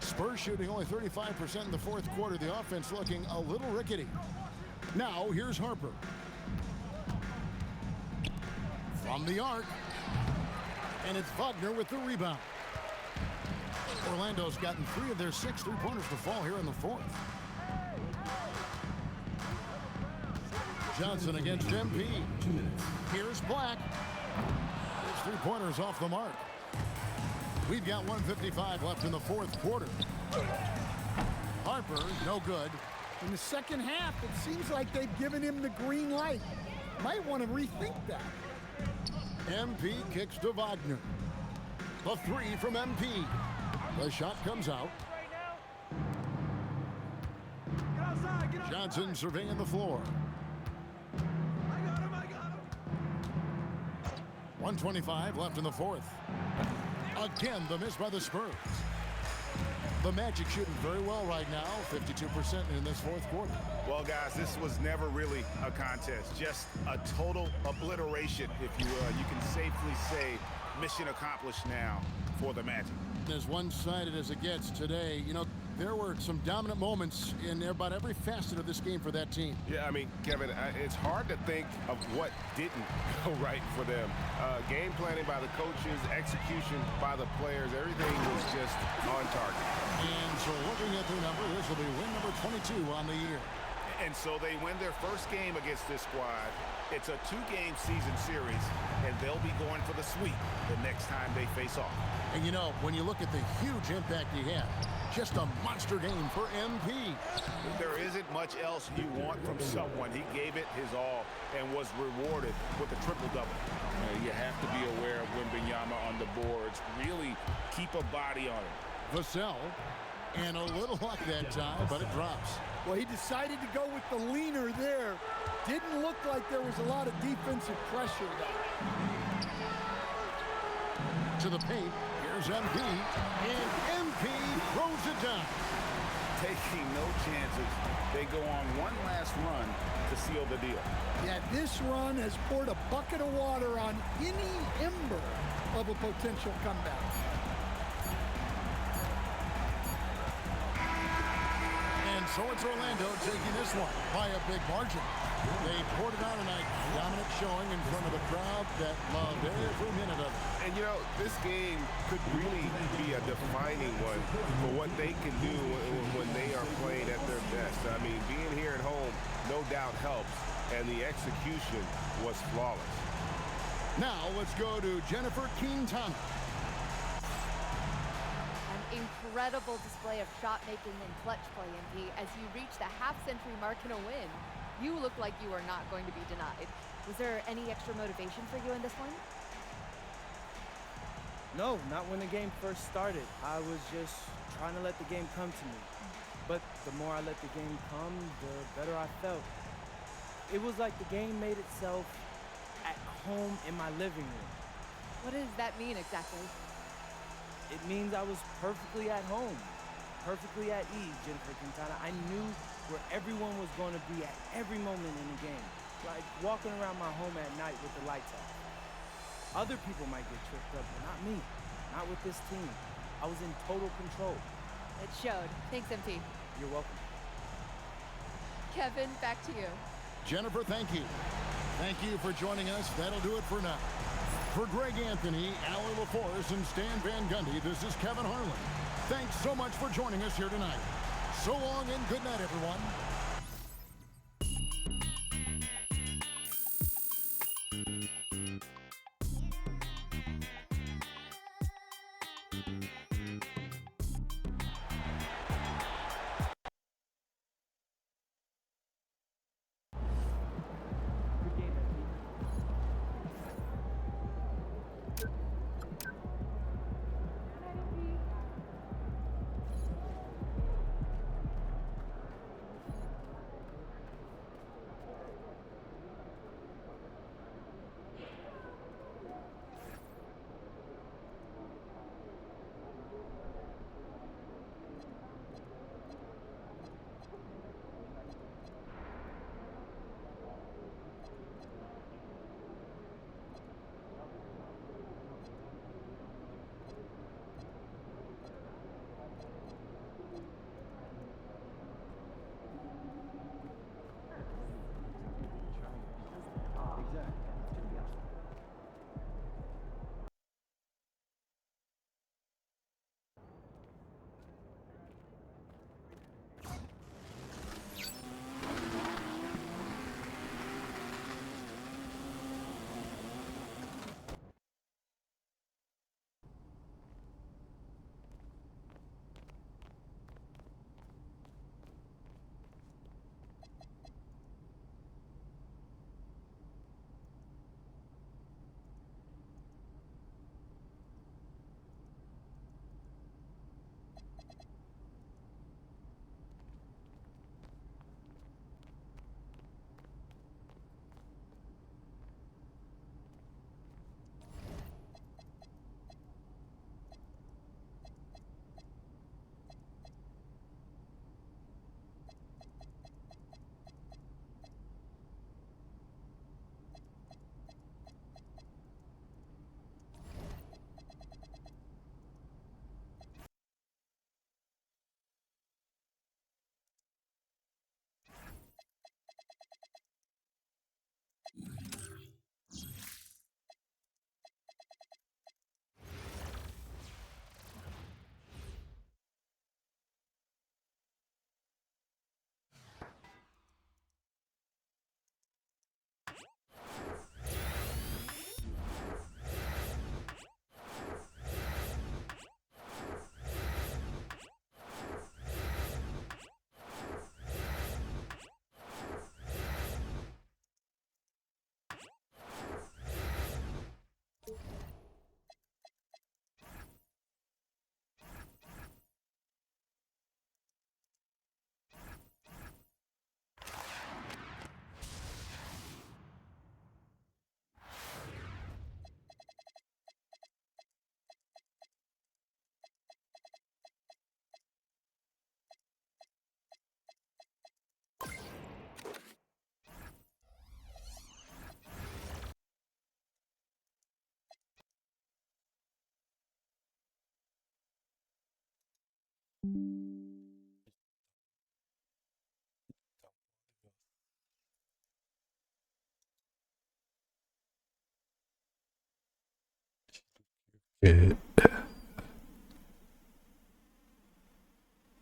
Spurs shooting only 35% in the fourth quarter. The offense looking a little rickety. Now, here's Harper. From the arc. And it's Wagner with the rebound. Orlando's gotten 3 of their 6 3-pointers to fall here in the fourth. Johnson against MP. Here's Black. His three-pointers off the mark. We've got 1:55 left in the fourth quarter. Harper, no good. In the second half, it seems like they've given him the green light. Might want to rethink that. MP kicks to Wagner. The three from MP. The shot comes out. Johnson surveying the floor. 1:25 left in the fourth. Again, the miss by the Spurs. The Magic shooting very well right now, 52% in this fourth quarter. Well, guys, this was never really a contest, just a total obliteration, if you will. You can safely say mission accomplished now for the Magic. As one-sided as it gets today, you know, there were some dominant moments in about every facet of this game for that team. Yeah, I mean, Kevin, it's hard to think of what didn't go right for them. Game planning by the coaches, execution by the players, everything was just on target. And so looking at their number, this will be win number 22 on the year. And so they win their first game against this squad. It's a two-game season series, and they'll be going for the sweep the next time they face off. And you know, when you look at the huge impact he had, just a monster game for MP. There isn't much else you want from someone. He gave it his all and was rewarded with a triple-double. You have to be aware of Wembanyama on the boards. Really keep a body on him. Vassell, and a little luck that time, but it drops. Well, he decided to go with the leaner there. Didn't look like there was a lot of defensive pressure there. To the paint, here's MP, and MP throws it down. Taking no chances. They go on one last run to seal the deal. Yeah, this run has poured a bucket of water on any ember of a potential comeback. And so it's Orlando taking this one by a big margin. They poured it on tonight. Dominant showing in front of a crowd that loved every minute of it. And, you know, this game could really be a defining one for what they can do when they are playing at their best. I mean, being here at home no doubt helps, and the execution was flawless. Now let's go to Jennifer Quintana. Incredible display of shot making and clutch play, MP, as you reach the half-century mark in a win. You look like you are not going to be denied. Was there any extra motivation for you in this one? No, not when the game first started. I was just trying to let the game come to me. But the more I let the game come, the better I felt. It was like the game made itself at home in my living room. What does that mean exactly? It means I was perfectly at home, perfectly at ease, Jennifer Quintana. I knew where everyone was going to be at every moment in the game, like walking around my home at night with the lights off. Other people might get tripped up, but not me, not with this team. I was in total control. It showed. Thanks, MP. You're welcome. Kevin, back to you. Jennifer, thank you. Thank you for joining us. That'll do it for now. For Greg Anthony, Allie LaForce, and Stan Van Gundy, this is Kevin Harlan. Thanks so much for joining us here tonight. So long and good night, everyone.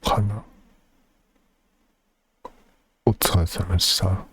하나. 스포츠가 잘했어.